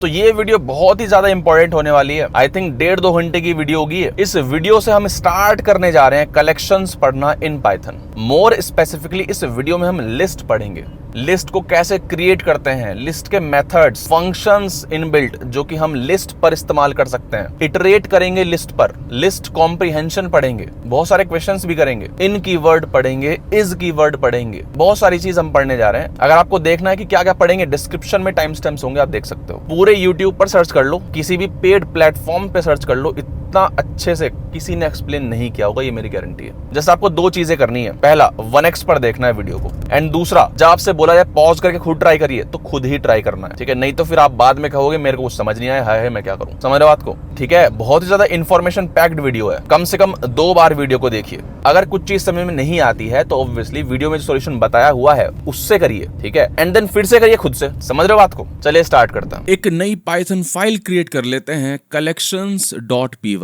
तो ये वीडियो बहुत ही ज्यादा इंपॉर्टेंट होने वाली है। आई थिंक 1.5-2 घंटे की वीडियो होगी। इस वीडियो से हम स्टार्ट करने जा रहे हैं कलेक्शंस पढ़ना इन पाइथन। मोर स्पेसिफिकली इस वीडियो में हम लिस्ट पढ़ेंगे, लिस्ट को कैसे क्रिएट करते हैं, लिस्ट के मेथड्स, फंक्शंस इनबिल्ट जो कि हम लिस्ट पर इस्तेमाल कर सकते हैं, इटरेट करेंगे लिस्ट पर, लिस्ट कॉम्प्रिहेंशन पढ़ेंगे, बहुत सारे क्वेश्चंस भी करेंगे, इन कीवर्ड पढ़ेंगे, इज कीवर्ड पढ़ेंगे, बहुत सारी चीज हम पढ़ने जा रहे हैं। अगर आपको देखना है कि क्या क्या पढ़ेंगे, डिस्क्रिप्शन में टाइम स्टैम्प्स होंगे, आप देख सकते हो। पूरे यूट्यूब पर सर्च कर लो, किसी भी पेड प्लेटफॉर्म पे सर्च कर लो, इतना अच्छे से किसी ने एक्सप्लेन नहीं किया होगा, ये मेरी गारंटी है। जैसे आपको दो चीजें करनी है, पहला 1x पर देखना है वीडियो को, एंड दूसरा जब आपसे बोला जाए पॉज करके खुद ट्राई करिए तो खुद ही ट्राई करना है, ठीक है? नहीं तो फिर आप बाद में कहोगे मेरे को कुछ समझ नहीं आया, हाय मैं क्या करूं। समझ रहे हो बात को? ठीक है, बहुत ही ज्यादा इंफॉर्मेशन पैक्ड वीडियो है। कम से कम 2 बार वीडियो को देखिए। अगर कुछ चीज समझ में नहीं आती है तो ऑब्वियसली वीडियो में जो सॉल्यूशन बताया हुआ है उससे करिए, ठीक है? एंड देन फिर से करिए खुद से। समझ रहे हो बात को? चलिए स्टार्ट करते हैं। एक नई पाइथन फाइल क्रिएट कर लेते हैं collections.py।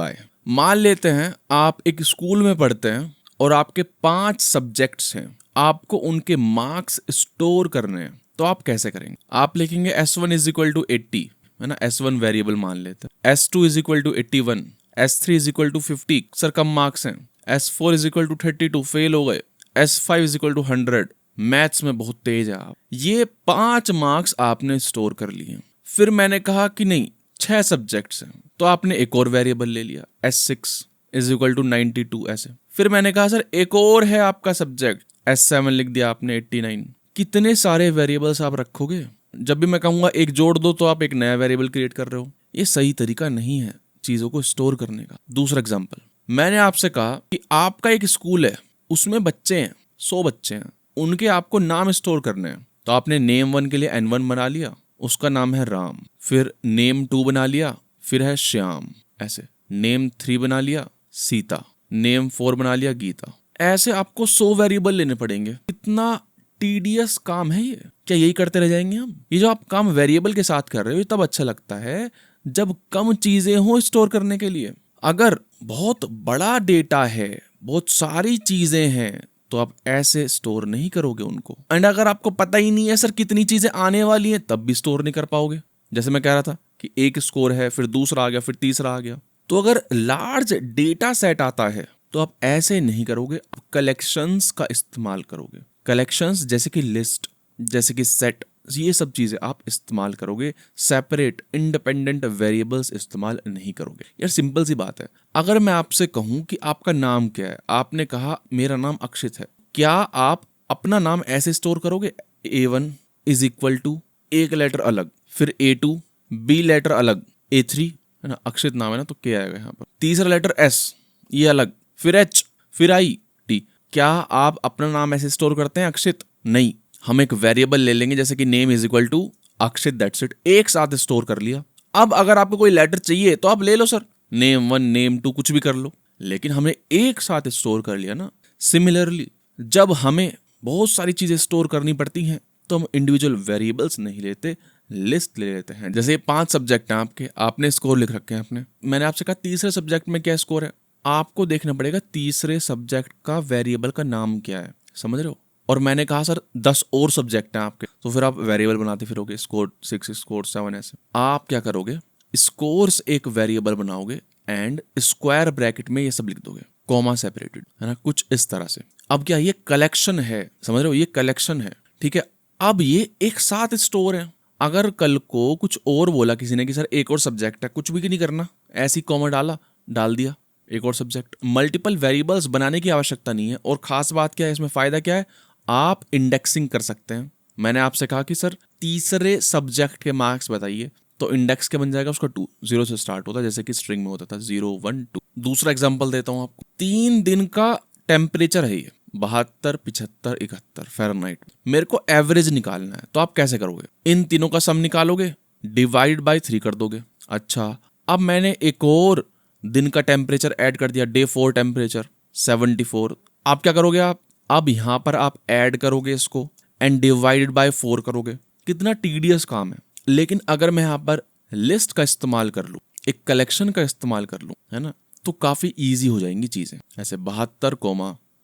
मान लेते हैं आप एक स्कूल में पढ़ते हैं और आपके 5 सब्जेक्ट्स हैं, आपको उनके मार्क्स स्टोर करने हैं। तो आप कैसे करेंगे? आप लिखेंगे S1 इज इक्वल टू 80, है ना? S1 वेरिएबल मान लेते हैं। S2 is equal to 81, S3 is equal to 50, sir कम मार्क्स हैं। S4 is equal to 32, fail हो गए। S5 is equal to 100, maths में बहुत तेज है आप। ये 5 मार्क्स आपने स्टोर कर लिए। फिर मैंने कहा कि नहीं, 6 सब्जेक्ट्स हैं, तो आपने एक और वेरिएबल ले लिया, S6 इज इक्वल टू 92 ऐसे। फिर मैंने कहा सर एक और है आपका सब्जेक्ट, S7 लिख दिया आपने 89। कितने सारे वेरिएबल्स आप रखोगे? जब भी मैं कहूंगा एक जोड़ दो तो आप एक नया वेरिएबल क्रिएट कर रहे हो। ये सही तरीका नहीं है चीजों को स्टोर करने का। दूसरा एग्जांपल, मैंने आपसे कहा कि आपका एक स्कूल है, उसमें बच्चे हैं, 100 बच्चे हैं, उनके आपको नाम स्टोर करने हैं। तो आपने नेम 1 के लिए N1 बना लिया, उसका नाम है राम। फिर नेम 2 बना लिया, फिर है श्याम ऐसे। नेम 3 बना लिया सीता, नेम 4 बना लिया गीता। ऐसे आपको 100 वेरिएबल लेने पड़ेंगे। कितना टीडियस काम है ये। क्या यही करते रह जाएंगे हम? ये जो आप काम वेरिएबल के साथ कर रहे हो ये तब अच्छा लगता है जब कम चीजें हो स्टोर करने के लिए। अगर बहुत बड़ा डेटा है, बहुत सारी चीजें हैं, तो आप ऐसे स्टोर नहीं करोगे उनको। एंड अगर आपको पता ही नहीं है सर कितनी चीजें आने वाली हैं, तब भी स्टोर नहीं कर पाओगे। जैसे मैं कह रहा था कि एक स्कोर है, फिर दूसरा आ गया, फिर तीसरा आ गया। तो अगर लार्ज डेटा सेट आता है तो आप ऐसे नहीं करोगे, आप कलेक्शंस का इस्तेमाल करोगे। कलेक्शंस जैसे कि लिस्ट, जैसे कि सेट, ये सब चीजें आप इस्तेमाल करोगे। सेपरेट इंडिपेंडेंट वेरिएबल्स इस्तेमाल नहीं करोगे। यार सिंपल सी बात है। अगर मैं आपसे कहूं कि आपका नाम क्या है, आपने कहा मेरा नाम अक्षित है, क्या आप अपना नाम ऐसे स्टोर करोगे? A1 इज इक्वल टू एक लेटर अलग, फिर A2, B लेटर अलग, A3, है ना? अक्षित नाम है ना, तो क्या आएगा यहाँ पर? तीसरा लेटर S, ये अलग, फिर H, फिर I, T। क्या आप अपना नाम ऐसे स्टोर करते हैं अक्षित? नहीं। हम एक वेरिएबल ले लेंगे जैसे कि name is equal to Akshit, that's it. एक साथ स्टोर कर लिया। अब अगर आपको कोई लेटर चाहिए तो आप ले लो सर, नेम 1, नेम 2 कुछ भी कर लो, लेकिन हमने एक साथ स्टोर कर लिया ना। सिमिलरली जब हमें बहुत सारी चीजें स्टोर करनी पड़ती हैं तो हम इंडिविजुअल वेरिएबल्स नहीं लेते, लिस्ट ले लेते हैं। जैसे 5 सब्जेक्ट हैं आपके, आपने स्कोर लिख रखे हैं अपने। मैंने आपसे कहा तीसरे सब्जेक्ट में क्या स्कोर है, आपको देखना पड़ेगा तीसरे सब्जेक्ट का वेरिएबल का नाम क्या है। समझ रहे हो? और मैंने कहा सर 10 और सब्जेक्ट हैं आपके, तो फिर आप वेरिएबल बनाते फिरोगे, स्कोर 6, स्कोर 7 ऐसे। आप क्या करोगे, स्कोर्स एक वेरिएबल बनाओगे एंड स्क्वायर ब्रैकेट में ये सब लिख दोगे, कॉमा सेपरेटेड, है ना? कुछ इस तरह से। अब क्या ये कलेक्शन है? समझ रहे हो? ये कलेक्शन है, ठीक है? अब ये एक साथ स्टोर है। अगर कल को कुछ और बोला किसी ने कि सर एक और सब्जेक्ट है, कुछ भी नहीं करना, ऐसी कॉमा डाल दिया एक और सब्जेक्ट। मल्टीपल वेरिएबल्स बनाने की आवश्यकता नहीं है। और खास बात क्या है इसमें, फायदा क्या है, आप इंडेक्सिंग कर सकते हैं। मैंने आपसे कहा कि सर तीसरे सब्जेक्ट के मार्क्स बताइए, तो इंडेक्स क्या बन जाएगा उसका? 2, 0 से स्टार्ट होता है, जैसे कि स्ट्रिंग में होता था 0, 1, 2। दूसरा एग्जांपल देता हूं आपको। 3 दिन का टेम्परेचर है ये, 72, 75, 71 फ़ारेनहाइट। मेरे को एवरेज निकालना है, तो आप कैसे करोगे? इन तीनों का सम निकालोगे, डिवाइड बाय 3 कर दोगे। अच्छा, अब मैंने एक और दिन का टेम्परेचर ऐड कर दिया, डे 4 टेम्परेचर 74। आप क्या करोगे? अब यहां पर आप ऐड करोगे इसको एंड डिवाइडेड बाय 4 करोगे। कितना टीडियस काम है। लेकिन अगर मैं यहां पर लिस्ट का इस्तेमाल कर लूं, एक कलेक्शन का इस्तेमाल कर लूं, है ना, तो काफी इजी हो जाएंगी चीजें। ऐसे 72,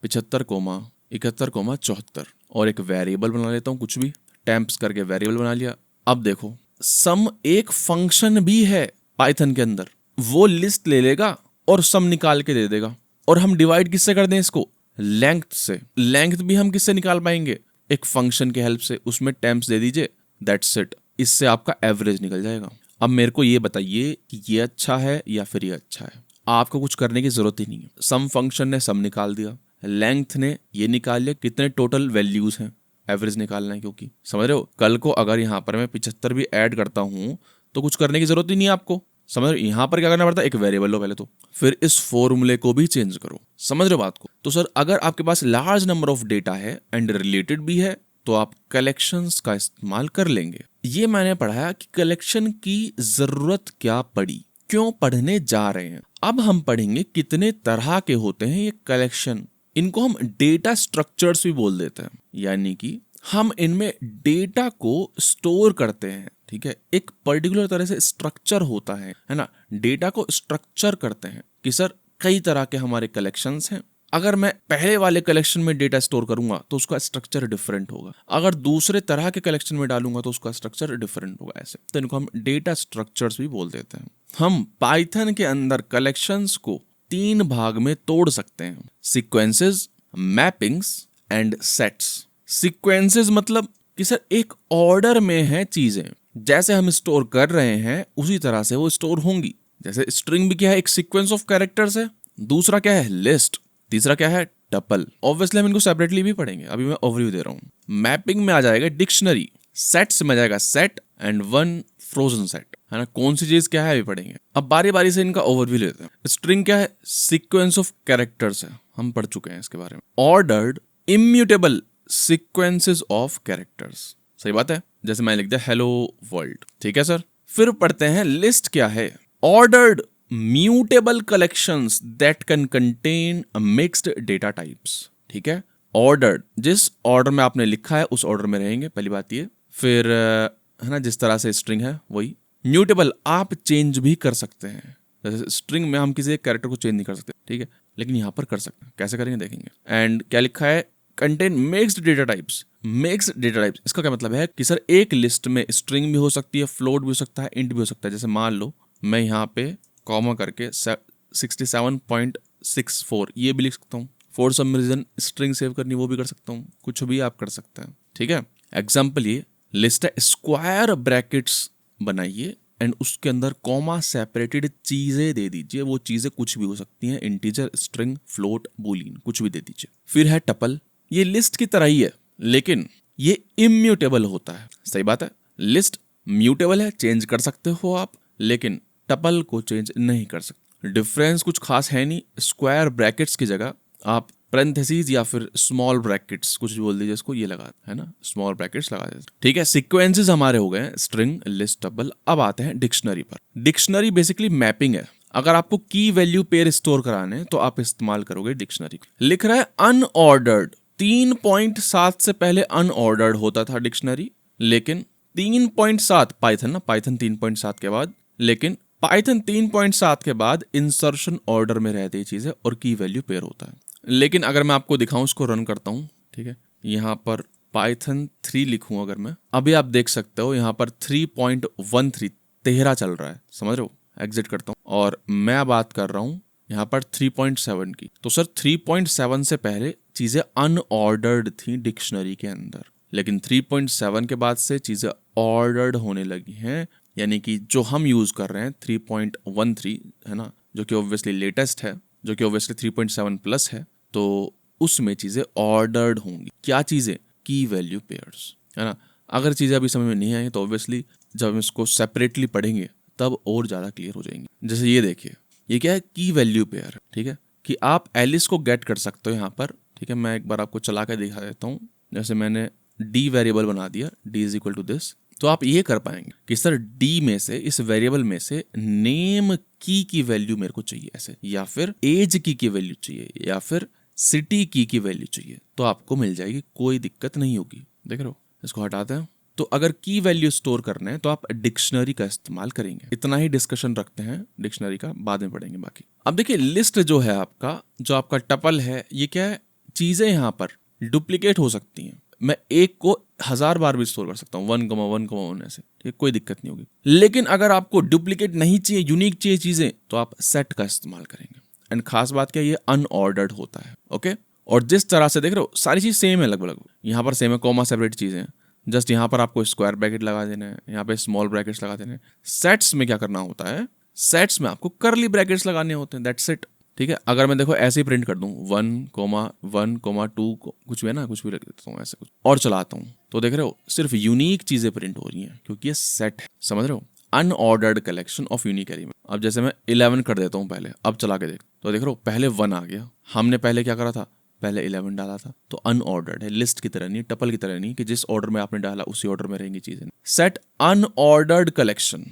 75, 71, 74 और एक वेरिएबल बना लेता हूं, कुछ भी टेम्प्स करके वेरिएबल बना लिया। अब देखो सम एक फंक्शन भी है पाइथन के अंदर, वो लिस्ट ले लेगा और सम निकाल के दे देगा। और हम डिवाइड किससे कर दें इसको? लेंथ से। लेंथ भी हम किससे निकाल पाएंगे? एक फंक्शन के हेल्प से, उसमें टेम्प्स दे दीजिए, दैट्स इट। इससे आपका एवरेज निकल जाएगा। अब मेरे को ये बताइए कि ये अच्छा है या फिर ये अच्छा है। आपको कुछ करने की जरूरत ही नहीं है। सम फंक्शन ने सम निकाल दिया, लेंथ ने ये निकाल लिया कितने टोटल वैल्यूज हैं, एवरेज निकालना है। क्योंकि समझ रहे हो, कल को अगर यहाँ पर मैं 75 भी ऐड करता हूँ तो कुछ करने की जरूरत ही नहीं है आपको। समझ रहे हो, यहाँ पर क्या करना पड़ता है? एक वेरिएबल लो पहले तो, फिर इस फॉर्मूले को भी चेंज करो। समझ रहे हो बात को? तो सर अगर आपके पास लार्ज नंबर ऑफ डेटा है एंड रिलेटेड भी है तो आप कलेक्शंस का इस्तेमाल कर लेंगे। ये मैंने पढ़ाया कि कलेक्शन की जरूरत क्या पड़ी, क्यों पढ़ने जा रहे हैं। अब हम पढ़ेंगे कितने तरह के होते हैं ये कलेक्शन। इनको हम डेटा स्ट्रक्चर्स भी बोल देते हैं, यानी कि हम इनमें डेटा को स्टोर करते हैं। ठीक है, एक पर्टिकुलर तरह से स्ट्रक्चर होता है ना। डेटा को स्ट्रक्चर करते हैं कि सर कई तरह के हमारे कलेक्शंस हैं। अगर मैं पहले वाले कलेक्शन में डेटा स्टोर करूंगा तो उसका स्ट्रक्चर डिफरेंट होगा, अगर दूसरे तरह के कलेक्शन में डालूंगा तो उसका स्ट्रक्चर डिफरेंट होगा। ऐसे तो इनको हम डेटा स्ट्रक्चर्स भी बोल देते हैं। हम पाइथन के अंदर कलेक्शंस को 3 भाग में तोड़ सकते हैं: sequences, mappings and sets. Sequences मतलब कि सर एक ऑर्डर में है चीजें, जैसे हम स्टोर कर रहे हैं उसी तरह से वो स्टोर होंगी। जैसे स्ट्रिंग भी क्या है? एक सीक्वेंस ऑफ कैरेक्टर्स है। दूसरा क्या है? लिस्ट। तीसरा क्या है? टपल। ऑब्वियसली हम इनको सेपरेटली भी पढ़ेंगे, अभी मैं ओवरव्यू दे रहा हूँ। मैपिंग में आ जाएगा डिक्शनरी, सेट्स में आ जाएगा set and one frozen set, है ना। कौन सी चीज क्या है अभी पढ़ेंगे। अब बारी बारी से इनका ओवरव्यू लेते हैं। स्ट्रिंग क्या है? सीक्वेंस ऑफ कैरेक्टर्स है, हम पढ़ चुके हैं इसके बारे में। Ordered immutable sequences of characters, सही बात है। जैसे मैं लिख दिया हेलो वर्ल्ड, ठीक है सर। फिर पढ़ते हैं लिस्ट क्या है? Ordered mutable collections that can contain mixed data types. ठीक है, ऑर्डर्ड जिस ऑर्डर में आपने लिखा है उस ऑर्डर में रहेंगे, पहली बात ये। फिर है ना, जिस तरह से स्ट्रिंग है वही। म्यूटेबल आप चेंज भी कर सकते हैं, जैसे स्ट्रिंग में हम किसी एक कैरेक्टर को चेंज नहीं कर सकते, ठीक है, लेकिन यहाँ पर कर सकते हैं। कैसे करेंगे देखेंगे। एंड क्या लिखा है? Contain mixed data types. Mixed data types इसका क्या मतलब है कि सर एक लिस्ट में स्ट्रिंग भी हो सकती है, फ्लोट भी हो सकता है, इंट भी हो सकता है। जैसे मान लो मैं यहाँ पे कॉमा करके 67.64 ये भी लिख सकता हूँ। For some reason string save करनी वो भी कर सकता हूँ, कुछ भी आप कर सकते हैं। ठीक है, एग्जाम्पल ये लिस्ट है, स्क्वायर ब्रैकेट्स बनाइए एंड उसके अंदर कॉमा सेपरेटेड चीजें दे दीजिए। वो चीजें कुछ भी हो सकती हैं, इंटीजर, स्ट्रिंग, फ्लोट, बूलियन, कुछ भी दे दीजिए। फिर है टपल, ये लिस्ट की तरह ही है लेकिन ये इम्यूटेबल होता है। सही बात है, लिस्ट म्यूटेबल है, चेंज कर सकते हो आप, लेकिन टपल को चेंज नहीं कर सकते। डिफरेंस कुछ खास है नहीं। स्क्वायर ब्रैकेट्स की जगह आप पैरेंथेसिस या फिर स्मॉल ब्रैकेट्स कुछ भी बोल दीजिए इसको, ये लगा है ना, स्मॉल ब्रैकेट्स लगा दीजिए। ठीक है, सीक्वेंसेस हमारे हो गए स्ट्रिंग, लिस्ट, टपल। अब आते हैं डिक्शनरी पर। डिक्शनरी बेसिकली मैपिंग है। अगर आपको की वैल्यू पेयर स्टोर कराने तो आप इस्तेमाल करोगे डिक्शनरी। लिख रहा है अनऑर्डर्ड, 3.7 से पहले अनऑर्डर्ड होता था डिक्शनरी, लेकिन 3.7 पाइथन ना, पाइथन 3.7 के बाद, लेकिन पाइथन 3.7 के बाद इंसर्शन ऑर्डर में रहती है चीजें और की वैल्यू पेयर होता है। लेकिन अगर मैं आपको दिखाऊं, उसको रन करता हूं, ठीक है, यहाँ पर पाइथन 3 लिखूं अगर मैं, अभी आप देख सकते हो यहाँ पर 3.13 13 चल रहा है, समझ रहे हो। एग्जिट करता हूँ और मैं बात कर रहा हूँ यहाँ पर 3.7 की। तो सर 3.7 से पहले चीजें अनऑर्डर्ड थी डिक्शनरी के अंदर, लेकिन 3.7 के बाद से चीजें ऑर्डर्ड होने लगी हैं। यानी कि जो हम यूज कर रहे हैं 3.13 है ना, जो कि ऑब्वियसली लेटेस्ट है, जो कि ऑब्वियसली 3.7 प्लस है, तो उसमें चीजें ऑर्डर्ड होंगी। क्या चीजें? की वैल्यू पेयर्स, है ना। अगर चीजें अभी समझ में नहीं आई तो ऑब्वियसली जब हम इसको सेपरेटली पढ़ेंगे तब और ज्यादा क्लियर हो जाएंगे। जैसे ये देखिए, ये क्या है? की वैल्यू पेयर, ठीक है, कि आप एलिस को गेट कर सकते हो यहाँ पर। ठीक है, मैं एक बार आपको चला कर दिखा देता हूँ। जैसे मैंने डी वेरिएबल बना दिया, D is equal to this, तो आप ये कर पाएंगे कि सर डी में से, इस वेरिएबल में से नेम की वैल्यू मेरे को चाहिए ऐसे, या फिर एज की वैल्यू चाहिए, या फिर सिटी की वैल्यू चाहिए, तो आपको मिल जाएगी, कोई दिक्कत नहीं होगी। देख रहे हो, इसको हटाते हैं। तो अगर की वैल्यू स्टोर करना है तो आप डिक्शनरी का इस्तेमाल करेंगे। इतना ही डिस्कशन रखते हैं डिक्शनरी का, बाद में पढ़ेंगे बाकी। अब देखिए लिस्ट जो है आपका, जो आपका टपल है, ये क्या है? चीजें यहाँ पर डुप्लीकेट हो सकती हैं। मैं एक को 1000 बार भी स्टोर कर सकता हूँ, 1,1,1 ऐसे, ठीक है, कोई दिक्कत नहीं होगी। लेकिन अगर आपको डुप्लीकेट नहीं चाहिए, यूनिक चाहिए चीजें, तो आप सेट का इस्तेमाल करेंगे। एंड खास बात क्या, ये अनऑर्डर्ड होता है, ओके। और जिस तरह से देख रहे हो सारी चीज सेम है लगभग, यहाँ पर सेम है, कॉमा सेपरेट चीजें हैं, जस्ट यहाँ पर आपको स्क्वायर ब्रैकेट लगा देना है, यहाँ पे स्मॉल ब्रैकेट्स लगा देने हैं। सेट्स में क्या करना होता है, सेट्स में आपको करली ब्रैकेट्स लगाने होते हैं, दैट्स इट, ठीक है। अगर मैं देखो ऐसे ही प्रिंट कर दूं 1,1,2 कुछ भी है ना, कुछ भी रख देता हूँ ऐसे कुछ और चलाता हूँ, तो देख रहे हो सिर्फ यूनिक चीजें प्रिंट हो रही हैं, क्योंकि ये सेट है, समझ रहे हो, unordered collection of unique element. अब जैसे मैं 11 कर देता हूँ पहले, अब चला के देख, तो देख रहे हो पहले 1 आ गया, हमने पहले क्या करा था, पहले 11 डाला था, तो अनऑर्डर्ड है, लिस्ट की तरह नहीं, टपल की तरह नहीं कि जिस ऑर्डर में आपने डाला उसी ऑर्डर में रहेंगी चीजें। Set unordered collection,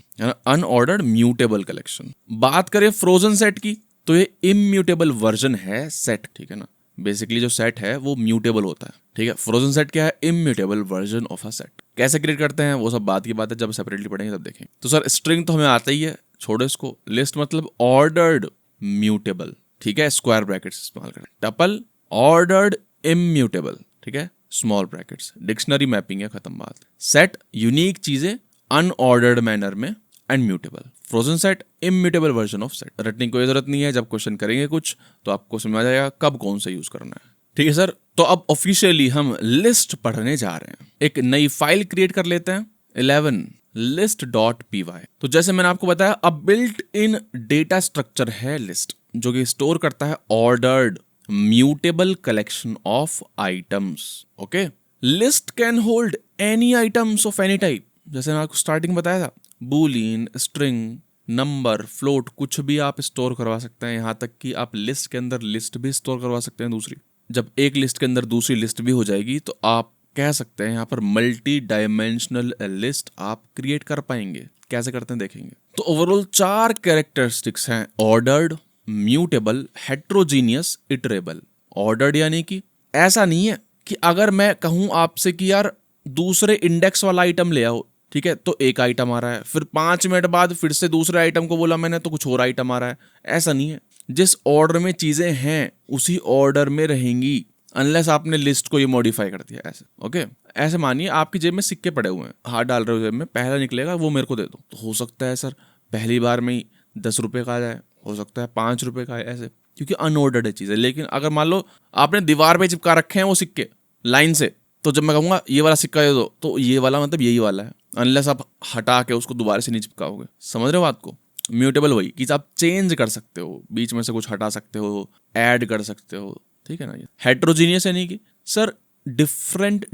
unordered mutable collection. बात करें फ्रोजन सेट की, तो ये इम्यूटेबल वर्जन है सेट, ठीक है ना। बेसिकली जो सेट है वो म्यूटेबल होता है, ठीक है। फ्रोजन सेट क्या है, immutable version of a set. कैसे क्रिएट करते हैं वो सब बात की बात है, जब सेपरेटली पढ़ेंगे तब देखेंगे। तो सर स्ट्रिंग तो हमें आता ही है, छोड़ो इसको। लिस्ट मतलब ऑर्डर्ड म्यूटेबल, ठीक है, स्क्वायर ब्रैकेट्स इस्तेमाल करें। टपल ऑर्डर्ड इम्यूटेबल, ठीक है, स्मॉल ब्रैकेट्स। डिक्शनरी मैपिंग है, खत्म बात। सेट यूनिक चीजें अनऑर्डर्ड मैनर में and mutable. Frozen set immutable version of set. रटने की कोई जरूरत नहीं है, जब क्वेश्चन करेंगे कुछ तो आपको समझ आ जाएगा कब कौन सा यूज करना है, ठीक है सर। तो अब ऑफिशियली हम लिस्ट पढ़ने जा रहे हैं। एक नई फाइल क्रिएट कर लेते हैं, 11 list.py। तो जैसे मैंने आपको बताया, अब बिल्ट इन डेटा स्ट्रक्चर है लिस्ट, जो कि स्टोर करता है ordered mutable collection of items, okay. List can hold any items of any type, जैसे मैंने आपको स्टार्टिंग बताया था, बूलियन, स्ट्रिंग, नंबर, फ्लोट, कुछ भी आप स्टोर करवा सकते हैं। यहाँ तक कि आप लिस्ट के अंदर लिस्ट भी स्टोर करवा सकते हैं दूसरी। जब एक लिस्ट के अंदर दूसरी लिस्ट भी हो जाएगी तो आप कह सकते हैं यहाँ पर मल्टी डायमेंशनल लिस्ट आप क्रिएट कर पाएंगे। कैसे करते हैं देखेंगे। तो ओवरऑल 4 कैरेक्टरिस्टिक्स हैं, ordered, mutable, heterogeneous, iterable. Ordered यानी कि ऐसा नहीं है कि अगर मैं कहूं आपसे कि यार दूसरे इंडेक्स वाला आइटम ले आओ, ठीक है, तो एक आइटम आ रहा है, फिर 5 मिनट बाद फिर से दूसरे आइटम को बोला मैंने तो कुछ और आइटम आ रहा है। ऐसा नहीं है, जिस ऑर्डर में चीजें हैं उसी ऑर्डर में रहेंगी, अनलेस आपने लिस्ट को ये मॉडिफाई कर दिया ऐसे, ओके। ऐसे मानिए आपकी जेब में सिक्के पड़े हुए हैं, हाथ डाल रहे हो जेब में, पहला निकलेगा वो मेरे को दे दो। तो हो सकता है सर पहली बार में ही 10 रुपए का आ जाए, हो सकता है 5 रुपए का आए, ऐसे, क्योंकि अनऑर्डर्ड है चीजें। लेकिन अगर मान लो आपने दीवार पे चिपका रखे हैं वो सिक्के लाइन से, तो जब मैं कहूंगा ये वाला सिक्का दे दो, तो ये वाला मतलब यही वाला है, अनलेस आप हटा के उसको दोबारा से नहीं चिपकाओगे। समझ रहे हो बात को। म्यूटेबल वही कि आप चेंज कर सकते हो, बीच में से कुछ हटा सकते हो, ऐड कर सकते हो, ठीक है ना। ये हेट्रोजीनियस यानी कि सर डिफरेंट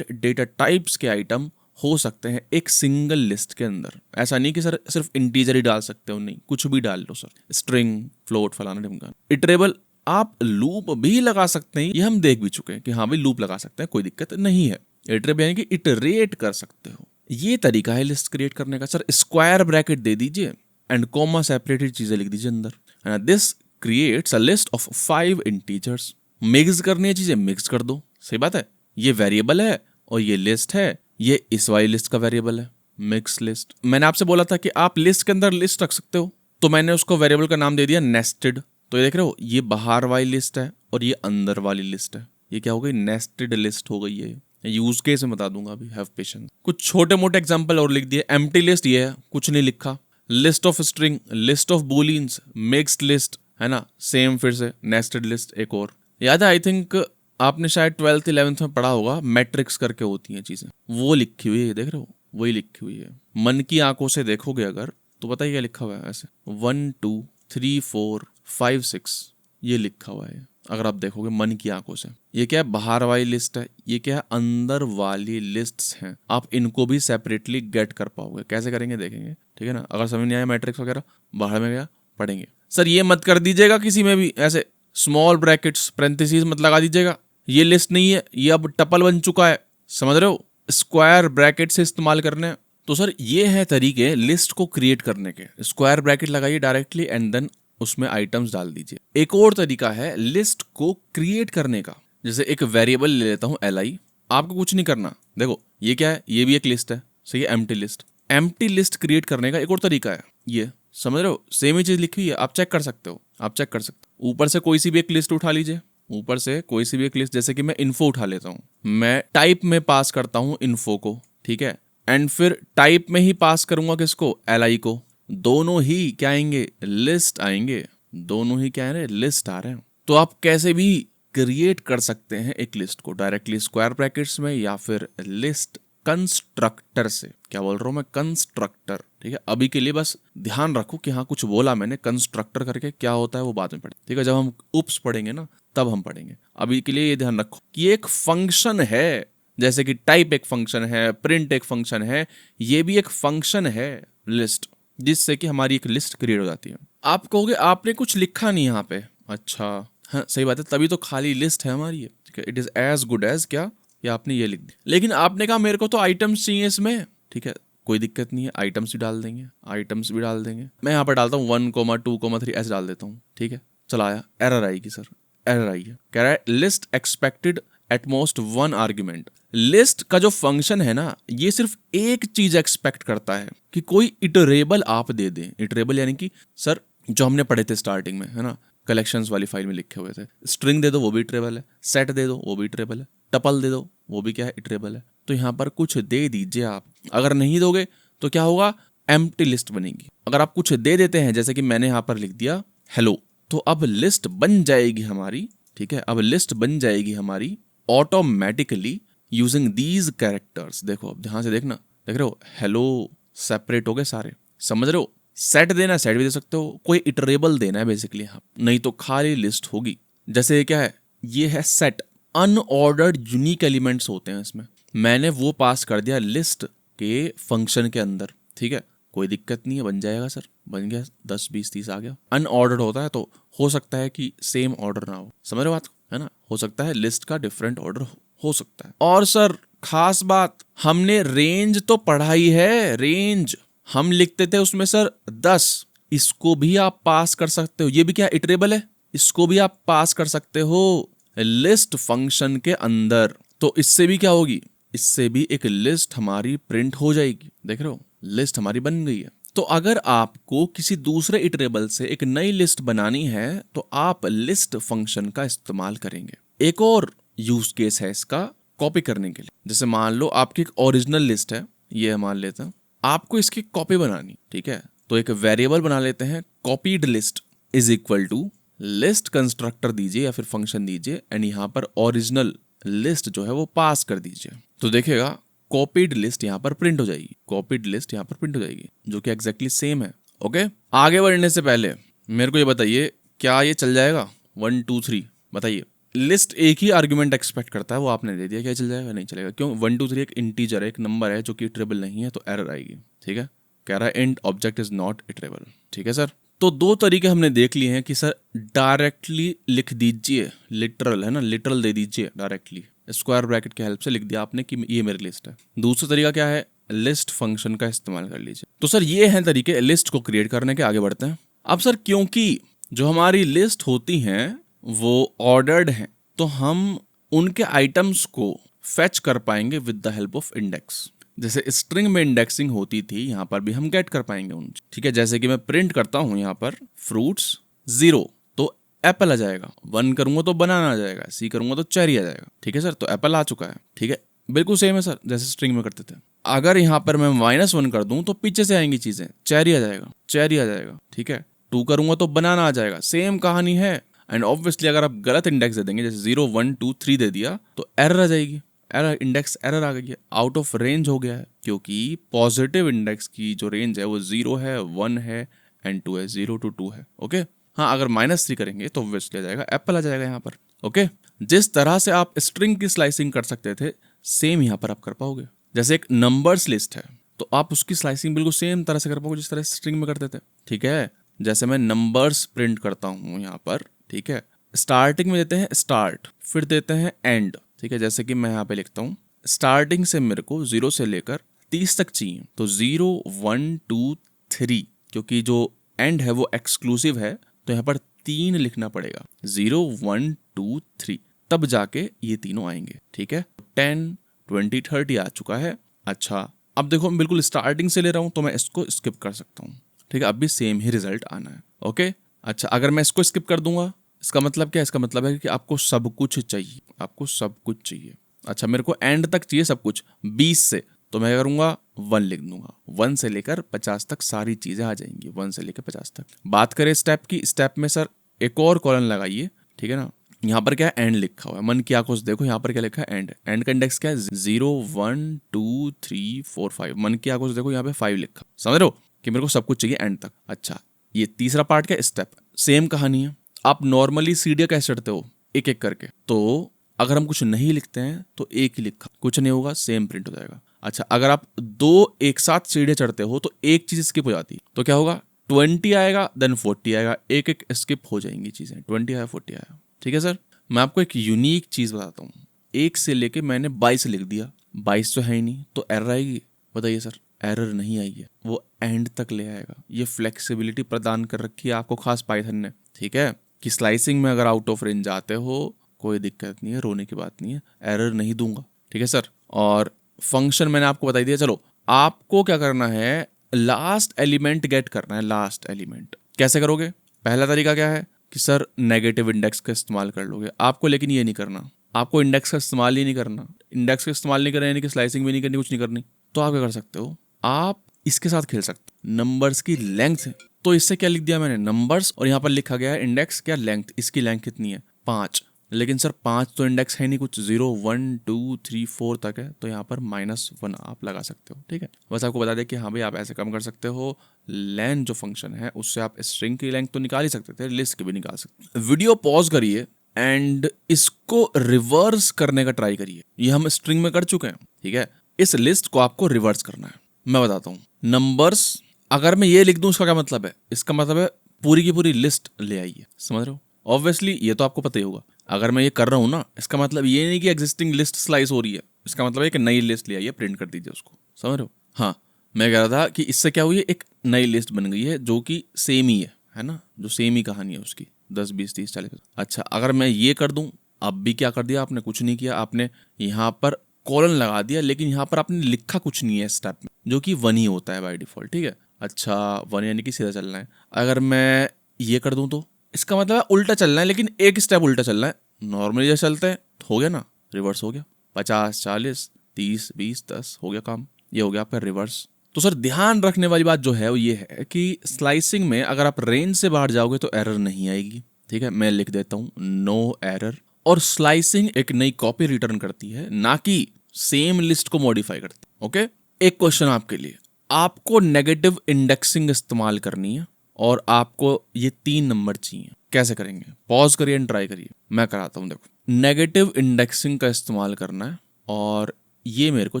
डेटा टाइप्स के आइटम हो सकते हैं एक सिंगल लिस्ट के अंदर। ऐसा नहीं कि सर सिर्फ इंटीजर ही डाल सकते हो, नहीं, कुछ भी डाल लो सर, स्ट्रिंग, फ्लोट, फलाना ढिमका। इटरेबल, आप लूप भी लगा सकते हैं, ये हम देख भी चुके हैं कि हाँ भाई लूप लगा सकते हैं, कोई दिक्कत नहीं है। इटरेबल यानी कि इटरेट कर सकते हो। ये तरीका है लिस्ट क्रिएट करने का। सर स्क्वायर ब्रैकेट दे दीजिए एंड कॉमा सेपरेटेड चीजें लिख दीजिए अंदर। This creates a list of 5 integers. Mix करनी है चीजें, मिक्स कर दो, सही बात है। ये वेरिएबल है और ये लिस्ट है, ये इस वाली लिस्ट का वेरिएबल है, मिक्स लिस्ट। मैंने आपसे बोला था कि आप लिस्ट के अंदर लिस्ट रख सकते हो, तो मैंने उसको वेरिएबल का नाम दे दिया नेस्टेड। तो ये देख रहे हो, ये बाहर वाली लिस्ट है और ये अंदर वाली लिस्ट है। ये क्या हो गई, नेस्टेड लिस्ट हो गई है। यूज केस में बता दूंगा अभी, हैव पेशेंस। कुछ छोटे मोटे एग्जांपल और लिख दिए। एम्प्टी लिस्ट ये है, कुछ नहीं लिखा। List of string, list of booleans, mixed list, है ना, सेम फिर से नेस्टेड लिस्ट। एक और याद है, आई थिंक आपने शायद 12th 11th में पढ़ा होगा, मैट्रिक्स करके होती हैं चीजें, वो लिखी हुई है, देख रहे हो, वही लिखी हुई है। मन की आंखों से देखोगे अगर तो बताइए क्या लिखा हुआ है, ऐसे 1 2 3 4 5 6 ये लिखा हुआ है। अगर आप देखोगे मन की आंखों से, ये क्या है, बाहर वाली लिस्ट है, ये क्या है, अंदर वाली लिस्ट्स हैं। आप इनको भी सेपरेटली गेट कर पाओगे। कैसे करेंगे देखेंगे, ठीक है ना। अगर समझ नहीं आया मैट्रिक्स वगैरह, बाहर में गया पढ़ेंगे। सर ये मत कर दीजिएगा किसी में भी ऐसे स्मॉल ब्रैकेट्स पैरेंथेसिस मत लगा दीजिएगा, ये लिस्ट नहीं है, ये अब टपल बन चुका है, समझ रहे हो। स्क्वायर ब्रैकेट से इस्तेमाल करने। तो सर ये है तरीके लिस्ट को क्रिएट करने के। स्क्वायर ब्रैकेट लगाइए डायरेक्टली एंड देन उसमें आइटम्स डाल दीजिए। एक और तरीका है लिस्ट को क्रिएट करने का, जैसे एक वेरिएबल ले लेता हूं li। आपको कुछ नहीं करना, देखो ये क्या है, ये भी एक लिस्ट है, सही है, empty list. Empty list create करने का एक और तरीका है, ये समझ रहे हो, सेम ही चीज लिखी हुई है, आप चेक कर सकते हो, आप चेक कर सकते हो। ऊपर से कोई सी भी एक लिस्ट उठा लीजिए, ऊपर से कोई सी भी एक लिस्ट, जैसे कि मैं इन्फो उठा लेता हूँ, मैं टाइप में पास करता हूँ इन्फो को, ठीक है, एंड फिर टाइप में ही पास करूंगा किसको, li को। दोनों ही क्या आएंगे, लिस्ट आएंगे, दोनों ही क्या है, लिस्ट आ रहे हैं। तो आप कैसे भी क्रिएट कर सकते हैं एक लिस्ट को, डायरेक्टली स्क्वायर ब्रैकेट्स में या फिर लिस्ट कंस्ट्रक्टर से। क्या बोल रहा हूं मैं, कंस्ट्रक्टर, ठीक है। अभी के लिए बस ध्यान रखो कि हाँ कुछ बोला मैंने, कंस्ट्रक्टर करके क्या होता है वो बाद में पढ़े, ठीक है। जब हम उप्स पढ़ेंगे ना तब हम पढ़ेंगे। अभी के लिए ये ध्यान रखो कि एक फंक्शन है, जैसे कि टाइप एक फंक्शन है, प्रिंट एक फंक्शन है, ये भी एक फंक्शन है लिस्ट, जिससे कि हमारी एक लिस्ट क्रिएट हो जाती है। आप कहोगे आपने कुछ लिखा नहीं यहाँ पे, अच्छा हाँ सही बात है, तभी तो खाली लिस्ट है हमारी ये, ठीक है। It is as good as क्या, या आपने ये लिख दिया, लेकिन आपने कहा मेरे को तो आइटम्स चाहिए इसमें, ठीक है, कोई दिक्कत नहीं है, आइटम्स भी डाल देंगे, आइटम्स भी डाल देंगे। मैं यहाँ पर डालता हूँ 1,2,3 ऐसे डाल देता हूँ, ठीक है। चला आया, एरर आएगी सर, एरर आई है, कह रहा है list expected at most 1 argument. List का जो फंक्शन है ना, ये सिर्फ एक चीज एक्सपेक्ट करता है कि कोई इटरेबल आप दे दें। इटरेबल यानी कि सर जो हमने पढ़े थे स्टार्टिंग में, है ना, कलेक्शंस वाली फाइल में लिखे हुए थे, स्ट्रिंग दे दो वो भी इटरेबल है, सेट दे दो वो भी इटरेबल है, टपल दे दो वो भी क्या है, इटरेबल है। तो यहाँ पर कुछ दे दीजिए आप, अगर नहीं दोगे तो क्या होगा, एम्प्टी लिस्ट बनेगी। अगर आप कुछ दे देते हैं, जैसे कि मैंने यहाँ पर लिख दिया हेलो, तो अब लिस्ट बन जाएगी हमारी, ठीक है। अब लिस्ट बन जाएगी हमारी ऑटोमेटिकली यूजिंग दीज कैरेक्टर्स। देखो अब ध्यान से देखना, देख रहे हो, हेलो सेपरेट हो गए सारे, समझ रहे हो। सेट देना सेट भी दे सकते हो, कोई इटरेबल देना है बेसिकली यहाँ, नहीं तो खाली लिस्ट होगी। जैसे क्या है, ये है सेट, अनऑर्डर्ड यूनिक एलिमेंट्स होते हैं इसमें, मैंने वो पास कर दिया लिस्ट के फंक्शन के अंदर, ठीक है, कोई दिक्कत नहीं है, बन जाएगा सर, बन गया, 10 20 30 आ गया। अनऑर्डर्ड होता है तो हो सकता है कि सेम ऑर्डर ना हो, समझ रहे हो बात, है ना, हो सकता है लिस्ट का डिफरेंट ऑर्डर हो सकता है। और सर खास बात, हमने रेंज तो पढ़ा ही है, रेंज हम लिखते थे उसमें सर 10, इसको भी आप पास कर सकते हो, ये भी क्या इटरेबल है, इसको भी आप पास कर सकते हो लिस्ट फंक्शन के अंदर। तो इससे भी क्या होगी, इससे भी एक लिस्ट हमारी प्रिंट हो जाएगी, देख रहे हो, लिस्ट हमारी बन गई है। तो अगर आपको किसी दूसरे इटरेबल से एक नई लिस्ट बनानी है तो आप लिस्ट फंक्शन का इस्तेमाल करेंगे। एक और यूज केस है इसका कॉपी करने के लिए, जैसे मान लो आपकी एक ओरिजिनल लिस्ट है, ये मान लेते हैं, आपको इसकी कॉपी बनानी, ठीक है, तो एक वेरिएबल बना लेते हैं, copied list is equal to list constructor दीजिए या फिर फंक्शन दीजिए, एंड यहाँ पर ओरिजिनल लिस्ट जो है वो पास कर दीजिए। तो देखिएगा कॉपीड लिस्ट यहाँ पर प्रिंट हो जाएगी, कॉपीड लिस्ट यहाँ पर प्रिंट हो जाएगी, जो कि एग्जैक्टली सेम है। ओके, आगे बढ़ने से पहले मेरे को ये बताइए, क्या ये चल जाएगा 1 2 3, बताइए। लिस्ट एक ही आर्गुमेंट एक्सपेक्ट करता है, वो आपने दे दिया, क्या चल जाएगा, नहीं चलेगा। क्यों, 1 2 3 एक इंटीजर है, एक नंबर है जो कि इटरेबल नहीं है, तो एरर आएगी, ठीक है। कह रहा है int object is not iterable, ठीक है सर। तो 2 तरीके हमने देख लिए हैं कि सर डायरेक्टली लिख दीजिए, लिटरल है ना, लिटरल दे दीजिए डायरेक्टली, स्क्वायर ब्रैकेट की हेल्प से लिख दिया आपने कि ये मेरी लिस्ट है। दूसरा तरीका क्या है, लिस्ट फंक्शन का इस्तेमाल कर लीजिए। तो सर ये हैं तरीके लिस्ट को क्रिएट करने के। आगे बढ़ते हैं। अब सर क्योंकि जो हमारी लिस्ट होती हैं वो ऑर्डर्ड हैं, तो हम उनके आइटम्स को फेच कर पाएंगे with the help of index. जैसे स्ट्रिंग में इंडेक्सिंग होती थी, यहाँ पर भी हम गेट कर पाएंगे उन, ठीक है। जैसे कि मैं प्रिंट करता हूँ यहाँ पर फ्रूट्स 0, तो एप्पल आ जाएगा, 1 करूंगा तो बनाना आ जाएगा, C करूंगा तो चेरी आ जाएगा, ठीक है सर। तो एप्पल आ चुका है, ठीक है, बिल्कुल सेम है सर जैसे स्ट्रिंग में करते थे। अगर यहाँ पर मैं -1 कर दूं तो पीछे से आएंगी चीजें, चेरी आ जाएगा, चेरी आ जाएगा, ठीक है। 2 करूंगा तो बनाना आ जाएगा, सेम कहानी है। एंड ऑब्वियसली अगर आप गलत इंडेक्स दे देंगे, जैसे 0 1 2 3 दे दिया, तो एरर आ जाएगी, एरर, इंडेक्स एरर आ गई है, आउट ऑफ रेंज हो गया है, क्योंकि पॉजिटिव इंडेक्स की जो रेंज है वो 0 है, 1 है एंड 2 है, 0 to 2 है। ओके, हाँ, अगर -3 करेंगे तो ऑब्वियसली आ जाएगा, एप्पल आ जाएगा यहाँ पर। ओके, जिस तरह से आप स्ट्रिंग की स्लाइसिंग कर सकते थे, सेम यहाँ पर आप कर पाओगे। जैसे एक नंबर्स लिस्ट है, तो आप उसकी स्लाइसिंग बिल्कुल सेम तरह से कर पाओगे जिस तरह स्ट्रिंग में करते थे, ठीक है। जैसे मैं नंबर्स प्रिंट करता हूँ यहाँ पर, ठीक है, स्टार्टिंग में देते हैं स्टार्ट, फिर देते हैं एंड, ठीक है। जैसे कि मैं यहाँ पे लिखता हूँ स्टार्टिंग से मेरे को 0 से लेकर 30 तक चाहिए, तो 0 1 2 3, क्योंकि जो एंड है वो एक्सक्लूसिव है, तो यहाँ पर 3 लिखना पड़ेगा, 0 1 2 3, तब जाके ये तीनों आएंगे, ठीक है। 10 20 30 आ चुका है। अच्छा, अब देखो मैं बिल्कुल स्टार्टिंग से ले रहा हूँ, तो मैं इसको स्किप कर सकता हूँ, ठीक है, अब भी सेम ही रिजल्ट आना है। ओके, अच्छा, अगर मैं इसको स्किप कर दूंगा, इसका मतलब क्या है? इसका मतलब है कि आपको सब कुछ चाहिए, आपको सब कुछ चाहिए। अच्छा, मेरे को एंड तक चाहिए सब कुछ 20 से, तो मैं क्या करूंगा 1 लिख दूंगा। 1 से लेकर 50 तक सारी चीजें आ जाएंगी, 1 से लेकर 50 तक। बात करें स्टेप की, स्टेप में सर एक और कॉलन लगाइए, ठीक है ना। यहाँ पर क्या है? एंड लिखा हुआ है। मन की आंखों से देखो, यहाँ पर क्या लिखा है? एंड। एंड का इंडेक्स क्या है? 0 1 2 3 4 5। मन की आंखों से देखो, यहाँ पे 5 लिखा। समझ रहे हो कि मेरे को सब कुछ चाहिए एंड तक। अच्छा, ये तीसरा पार्ट क्या? स्टेप। सेम कहानी है। आप नॉर्मली सीढ़ियां कैसे चढ़ते हो? एक एक करके। तो अगर हम कुछ नहीं लिखते हैं तो एक ही लिखा, कुछ नहीं होगा, सेम प्रिंट हो जाएगा। अच्छा, अगर आप 2 एक साथ सीढ़ियां चढ़ते हो तो एक चीज स्किप हो जाती है, तो क्या होगा? 20 आएगा, देन 40 आएगा, एक एक स्किप हो जाएंगी चीजें। 20 आया, 40 आया, ठीक है सर। मैं आपको एक यूनिक चीज बताता हूँ। 1 से लेके मैंने 22 लिख दिया, 22 तो है ही नहीं, तो एरर आएगी? बताइए सर, एरर नहीं आई है, वो एंड तक ले आएगा। ये फ्लेक्सिबिलिटी प्रदान कर रखी है आपको खास पाइथन ने, ठीक है, कि स्लाइसिंग में अगर आउट ऑफ रेंज जाते हो कोई दिक्कत नहीं है, रोने की बात नहीं है, एरर नहीं दूंगा, ठीक है सर। और फंक्शन मैंने आपको बता दिया। चलो, आपको क्या करना है? लास्ट एलिमेंट गेट करना है। लास्ट एलिमेंट कैसे करोगे? पहला तरीका क्या है कि सर नेगेटिव इंडेक्स का इस्तेमाल कर लोगे आपको, लेकिन ये नहीं करना, आपको इंडेक्स का इस्तेमाल ही नहीं करना। इंडेक्स का इस्तेमाल नहीं करना यानी कि स्लाइसिंग भी नहीं करनी, कुछ नहीं करनी। तो आप क्या कर सकते हो? आप इसके साथ खेल सकते हो, नंबर्स की लेंथ है। तो इससे क्या लिख दिया मैंने? नंबर्स, और यहाँ पर लिखा गया है इंडेक्स क्या? लेंथ। इसकी लेंथ कितनी है? 5। लेकिन सर 5 तो इंडेक्स है नहीं, कुछ 0 1 2 3 4 तक है, तो यहाँ पर -1 आप लगा सकते हो, ठीक है। बस आपको बता दें कि हाँ भाई, आप ऐसे कम कर सकते हो। लेंथ जो फंक्शन है उससे आप स्ट्रिंग की लेंथ तो निकाल ही सकते थे, लिस्ट की भी निकाल सकते। वीडियो पॉज करिए एंड इसको रिवर्स करने का ट्राई करिए। ये हम स्ट्रिंग में कर चुके हैं, ठीक है। इस लिस्ट को आपको रिवर्स करना है। मैं बताता हूँ। नंबर्स, अगर मैं ये लिख दूं इसका क्या मतलब है? इसका मतलब है पूरी की पूरी लिस्ट ले आइए, समझ रहे हो। ऑब्वियसली ये तो आपको पता ही होगा। अगर मैं ये कर रहा हूँ ना, इसका मतलब ये नहीं कि एग्जिस्टिंग लिस्ट स्लाइस हो रही है, इसका मतलब है कि नई लिस्ट ले आइए, प्रिंट कर दीजिए उसको, समझ रहे हो। हाँ, मैं कह रहा था कि इससे क्या हुई है, एक नई लिस्ट बन गई है जो कि सेम ही है ना, जो सेम ही कहानी है उसकी, 10 20 30 40। अच्छा, अगर मैं ये कर दूं, अब भी क्या कर दिया आपने? कुछ नहीं किया आपने, यहाँ पर कॉलन लगा दिया, लेकिन यहाँ पर आपने लिखा कुछ नहीं है स्टेप में, जो कि 1 ही होता है बाय डिफॉल्ट, ठीक है। अच्छा, 1 यानी कि सीधा चलना है। अगर मैं ये कर दूं तो इसका मतलब है उल्टा चलना है, लेकिन एक स्टेप उल्टा चलना है। नॉर्मली जैसे चलते हैं तो हो गया ना, रिवर्स हो गया। 50 40 30 20 10 हो गया काम, ये हो गया आपका रिवर्स। तो सर ध्यान रखने वाली बात जो है वो ये है कि स्लाइसिंग में अगर आप रेंज से बाहर जाओगे तो एरर नहीं आएगी, ठीक है। मैं लिख देता हूँ नो एरर। और स्लाइसिंग एक नई कॉपी रिटर्न करती है, ना कि सेम लिस्ट को मॉडिफाई करती है, ओके। एक क्वेश्चन आपके लिए, आपको नेगेटिव इंडेक्सिंग इस्तेमाल करनी है और आपको ये 3 नंबर चाहिए। कैसे करेंगे? पॉज करिए एंड ट्राई करिए, मैं कराता हूँ। देखो, नेगेटिव इंडेक्सिंग का इस्तेमाल करना है और ये मेरे को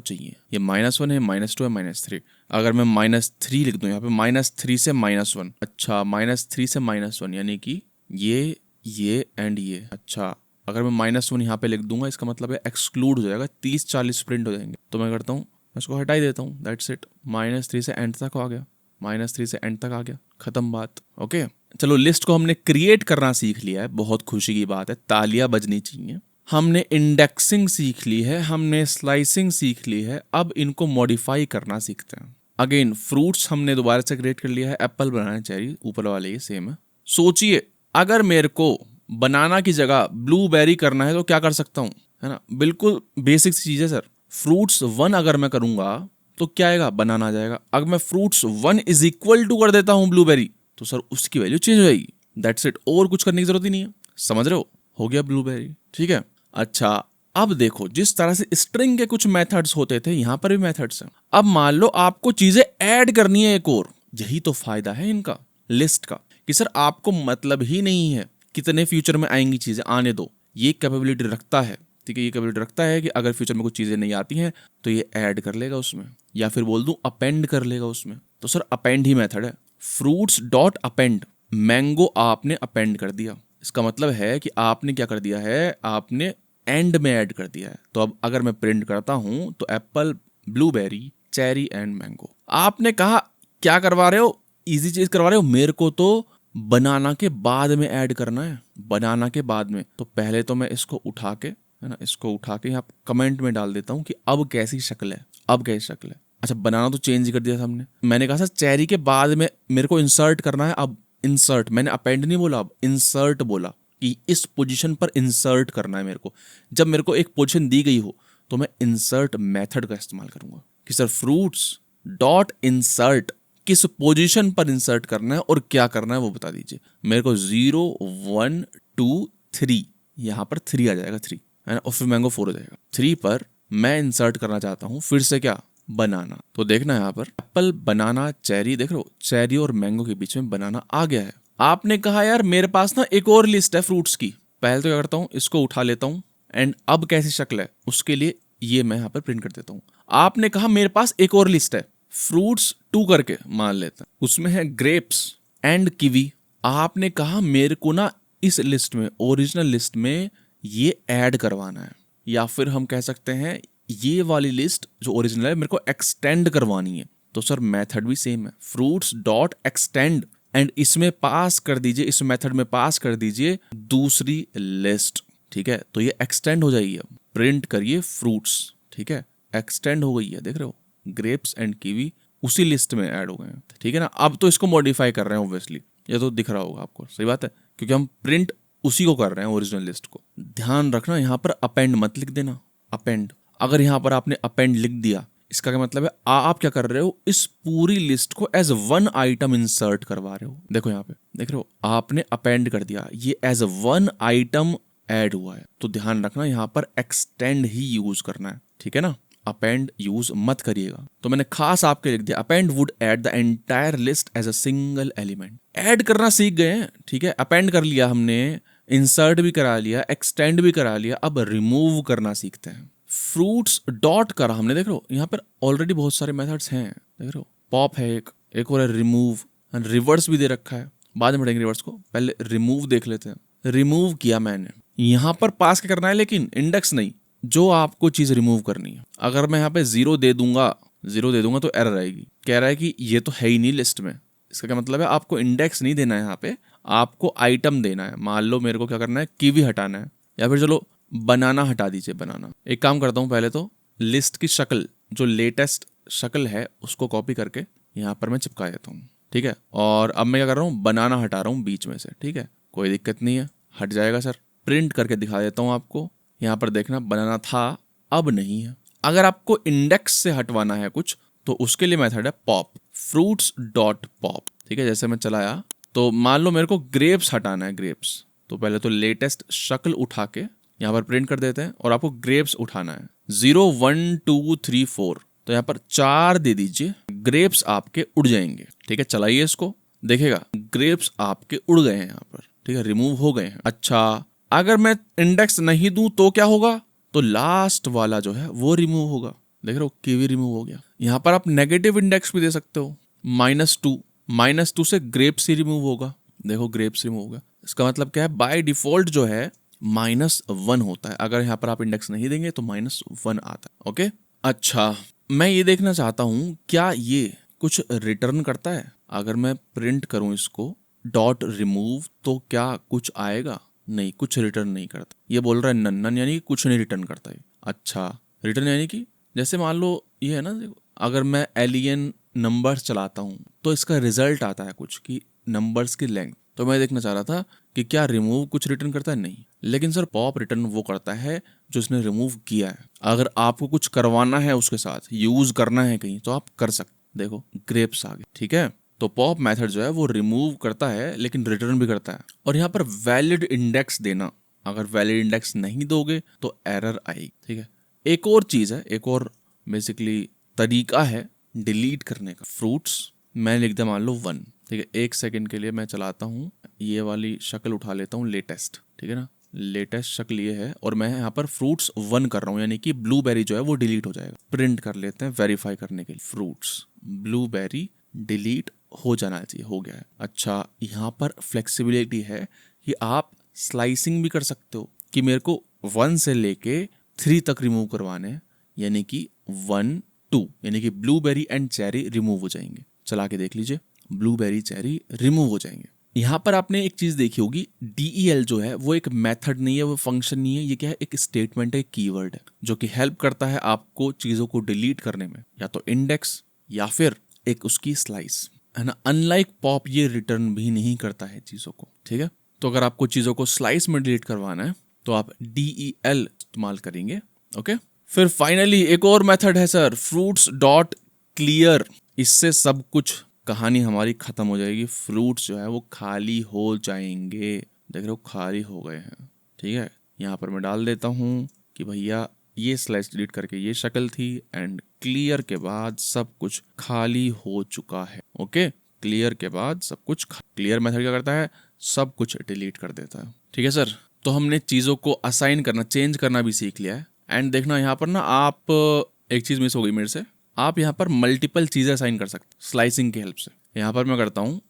चाहिए। ये -1 है, -2 है, -3। अगर मैं -3 लिख दूं यहाँ पे, -3 से -1। अच्छा, -3 से -1 यानी कि ये एंड ये। अच्छा, अगर मैं -1 यहाँ पे लिख दूंगा, इसका मतलब है एक्सक्लूड हो जाएगा, 30 40 प्रिंट हो जाएंगे। तो मैं करता हूँ, इसको हटा ही देता हूँ, दैट्स इट। -3 से एंड तक आ गया, -3 से एंड तक आ गया, खत्म बात, ओके। चलो, लिस्ट को हमने क्रिएट करना सीख लिया है, बहुत खुशी की बात है, तालियां बजनी चाहिए। हमने इंडेक्सिंग सीख ली है, हमने स्लाइसिंग सीख ली है, अब इनको मॉडिफाई करना सीखते हैं। अगेन, फ्रूट्स हमने दोबारा से क्रिएट कर लिया है, एप्पल बनाना है, चेरी ऊपर वाले ये सेम है। सोचिए, अगर मेरे को बनाना की जगह ब्लूबेरी करना है तो क्या कर सकता हूँ, है ना। बिल्कुल बेसिक सी चीज है सर। फ्रूट्स 1 अगर मैं करूंगा तो क्या आएगा? बनाना आ जाएगा। अगर मैं फ्रूट्स 1 = कर देता हूं ब्लूबेरी, तो सर उसकी वैल्यू चेंज हो जाएगी, दैट्स इट। और कुछ करने की जरूरत ही नहीं है, समझ रहे हो गया ब्लूबेरी, ठीक है। अच्छा, अब देखो, जिस तरह से स्ट्रिंग के कुछ मेथड्स होते थे, यहां पर भी मेथड्स हैं। अब मान लो आपको चीजें ऐड करनी है एक और, यही तो फायदा है इनका, लिस्ट का, कि सर आपको मतलब ही नहीं है कितने फ्यूचर में आएंगी चीजें, आने दो। ये कैपेबिलिटी रखता है, ठीक है, ये कैपेबिलिटी रखता है कि अगर फ्यूचर में कुछ चीजें नहीं आती हैं तो ये ऐड कर लेगा उसमें, या फिर बोल दूं अपेंड कर लेगा उसमें। तो सर अपेंड ही मेथड है। फ्रूट्स डॉट अपेंड, मैंगो आपने अपेंड कर दिया, इसका मतलब है कि आपने क्या कर दिया है, आपने एंड में ऐड कर दिया है। तो अब अगर मैं प्रिंट करता हूं तो Apple, blueberry, cherry and mango. आपने कहा क्या करवा रहे हो? इजी चीज करवा रहे हो। मेरे को तो बनाना के बाद में ऐड करना है, बनाना के बाद में। तो पहले तो मैं इसको उठा के, है ना, इसको उठा के यहाँ कमेंट में डाल देता हूँ कि अब कैसी शक्ल है, अब कैसी शक्ल है। अच्छा, बनाना तो चेंज कर दिया था हमने। मैंने कहा सर चेरी के बाद में मेरे को इंसर्ट करना है, अब इंसर्ट, मैंने अपेंड नहीं बोला, अब इंसर्ट बोला। कि इस पोजीशन पर इंसर्ट करना है मेरे को। जब मेरे को एक पोजीशन दी गई हो तो मैं इंसर्ट मेथड का इस्तेमाल करूंगा कि सर फ्रूट्स डॉट इंसर्ट किस पोजीशन पर इंसर्ट करना है और क्या करना है वो बता दीजिए। मेरे को 0 1 2 3 यहाँ पर 3 आ जाएगा, 3 है ना, और फिर मैंगो 4 हो जाएगा। 3 पर मैं इंसर्ट करना चाहता हूँ फिर से क्या, बनाना। तो देखना यहाँ पर एप्पल बनाना चेरी, देख रहे हो चेरी और मैंगो के बीच में बनाना आ गया है। आपने कहा यार मेरे पास ना एक और लिस्ट है फ्रूट्स की, पहले तो क्या करता हूँ इसको उठा लेता हूँ एंड अब कैसी शक्ल है उसके लिए ये मैं यहाँ पर प्रिंट कर देता हूँ। आपने कहा मेरे पास एक और लिस्ट है फ्रूट्स 2 करके मान लेते हैं, उसमें है ग्रेप्स एंड कीवी। आपने कहा मेरे को ना इस लिस्ट में, ओरिजिनल लिस्ट में ये ऐड करवाना है, या फिर हम कह सकते हैं ये वाली लिस्ट जो ओरिजिनल है मेरे को एक्सटेंड करवानी है। तो सर मेथड भी सेम है, फ्रूट्स डॉट एक्सटेंड एंड इसमें पास कर दीजिए, इस मेथड में पास कर दीजिए दूसरी लिस्ट। ठीक है, तो ये एक्सटेंड हो जाएगी। अब प्रिंट करिए फ्रूट्स, ठीक है, एक्सटेंड हो गई है, देख रहे हो ग्रेप्स एंड कीवी उसी लिस्ट में ऐड हो गए हैं। ठीक है ना, अब तो इसको मॉडिफाई कर रहे हैं ऑब्वियसली, ये तो दिख रहा होगा आपको, सही बात है, क्योंकि हम प्रिंट उसी को कर रहे हैं ओरिजिनल लिस्ट को। ध्यान रखना यहाँ पर अपेंड मत लिख देना, अपेंड। अगर यहाँ पर आपने अपेंड लिख दिया इसका क्या मतलब है, आप क्या कर रहे हो इस पूरी लिस्ट को एज वन आइटम इंसर्ट करवा रहे हो। देखो यहाँ पे देख रहे हो आपने अपेंड कर दिया, ये एज वन आइटम ऐड हुआ है। तो ध्यान रखना यहाँ पर एक्सटेंड ही यूज करना है, ठीक है ना, अपेंड यूज मत करिएगा। तो मैंने खास आपके लिख दिया append would add the entire list as a single element. Add करना सीख गए हैं, ठीक है, अपेंड कर लिया हमने, इंसर्ट भी करा लिया, एक्सटेंड भी करा लिया, अब रिमूव करना सीखते हैं। फ्रूट्स डॉट करा हमने, देख रहे हो यहाँ पर ऑलरेडी बहुत सारे मेथड्स हैं, देख रहे हो पॉप है, एक और है रिमूव, रिवर्स भी दे रखा है, बाद में पढ़ेंगे रिवर्स को, पहले रिमूव देख लेते हैं। रिमूव किया मैंने, यहाँ पर पास क्या करना है लेकिन इंडेक्स नहीं, जो आपको चीज रिमूव करनी है। अगर मैं यहाँ पे 0 दे दूंगा तो एरर आएगी, कह रहा है कि ये तो है ही नहीं लिस्ट में। इसका क्या मतलब है, आपको इंडेक्स नहीं देना है, यहाँ पे आपको आइटम देना है। मान लो मेरे को क्या करना है, कीवी हटाना है, या फिर चलो बनाना हटा दीजिए, बनाना। एक काम करता हूँ, पहले तो लिस्ट की शक्ल, जो लेटेस्ट शक्ल है उसको कॉपी करके यहाँ पर मैं चिपका देता हूँ, ठीक है। और अब मैं क्या कर रहा हूँ, बनाना हटा रहा हूँ बीच में से, ठीक है, कोई दिक्कत नहीं है, हट जाएगा सर। प्रिंट करके दिखा देता हूँ आपको, यहाँ पर देखना बनाना था, अब नहीं है। अगर आपको इंडेक्स से हटवाना है कुछ तो उसके लिए मेथड है पॉप, फ्रूट्स डॉट पॉप, ठीक है। जैसे मैं चलाया तो मान लो मेरे को ग्रेप्स हटाना है, ग्रेप्स, तो पहले तो लेटेस्ट शक्ल उठा के यहाँ पर प्रिंट कर देते हैं, और आपको ग्रेप्स उठाना है 0 1 2 3 4, तो यहाँ पर 4 दे दीजिए, ग्रेप्स आपके उड़ जाएंगे, ठीक है। चलाइए इसको, देखेगा ग्रेप्स आपके उड़ गए हैं यहाँ पर, ठीक है, रिमूव हो गए हैं। अच्छा, अगर मैं इंडेक्स नहीं दूं तो क्या होगा, तो लास्ट वाला जो है वो रिमूव होगा, देख रहे हो कीवी रिमूव हो गया। यहाँ पर आप नेगेटिव इंडेक्स भी दे सकते हो, -2 से ग्रेप्स ही रिमूव होगा, देखो ग्रेप्स रिमूव होगा। इसका मतलब क्या है, बाय डिफॉल्ट जो है -1 होता है, अगर यहाँ पर आप इंडेक्स नहीं देंगे तो -1 आता है, ओके। अच्छा, मैं ये देखना चाहता हूँ क्या ये कुछ रिटर्न करता है। अगर मैं प्रिंट करूँ इसको डॉट रिमूव तो क्या कुछ आएगा, नहीं, कुछ रिटर्न नहीं करता। ये बोल रहा है नन, यानी कि कुछ नहीं रिटर्न करता है। अच्छा, रिटर्न यानी कि जैसे मान लो ये है ना, देखो अगर मैं एलियन नंबर्स चलाता हूँ तो इसका रिजल्ट आता है कुछ कि नंबर्स की लेंथ। तो मैं देखना चाह रहा था कि क्या रिमूव कुछ रिटर्न करता है, नहीं, लेकिन सर पॉप रिटर्न वो करता है जो उसने रिमूव किया है। अगर आपको कुछ करवाना है उसके साथ, यूज करना है कहीं, तो आप कर सकते। देखो ग्रेप्स आ गए, ठीक है। तो पॉप मेथड जो है वो रिमूव करता है लेकिन रिटर्न भी करता है। और यहाँ पर वैलिड इंडेक्स देना, अगर वैलिड इंडेक्स नहीं दोगे तो एरर आएगी, ठीक है। एक और चीज है, एक और बेसिकली तरीका है डिलीट करने का। फ्रूट्स मैं लिख दिया मान लो 1, ठीक है, 1 सेकंड के लिए मैं चलाता हूँ, ये वाली शक्ल उठा लेता हूँ लेटेस्ट, ठीक है ना, लेटेस्ट शक्ल ये है, और मैं यहाँ पर फ्रूट्स 1 कर रहा हूँ, यानी कि ब्लूबेरी जो है वो डिलीट हो जाएगा। प्रिंट कर लेते हैं वेरीफाई करने के लिए, फ्रूट्स ब्लूबेरी डिलीट हो जाना चाहिए, हो गया है। अच्छा, यहाँ पर फ्लेक्सिबिलिटी है कि आप स्लाइसिंग भी कर सकते हो, कि मेरे को 1 से लेके 3 तक रिमूव करवाने हैं, यानी कि 1 2, यानी कि ब्लूबेरी एंड चेरी रिमूव हो जाएंगे। चला के देख लीजिए, ब्लूबेरी चेरी रिमूव हो जाएंगे। यहाँ पर आपने एक चीज देखी होगी, DEL जो है वो एक मेथड नहीं है, वो फंक्शन नहीं है, ये क्या है, एक स्टेटमेंट है, कीवर्ड है, जो कि हेल्प करता है आपको चीजों को डिलीट करने में, या तो इंडेक्स या फिर एक उसकी स्लाइस, है ना। अनलाइक पॉप ये रिटर्न भी नहीं करता है चीजों को, ठीक है। तो अगर आपको चीज़ों को स्लाइस में डिलीट करवाना है तो आप DEL इस्तेमाल करेंगे। ओके, फिर फाइनली एक और मेथड है सर, फ्रूट्स डॉट क्लियर। इससे सब कुछ कहानी हमारी खत्म हो जाएगी। फ्रूट्स जो है वो खाली हो जाएंगे। देख रहे हो, खाली हो गए हैं। ठीक है, यहाँ पर मैं डाल देता हूँ कि भैया ये स्लाइस डिलीट करके ये शक्ल थी, एंड क्लियर के बाद सब कुछ खाली हो चुका है। ओके, क्लियर के बाद सब कुछ, क्लियर मेथड क्या करता है, सब कुछ डिलीट कर देता है। ठीक है सर, तो हमने चीज़ों को असाइन करना, चेंज करना भी सीख लिया है। एंड देखना यहाँ पर ना, आप एक चीज़ मिस हो गई मेरे से, आप यहाँ पर मल्टीपल चीज़ें असाइन कर सकते स्लाइसिंग की हेल्प से। यहाँ पर मैं करता हूँ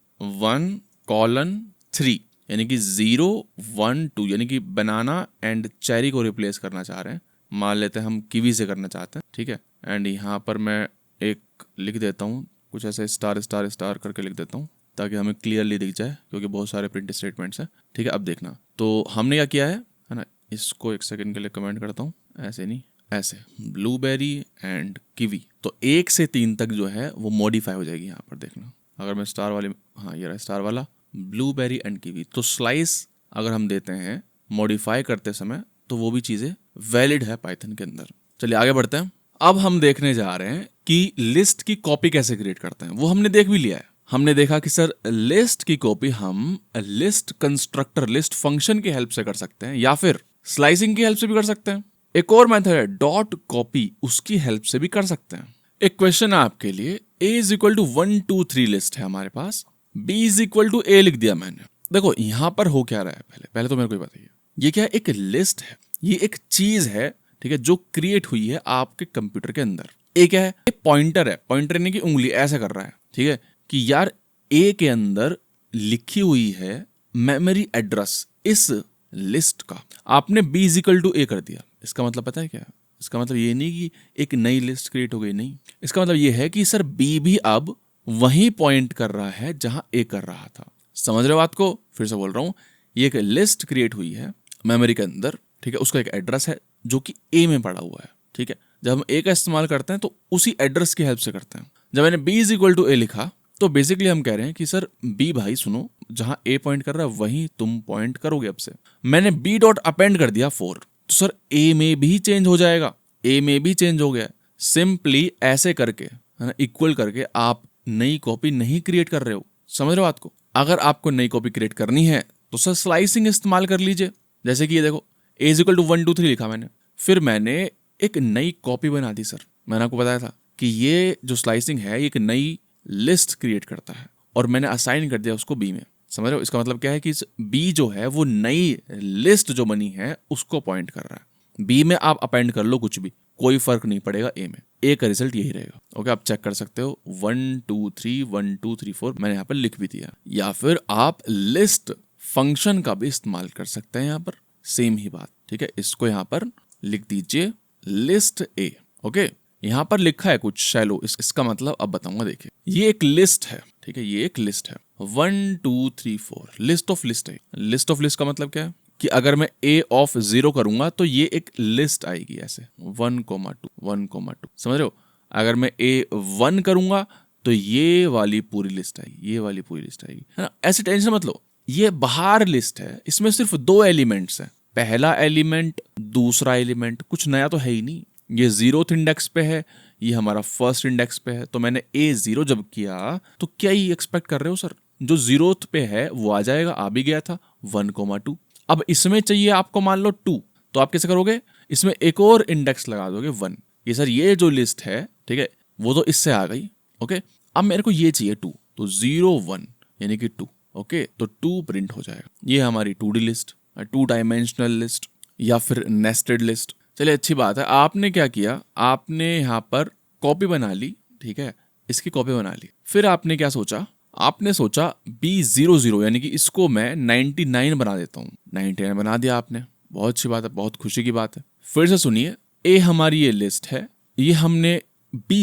1:3, यानी कि 0, 1, 2, यानी कि बनाना एंड चेरी को रिप्लेस करना चाह रहे हैं। मान लेते हैं हम कीवी से करना चाहते हैं। ठीक है, एंड यहाँ पर मैं एक लिख देता हूँ, कुछ ऐसे स्टार स्टार स्टार करके लिख देता हूँ ताकि हमें क्लियरली दिख जाए, क्योंकि बहुत सारे प्रिंट स्टेटमेंट्स हैं। ठीक है, अब देखना, तो हमने क्या किया है ना, इसको एक सेकंड के लिए कमेंट करता हूँ, ऐसे नहीं, ऐसे ब्लूबेरी एंड कीवी। तो 1 से 3 तक जो है वो मॉडिफाई हो जाएगी। यहाँ पर देखना, अगर मैं स्टार वाले, हाँ ये रहा स्टार वाला, ब्लूबेरी एंड कीवी। तो स्लाइस अगर हम देते हैं मॉडिफाई करते समय तो वो भी चीज़ें वैलिड है पाइथन के अंदर। चलिए आगे बढ़ते हैं। अब हम देखने जा रहे हैं कि लिस्ट की कॉपी कैसे क्रिएट करते हैं। वो हमने देख भी लिया है। हमने देखा कि सर लिस्ट की कॉपी हम लिस्ट कंस्ट्रक्टर, लिस्ट फंक्शन की हेल्प से कर सकते हैं, या फिर स्लाइसिंग की हेल्प से भी कर सकते हैं। एक और मेथड है डॉट कॉपी, उसकी हेल्प से भी कर सकते हैं। एक क्वेश्चन है आपके लिए, a = 1, 2, 3 लिस्ट है हमारे पास, b = a लिख दिया मैंने। देखो यहाँ पर हो क्या रहा है, पहले तो मेरे को ये बताइए, ये क्या है, एक लिस्ट है, ये एक चीज है, ठीक है, जो क्रिएट हुई है आपके कंप्यूटर के अंदर। एक है पॉइंटर है, पॉइंटर यानी कि उंगली ऐसे कर रहा है, ठीक है, कि यार ए के अंदर लिखी हुई है मेमोरी एड्रेस इस लिस्ट का। आपने b = a कर दिया, इसका मतलब पता है क्या? इसका मतलब ये नहीं कि एक नई लिस्ट क्रिएट हो गई, नहीं, इसका मतलब ये है कि सर b भी अब वहीं पॉइंट कर रहा है जहां a कर रहा था। समझ रहे हो बात को? फिर से बोल रहा हूं, ये एक लिस्ट क्रिएट हुई है मेमोरी के अंदर, ठीक है, उसका एक एड्रेस है जो कि a में पड़ा हुआ है, ठीक है। जब हम a का इस्तेमाल करते हैं तो उसी एड्रेस की हेल्प से करते हैं। जब मैंने b = a लिखा तो बेसिकली हम कह रहे हैं कि सर b भाई सुनो, जहां a पॉइंट कर रहा है वहीं तुम पॉइंट करोगे अब से। मैंने b डॉट अपेंड कर दिया 4, तो सर a में भी चेंज हो जाएगा, a में भी चेंज हो गया। सिंपली ऐसे करके, है ना, इक्वल करके आप नई कॉपी नहीं क्रिएट कर रहे हो। समझ रहे हो बात को? अगर आपको नई कॉपी क्रिएट करनी है तो सर स्लाइसिंग इस्तेमाल कर लीजिए। जैसे कि ये देखो, a = 1, 2, 3 लिखा मैंने, फिर मैंने एक नई कॉपी बना दी। सर मैंने आपको बताया था कि ये जो स्लाइसिंग है ये एक नई लिस्ट क्रिएट करता है, और मैंने असाइन कर दिया उसको b में। समझ रहे हो? इसका मतलब क्या है कि b जो है वो नई लिस्ट जो बनी है उसको पॉइंट कर रहा है। b में आप अपेंड कर लो कुछ भी, कोई फर्क नहीं पड़ेगा a में, a का रिजल्ट यही रहेगा। ओके, आप चेक कर सकते हो 1, 2, 3, 1, 2, 3, 4 मैंने यहाँ पर लिख भी दिया। या फिर आप लिस्ट फंक्शन का भी इस्तेमाल कर सकते हैं, यहाँ पर सेम ही बात, ठीक है। इसको यहाँ पर लिख दीजिए लिस्ट a। ओके, यहाँ पर लिखा है कुछ शैलो, इसका मतलब अब बताऊंगा। देखिए ये एक लिस्ट है, ठीक है, ये एक लिस्ट है 1, 2, 3, 4 लिस्ट ऑफ लिस्ट है। लिस्ट ऑफ लिस्ट का मतलब क्या है कि अगर मैं a ऑफ 0 करूंगा तो ये एक लिस्ट आएगी ऐसे 1,2 1,2। समझ रहे हो? अगर मैं a1 करूंगा तो ये वाली पूरी लिस्ट आएगी, ये वाली पूरी लिस्ट आएगी, है ना। ऐसे टेंशन मत लो, ये बाहर लिस्ट है, इसमें सिर्फ 2 एलिमेंट्स हैं, पहला एलिमेंट, दूसरा एलिमेंट, कुछ नया तो है ही नहीं। ये 0th इंडेक्स पे है, ये हमारा फर्स्ट इंडेक्स पे है, तो मैंने a0 जब किया तो क्या ही एक्सपेक्ट कर रहे हो सर, जो 0th पे है वो आ जाएगा, आ भी गया था 1,2। अब इसमें चाहिए आपको मान लो 2, तो आप कैसे करोगे, इसमें एक और इंडेक्स लगा दोगे 1। ये सर ये जो लिस्ट है, ठीक है, वो तो इससे आ गई। ओके, अब मेरे को ये चाहिए 2, तो 0, 1 यानी कि 2। ओके, तो 2 प्रिंट हो जाएगा। ये हमारी 2D लिस्ट, 2 डायमेंशनल लिस्ट या फिर नेस्टेड लिस्ट। चलिए अच्छी बात है। आपने क्या किया, आपने यहाँ पर कॉपी बना ली, ठीक है, इसकी कॉपी बना ली। फिर आपने क्या सोचा, आपने सोचा B00 यानी कि इसको मैं 99 बना देता हूँ। 99 बना दिया आपने, बहुत अच्छी बात है, बहुत खुशी की बात है। फिर से सुनिए, A हमारी ये लिस्ट है, ये हमने B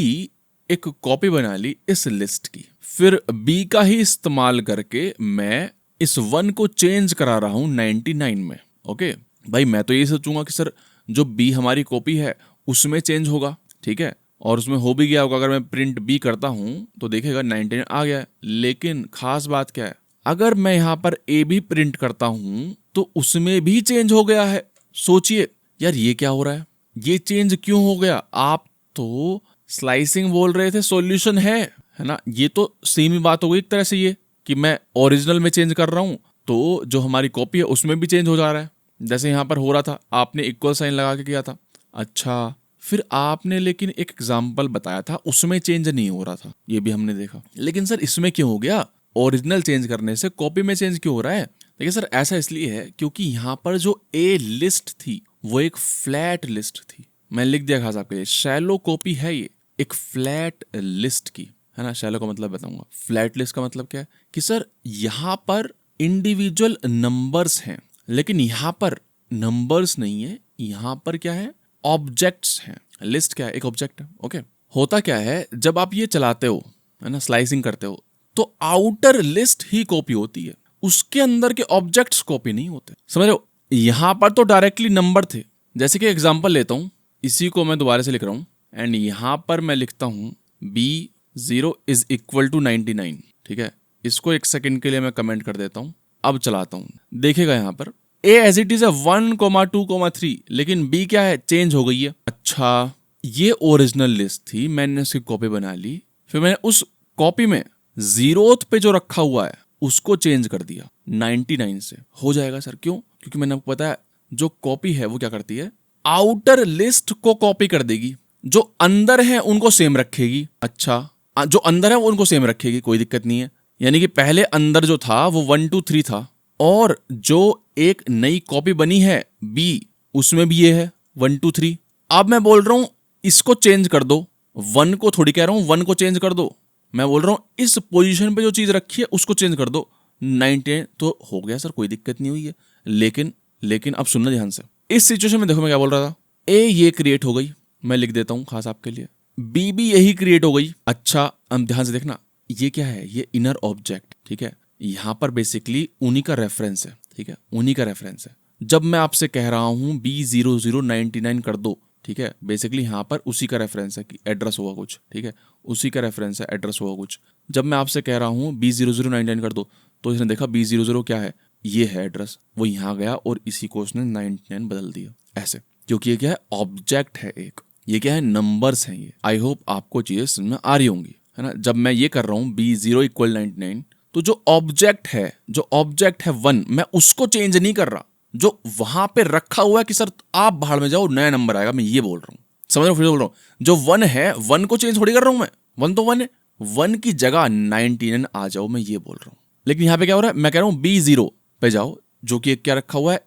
एक कॉपी बना ली इस लिस्ट की, फिर B का ही इस्तेमाल करके मैं इस 1 को चेंज करा रहा हूँ 99 में। ओके भाई, मैं तो ये सोचूंगा कि सर जो B हमारी कॉपी है उसमें चेंज होगा, ठीक है, और उसमें हो भी गया होगा। अगर मैं प्रिंट B करता हूं तो देखेगा 99 आ गया है। लेकिन खास बात क्या है, अगर मैं यहाँ पर ए भी प्रिंट करता हूं तो उसमें भी चेंज हो गया है। सोचिए यार ये क्या हो रहा है, ये चेंज क्यों हो गया? आप तो स्लाइसिंग बोल रहे थे, सॉल्यूशन है ना। ये तो सेम ही बात हो गई एक तरह से, ये कि मैं ओरिजिनल में चेंज कर रहा हूं तो जो हमारी कॉपी है उसमें भी चेंज हो जा रहा है। जैसे यहाँ पर हो रहा था, आपने इक्वल साइन लगा के किया था, अच्छा फिर आपने लेकिन एक एग्जाम्पल बताया था उसमें चेंज नहीं हो रहा था, ये भी हमने देखा। लेकिन सर इसमें क्यों हो गया? ओरिजिनल चेंज करने से कॉपी में चेंज क्यों हो रहा है? देखिए सर ऐसा इसलिए है क्योंकि यहाँ पर जो ए लिस्ट थी वो एक फ्लैट लिस्ट थी। मैं लिख दिया खास आपके लिए, शैलो कॉपी है ये एक फ्लैट लिस्ट की, है ना। शैलो का मतलब बताऊंगा, फ्लैट लिस्ट का मतलब क्या है कि सर यहाँ पर इंडिविजुअल नंबर्स हैं लेकिन यहाँ पर नंबर्स नहीं है, यहाँ पर क्या है? ऑब्जेक्ट्स हैं। लिस्ट क्या है? एक ऑब्जेक्ट है। ओके, होता क्या है जब आप ये चलाते हो, है ना, स्लाइसिंग करते हो, तो आउटर लिस्ट ही कॉपी होती है, उसके अंदर के ऑब्जेक्ट्स कॉपी नहीं होते। समझ रहे हो? यहां पर तो डायरेक्टली नंबर थे। जैसे कि एग्जांपल लेता हूं, इसी को मैं दोबारा से लिख रहा हूं एंड यहां पर मैं लिखता हूं B0 इज इक्वल टू 99। ठीक है, इसको एक सेकंड के लिए मैं कमेंट कर देता हूं। अब चलाता हूं, देखिएगा यहां पर A एज इट इज 1,2,3, लेकिन B क्या है? चेंज हो गई है। अच्छा, ये ओरिजिनल लिस्ट थी, मैंने उसकी कॉपी बना ली, फिर मैंने उस कॉपी में 0th पे जो रखा हुआ है उसको चेंज कर दिया 99 से। हो जाएगा सर, क्यों? क्योंकि मैंने आपको पता है जो कॉपी है वो क्या करती है? आउटर लिस्ट को कॉपी कर देगी, जो अंदर है उनको सेम रखेगी। अच्छा, जो अंदर है वो उनको सेम रखेगी, कोई दिक्कत नहीं है। यानी कि पहले अंदर जो था वो 1 2 3 था, और जो एक नई कॉपी बनी है B, उसमें भी ये है 1 2 3। अब मैं बोल रहा हूं इसको चेंज कर दो, 1 को थोड़ी कह रहा हूं 1 को चेंज कर दो, मैं बोल रहा हूं इस पोजीशन पे जो चीज रखी है उसको चेंज कर दो 99। तो हो गया सर, कोई दिक्कत नहीं हुई है। लेकिन अब सुनना ध्यान से, इस सिचुएशन में देखो मैं क्या बोल रहा था। ए ये क्रिएट हो गई, मैं लिख देता हूं खास आपके लिए, बी भी यही क्रिएट हो गई। अच्छा, अब ध्यान से देखना, ये क्या है? ये इनर ऑब्जेक्ट। ठीक है, यहां पर बेसिकली उन्हीं का रेफरेंस है। ठीक है, उन्हीं का रेफरेंस है। जब मैं आपसे कह रहा हूं B0099 कर दो, ठीक है, बेसिकली यहां पर उसी का रेफरेंस है कि एड्रेस होगा कुछ। ठीक है, उसी का रेफरेंस है, एड्रेस होगा कुछ। जब मैं आपसे कह रहा हूं B0099 कर दो, तो इसने देखा B00 क्या है? ये है एड्रेस, वो यहां गया और इसी को उसने 99 बदल दिया ऐसे, क्योंकि ये क्या है? ऑब्जेक्ट है एक, ये क्या है? नंबर्स हैं ये। आई होप आपको चीजें समझ में आ रही होंगी, है ना। जब मैं ये कर रहा हूं B0 = 99, तो जो ऑब्जेक्ट है 1, मैं उसको चेंज नहीं कर रहा, जो वहां पे रखा हुआ है कि सर आप बाहर में जाओ नया नंबर आएगा, मैं ये बोल रहा हूं। समझ रहे हो? फिर बोल रहा हूं जो 1 है 1 को चेंज थोड़ी कर रहा हूं मैं, 1 तो 1 है, 1 की जगह 99 आ जाओ, मैं ये बोल रहा हूं। लेकिन यहां पे क्या हो रहा है? मैं कह रहा हूं B0 पे जाओ, जो कि क्या रखा हुआ है?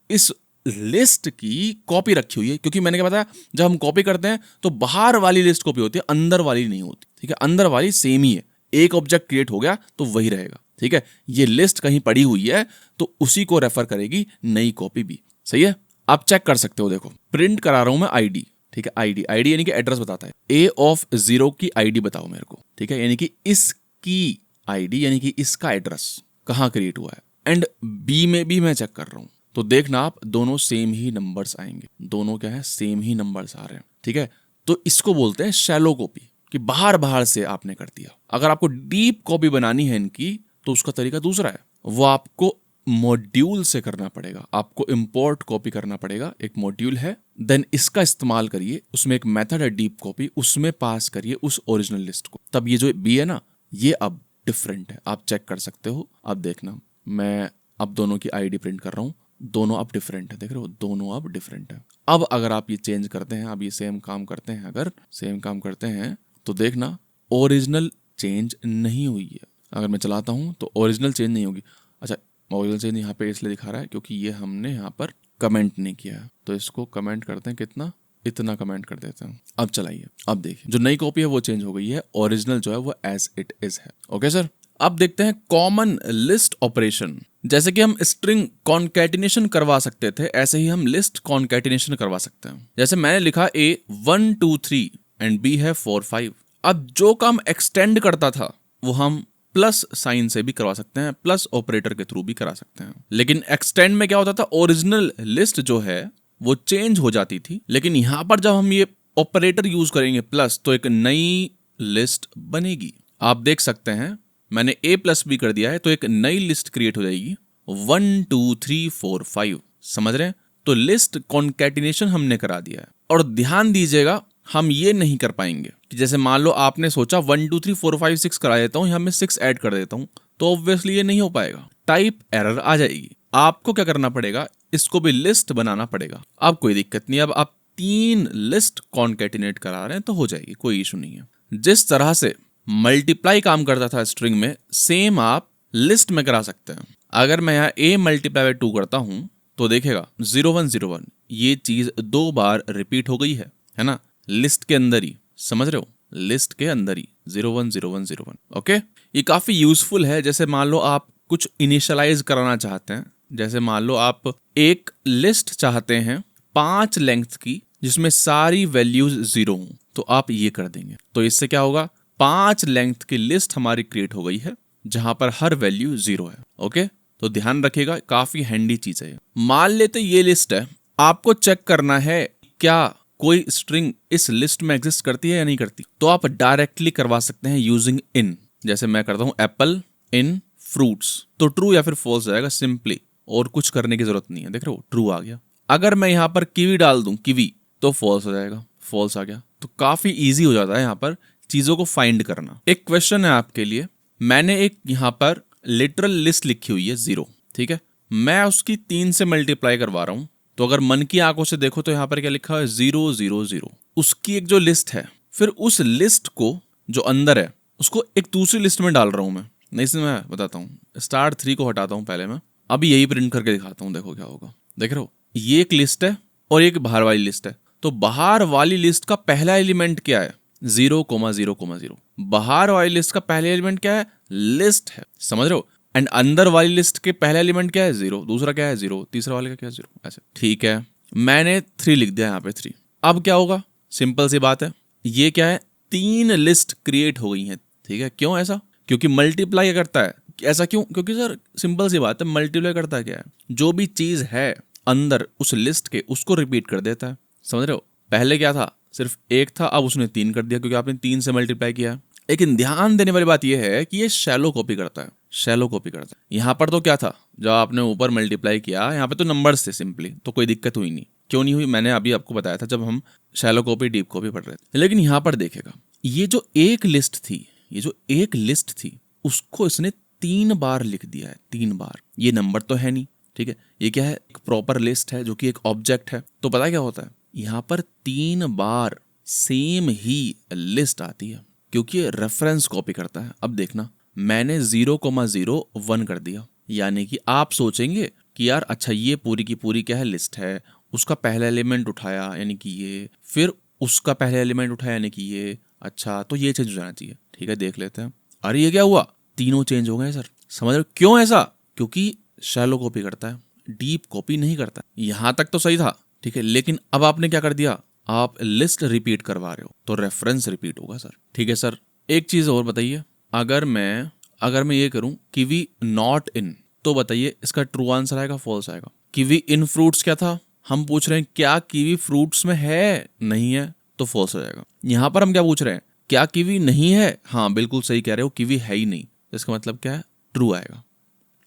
इस लिस्ट की कॉपी रखी हुई है, क्योंकि मैंने क्या बताया, जब हम कॉपी करते हैं तो बाहर वाली लिस्ट कॉपी होती है, अंदर वाली नहीं होती। ठीक है, अंदर वाली सेम ही है, एक ऑब्जेक्ट क्रिएट हो गया तो वही रहेगा। ठीक है, ये लिस्ट कहीं पड़ी हुई है तो उसी को रेफर करेगी नई कॉपी भी। सही है, आप चेक कर सकते हो। देखो, प्रिंट करा रहा हूं मैं आईडी। ठीक है, आईडी यानी कि एड्रेस बताता है। A of 0 की आईडी बताओ मेरे को। ठीक है, यानी कि इसकी आईडी यानी कि इसका एड्रेस कहां क्रिएट हुआ है। एंड B में भी मैं चेक कर रहा हूं, तो देखना आप दोनों सेम ही नंबर्स आएंगे, दोनों क्या है? सेम ही नंबर्स आ रहे हैं। ठीक है, तो इसको बोलते हैं शैलो कॉपी, कि बाहर से आपने कर दिया। अगर आपको डीप कॉपी बनानी है इनकी तो उसका तरीका दूसरा है, वो आपको मॉड्यूल से करना पड़ेगा, आपको इंपोर्ट कॉपी करना पड़ेगा। एक मॉड्यूल है, देन इसका इस्तेमाल करिए, उसमें एक मेथड है डीप कॉपी, उसमें पास करिए उस ओरिजिनल लिस्ट को, तब ये जो B है ना, ये अब डिफरेंट है। आप चेक कर सकते हो। अब देखना, मैं अब दोनों की आईडी प्रिंट कर रहा हूं, दोनों अब डिफरेंट है। देख रहे हो, दोनों अब डिफरेंट है। अब अगर आप ये चेंज करते हैं, अब ये सेम काम करते हैं, अगर सेम काम करते हैं तो देखना ओरिजिनल चेंज नहीं हुई है। अगर मैं चलाता हूं तो ओरिजिनल चेंज नहीं होगी। अच्छा, ओरिजिनल चेंज यहाँ पे इसलिए दिखा रहा है क्योंकि ये हमने यहाँ पर कमेंट नहीं किया है, तो इसको कमेंट करते हैं, कितना? इतना कमेंट कर देते हैं। अब चलाइए, अब देखिए जो नई कॉपी है वो चेंज हो गई है, ओरिजिनल जो है वो एज इट इज है। ओके सर, अब देखते हैं कॉमन लिस्ट ऑपरेशन। जैसे कि हम स्ट्रिंग कॉन्कैटिनेशन करवा सकते थे, ऐसे ही हम लिस्ट कॉन्कैटिनेशन करवा सकते हैं। जैसे मैंने लिखा A 1 2 3 एंड B है 4 5। अब जो काम एक्सटेंड करता था वो हम प्लस साइन से भी करवा सकते हैं, प्लस ऑपरेटर के थ्रू भी करा सकते हैं। लेकिन एक्सटेंड में क्या होता था? ओरिजिनल लिस्ट जो है वो चेंज हो जाती थी। लेकिन यहां पर जब हम ये ऑपरेटर यूज करेंगे प्लस, तो एक नई लिस्ट बनेगी। आप देख सकते हैं मैंने A+B कर दिया है, तो एक नई लिस्ट क्रिएट हो जाएगी 1 2 3 4 5। समझ रहे हैं? तो लिस्ट कॉन्कैटिनेशन हमने करा दिया है। और ध्यान दीजिएगा, हम ये नहीं कर पाएंगे कि जैसे मान लो आपने सोचा 1 2 3 4 5 6 करा देता हूँ, यहाँ मैं 6 ऐड कर देता हूँ, तो ऑब्वियसली ये नहीं हो पाएगा, टाइप एरर आ जाएगी। आपको क्या करना पड़ेगा, इसको भी लिस्ट बनाना पड़ेगा। अब कोई दिक्कत नहीं, अब आप 3 लिस्ट कॉन्कैटिनेट करा रहे हैं तो हो जाएगी, कोई इशू नहीं है। जिस तरह से मल्टीप्लाई काम करता था स्ट्रिंग में, सेम आप लिस्ट में करा सकते हैं। अगर मैं यहाँ A × 2 करता हूँ तो देखेगा 0 1 0 1, ये चीज 2 बार रिपीट हो गई है ना, लिस्ट के अंदर ही। समझ रहे हो? लिस्ट के अंदर ही 0 1 0 1 0 1। ओके, ये काफी यूजफुल है। जैसे मान लो आप कुछ इनिशियलाइज कराना चाहते हैं, जैसे मान लो आप एक लिस्ट चाहते हैं 5 लेंथ की जिसमें सारी वैल्यूज 0 हों, तो आप ये कर देंगे। तो इससे क्या होगा, 5 लेंथ की लिस्ट हमारी क्रिएट हो गई है जहां पर हर वैल्यू 0 है। ओके, तो ध्यान रखिएगा, काफी हैंडी चीज है। मान लेते ये लिस्ट है, आपको चेक करना है क्या कोई स्ट्रिंग इस लिस्ट में एग्जिस्ट करती है या नहीं करती, तो आप डायरेक्टली करवा सकते हैं यूजिंग इन। जैसे मैं करता हूं एप्पल इन फ्रूट्स, तो ट्रू या फिर फॉल्स जाएगा सिंपली, और कुछ करने की जरूरत नहीं है। देख रहे हो, ट्रू आ गया। अगर मैं यहाँ पर कीवी डाल दूं, कीवी, तो फॉल्स हो जाएगा, फॉल्स आ गया। तो काफी इजी हो जाता है यहाँ पर चीजों को फाइंड करना। एक क्वेश्चन है आपके लिए, मैंने एक यहाँ पर लिटरल लिस्ट लिखी हुई है 0, ठीक है, मैं उसकी 3 से मल्टीप्लाई करवा रहा हूं, तो अगर मन की आंखों से देखो तो यहाँ पर क्या लिखा है 0 0 0। उसकी एक जो लिस्ट है, फिर उस लिस्ट को जो अंदर है उसको एक दूसरी लिस्ट में डाल रहा हूं मैं। नहीं, इसमें मैं बताता हूँ, स्टार 3 को हटाता हूँ पहले मैं, अभी यही प्रिंट करके दिखाता हूँ, देखो क्या होगा। देख रहे हो, ये एक लिस्ट है और एक बाहर वाली लिस्ट है। तो बाहर वाली लिस्ट का पहला एलिमेंट क्या है, 0 0 0। बाहर वाली लिस्ट का पहला एलिमेंट क्या है, लिस्ट है। समझ रहे हो? एंड अंदर वाली लिस्ट के पहला एलिमेंट क्या है, 0, दूसरा क्या है 0, तीसरा वाले का क्या है 0, ऐसे। ठीक है, मैंने 3 लिख दिया यहाँ पे 3। अब क्या होगा, सिंपल सी बात है, ये क्या है, 3 लिस्ट क्रिएट हो गई हैं। ठीक है, क्यों ऐसा? क्योंकि मल्टीप्लाई करता है। ऐसा क्यों? क्योंकि सर सिंपल सी बात है, मल्टीप्लाई करता क्या है, जो भी चीज है अंदर उस लिस्ट के उसको रिपीट कर देता है। समझ रहे हो? पहले क्या था, सिर्फ 1 था, अब उसने 3 कर दिया क्योंकि आपने 3 से मल्टीप्लाई किया है। लेकिन ध्यान देने वाली बात यह है कि ये शैलो कॉपी करता है, शैलो कॉपी करता है। यहाँ पर तो क्या था, जब आपने ऊपर मल्टीप्लाई किया, यहाँ पे तो नंबर्स थे सिंपली, तो कोई दिक्कत हुई नहीं। क्यों नहीं हुई, मैंने अभी आपको बताया था जब हम शैलो कॉपी डीप कॉपी पढ़ रहे थे। लेकिन यहाँ पर देखेगा, ये जो एक लिस्ट थी, ये जो एक लिस्ट थी, उसको इसने 3 बार लिख दिया है, 3 बार। ये नंबर तो है नहीं, ठीक है, ये क्या है, एक प्रॉपर लिस्ट है जो कि एक ऑब्जेक्ट है। तो पता क्या होता है, यहाँ पर 3 बार सेम ही लिस्ट आती है क्योंकि ये रेफरेंस कॉपी करता है। अब देखना, मैंने 0 0 1 कर दिया, यानी कि आप सोचेंगे कि यार अच्छा ये पूरी की पूरी क्या है, लिस्ट है, उसका पहला एलिमेंट उठाया यानी कि ये, फिर उसका पहला एलिमेंट उठाया यानी कि ये, अच्छा तो ये चेंज हो जाना चाहिए। ठीक है, देख लेते हैं। अरे ये क्या हुआ, तीनों चेंज हो गए सर। समझ रहे हो क्यों ऐसा? क्योंकि शैलो कॉपी करता है, डीप कॉपी नहीं करता। यहां तक तो सही था, ठीक है, लेकिन अब आपने क्या कर दिया, आप लिस्ट रिपीट करवा रहे हो तो रेफरेंस रिपीट होगा सर। ठीक है सर, एक चीज और बताइए, अगर मैं ये करूं कीवी नॉट इन, तो बताइए इसका ट्रू आंसर आएगा फॉल्स आएगा? कीवी इन फ्रूट्स क्या था, हम पूछ रहे हैं क्या कीवी फ्रूट्स में है, नहीं है, तो फॉल्स हो जाएगा। यहां पर हम क्या पूछ रहे हैं, क्या कीवी नहीं है, हाँ बिल्कुल सही कह रहे हो, कीवी है ही नहीं, इसका मतलब क्या है, ट्रू आएगा,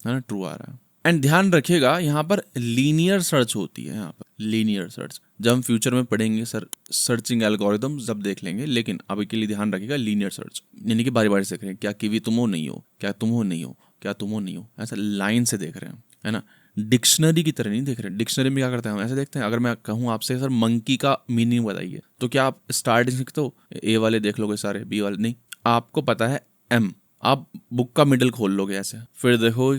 है ना, ट्रू आ रहा है। एंड ध्यान रखिएगा, यहाँ पर लीनियर सर्च होती है, यहाँ पर लीनियर सर्च, जब हम फ्यूचर में पढ़ेंगे सर सर्चिंग एल्गोरिदम जब देख लेंगे, लेकिन अभी के लिए ध्यान रखिएगा लीनियर सर्च, यानी कि बारी बारी से देख रहे हैं, क्या कीवी तुम हो नहीं हो, क्या तुम हो नहीं हो, क्या तुम हो नहीं हो, ऐसा लाइन से देख रहे हैं, है ना, डिक्शनरी की तरह नहीं देख रहे हैं। डिक्शनरी में क्या करते हैं हम, ऐसे देखते हैं। अगर मैं कहूँ आपसे सर मंकी का मीनिंग बताइए, तो क्या आप स्टार्टिंग लिखते हो, ए वाले देख लोगे सारे, बी वाले नहीं, आपको पता है एम, आप बुक का मिडिल खोल लोगे ऐसे, फिर देखो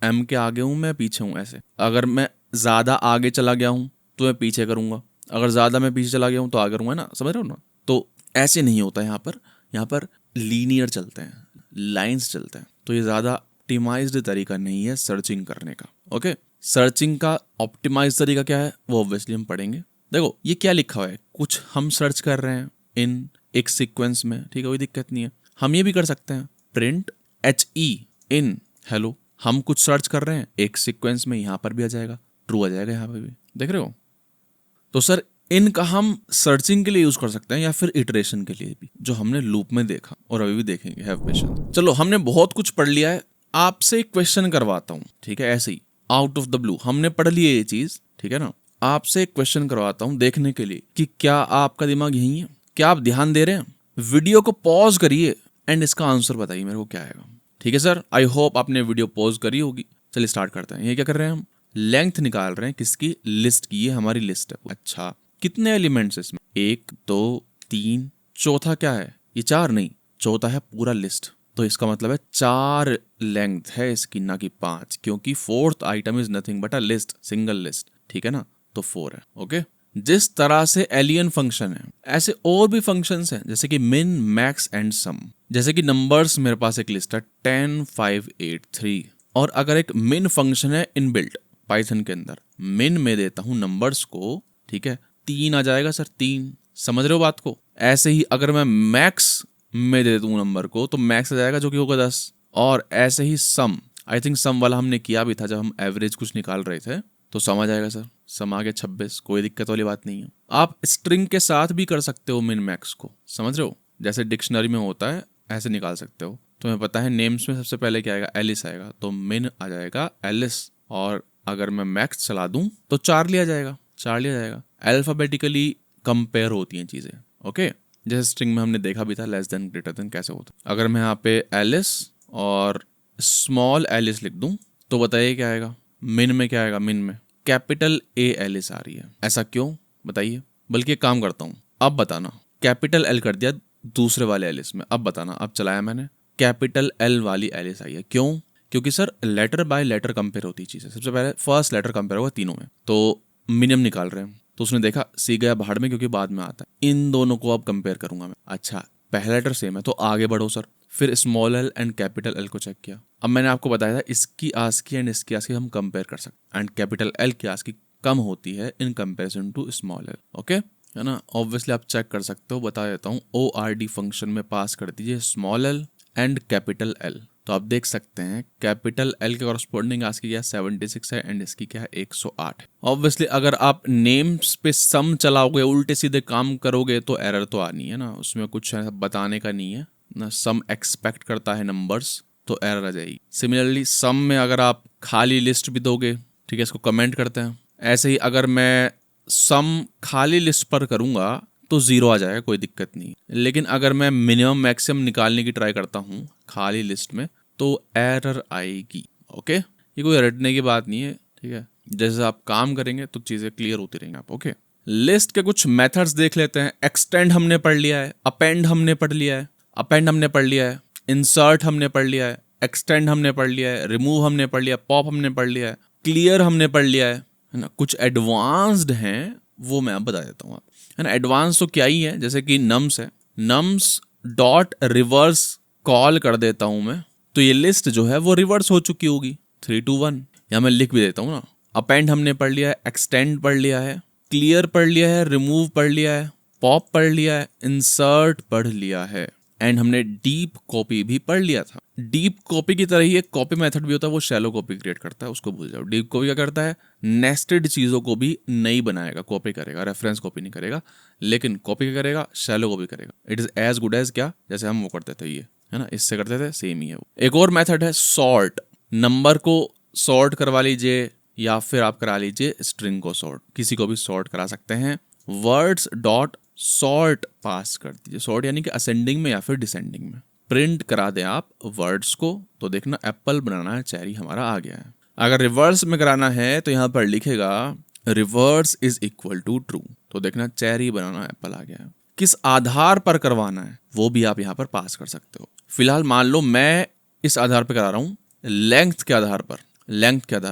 एम के आगे हूं मैं, पीछे हूं, ऐसे। अगर मैं ज्यादा आगे चला गया हूं तो मैं पीछे करूंगा, अगर ज्यादा मैं पीछे चला गया हूं तो आगे करूंगा, ना, समझ रहे हो ना? तो ऐसे नहीं होता यहाँ पर लीनियर चलते हैं, लाइंस चलते हैं। तो ये ज्यादा ऑप्टिमाइज्ड तरीका नहीं है सर्चिंग करने का। ओके, सर्चिंग का ऑप्टिमाइज तरीका क्या है वो ऑब्वियसली हम पढ़ेंगे। देखो ये क्या लिखा हुआ है, कुछ हम सर्च कर रहे हैं इन एक सीक्वेंस में, ठीक है, कोई दिक्कत नहीं है। हम ये भी कर सकते हैं, प्रिंट HE इन हेलो, हम कुछ सर्च कर रहे हैं एक सीक्वेंस में, यहां पर भी आ जाएगा, ट्रू आ जाएगा यहाँ पे भी, देख रहे हो? तो सर इनका हम सर्चिंग के लिए यूज कर सकते हैं या फिर इटरेशन के लिए भी, जो हमने लूप में देखा और अभी भी देखेंगे। Have patience. चलो हमने बहुत कुछ पढ़ लिया है, आपसे एक क्वेश्चन करवाता हूँ, ठीक है, ऐसे ही आउट ऑफ द ब्लू हमने पढ़ लिया ये चीज, ठीक है ना। आपसे एक क्वेश्चन करवाता हूँ देखने के लिए कि क्या आपका दिमाग यही है, क्या आप ध्यान दे रहे हैं। वीडियो को पॉज करिए एंड इसका आंसर बताइए मेरे को क्या आएगा, ठीक है सर। आई होप आपने वीडियो पॉज करी होगी। चलिए स्टार्ट करते हैं। ये क्या कर रहे हैं हम, लेंथ निकाल रहे हैं किसकी, लिस्ट की। ये हमारी लिस्ट है। अच्छा कितने एलिमेंट्स इसमें, 1 2 3, चौथा क्या है, ये 4 नहीं, चौथा है पूरा लिस्ट। तो इसका मतलब है 4 लेंथ है इसकी, ना कि 5, क्योंकि fourth item is nothing but a list, single list, ठीक है ना। तो 4 है। ओके, जिस तरह से एलियन फंक्शन है ऐसे और भी फंक्शंस हैं, जैसे कि मिन, मैक्स एंड सम। जैसे कि नंबर्स, मेरे पास एक लिस्ट है 10 5 8 3, और अगर एक मिन फंक्शन है इनबिल्ट पाइथन के अंदर, मिन में देता हूं नंबर्स को, ठीक है, 3 आ जाएगा सर, 3। समझ रहे हो बात को। ऐसे ही अगर मैं मैक्स में दे दूं नंबर को तो मैक्स आ जाएगा, जो कि होगा 10। और ऐसे ही सम, आई थिंक सम वाला हमने किया भी था जब हम एवरेज कुछ निकाल रहे थे, तो सम आ जाएगा सर, सम आ गया 26। कोई दिक्कत वाली बात नहीं है। आप स्ट्रिंग के साथ भी कर सकते हो मिन मैक्स को, समझ रहे हो, जैसे डिक्शनरी में होता है ऐसे निकाल सकते हो। तुम्हें पता है नेम्स में सबसे पहले क्या आएगा, एलिस आएगा, तो मिन आ जाएगा एलिस। और अगर मैं मैक्स चला दूं तो 4 लिया जाएगा, 4 लिया जाएगा। अल्फाबेटिकली कंपेयर होती हैं चीजें। ओके, जैसे स्ट्रिंग में हमने देखा भी था लेस देन ग्रेटर देन कैसे होता है। अगर मैं यहाँ पे एलिस और स्मॉल एलिस लिख दूं तो बताइए क्या आएगा, मिन में क्या आएगा, मिन में कैपिटल ए एलिस आ रही है। ऐसा क्यों बताइए। बल्कि एक काम करता हूँ, अब बताना, कैपिटल एल कर दिया दूसरे वाले एलिस में, अब बताना, अब चलाया मैंने, कैपिटल एल वाली एलिस आई है। क्यों, क्योंकि sir letter by letter compare होती चीज़ है। सबसे पहले फर्स्ट लेटर कंपेयर होगा तीनों में, तो मिनिमम निकाल रहे हैं, तो उसने देखा सी गया भाड़ में, क्योंकि बाद में आता है। इन दोनों को अब कंपेयर करूंगा मैं। अच्छा पहला लेटर सेम है तो आगे बढ़ो सर। फिर small L and capital L को चेक किया। अब मैंने आपको बताया था इसकी आस्की एंड इसकी आस्की हम कंपेयर कर सकते, एंड कैपिटल एल की आस्की कम होती है in comparison to small L. Okay, है ना। ऑब्वियसली आप चेक कर सकते हो, बता देता हूँ। ORD फंक्शन में पास कर दीजिए small L and capital L, तो आप देख सकते हैं कैपिटल एल के कॉरस्पॉन्डिंग आस्की क्या 76 है एंड इसकी क्या है 108 है। ऑब्वियसली अगर आप नेम्स पे सम चलाओगे, उल्टे सीधे काम करोगे तो एरर तो आनी है ना, उसमें कुछ बताने का नहीं है ना। सम एक्सपेक्ट करता है नंबर्स, तो एरर आ जाएगी। सिमिलरली सम में अगर आप खाली लिस्ट भी दोगे, ठीक है, इसको कमेंट करते हैं। ऐसे ही अगर मैं सम खाली लिस्ट पर करूंगा तो 0 आ जाएगा, कोई दिक्कत नहीं। लेकिन अगर मैं मिनिमम मैक्सिमम निकालने की ट्राई करता हूँ खाली लिस्ट में तो एरर आएगी। ओके, ये कोई रटने की बात नहीं है, ठीक है। जैसे आप काम करेंगे तो चीजें क्लियर होती रहेंगी आप। ओके, लिस्ट के कुछ मेथड्स देख लेते हैं। एक्सटेंड हमने पढ़ लिया है, अपेंड हमने पढ़ लिया है, इंसर्ट हमने पढ़ लिया है, एक्सटेंड हमने पढ़ लिया है, रिमूव हमने पढ़ लिया है, पॉप हमने पढ़ लिया है, क्लियर हमने पढ़ लिया है ना। कुछ एडवांस्ड हैं वो मैं अब बता देता हूँ आप, है ना। एडवांस तो क्या ही है, जैसे कि नम्स है, नम्स डॉट रिवर्स कॉल कर देता हूं मैं, तो ये लिस्ट जो है वो रिवर्स हो चुकी होगी 3 2 1। या मैं लिख भी देता हूँ ना। अपेंड हमने पढ़ लिया है, एक्सटेंड पढ़ लिया है, क्लियर पढ़ लिया है, रिमूव पढ़ लिया है, पॉप पढ़ लिया है, इंसर्ट पढ़ लिया है, एंड हमने डीप कॉपी भी पढ़ लिया था। डीप कॉपी की तरह ही एक कॉपी मेथड भी होता है, वो शैलो कॉपी क्रिएट करता है, उसको भूल जाओ। डीप कॉपी क्या करता है, नेस्टेड चीजों को भी नहीं बनाएगा, कॉपी करेगा, रेफरेंस कॉपी नहीं करेगा, लेकिन कॉपी क्या करेगा, शैलो कॉपी करेगा। It is as good as क्या, जैसे हम वो करते थे, ये है ना, इससे करते थे, सेम ही है वो। एक और मेथड है सॉर्ट, नंबर को सॉर्ट करवा लीजिए या फिर आप करा लीजिए स्ट्रिंग को सॉर्ट, किसी को भी सॉर्ट करा सकते हैं। वर्ड्स डॉट सॉर्ट पास कर दीजिए, सॉर्ट यानी कि असेंडिंग में या फिर डिसेंडिंग में। प्रिंट करा दें आप वर्ड्स को, तो देखना एप्पल बनाना है चेरी हमारा आ गया है। अगर रिवर्स में कराना है तो यहाँ पर लिखेगा reverse is equal to true, तो देखना चेरी बनाना एप्पल आ गया है। किस आधार पर करवाना है वो भी आप यहाँ पर पास कर सकते हो। फिलहाल मान लो मैं इस आधार पर करा रहा हूँ, लेंथ के आधार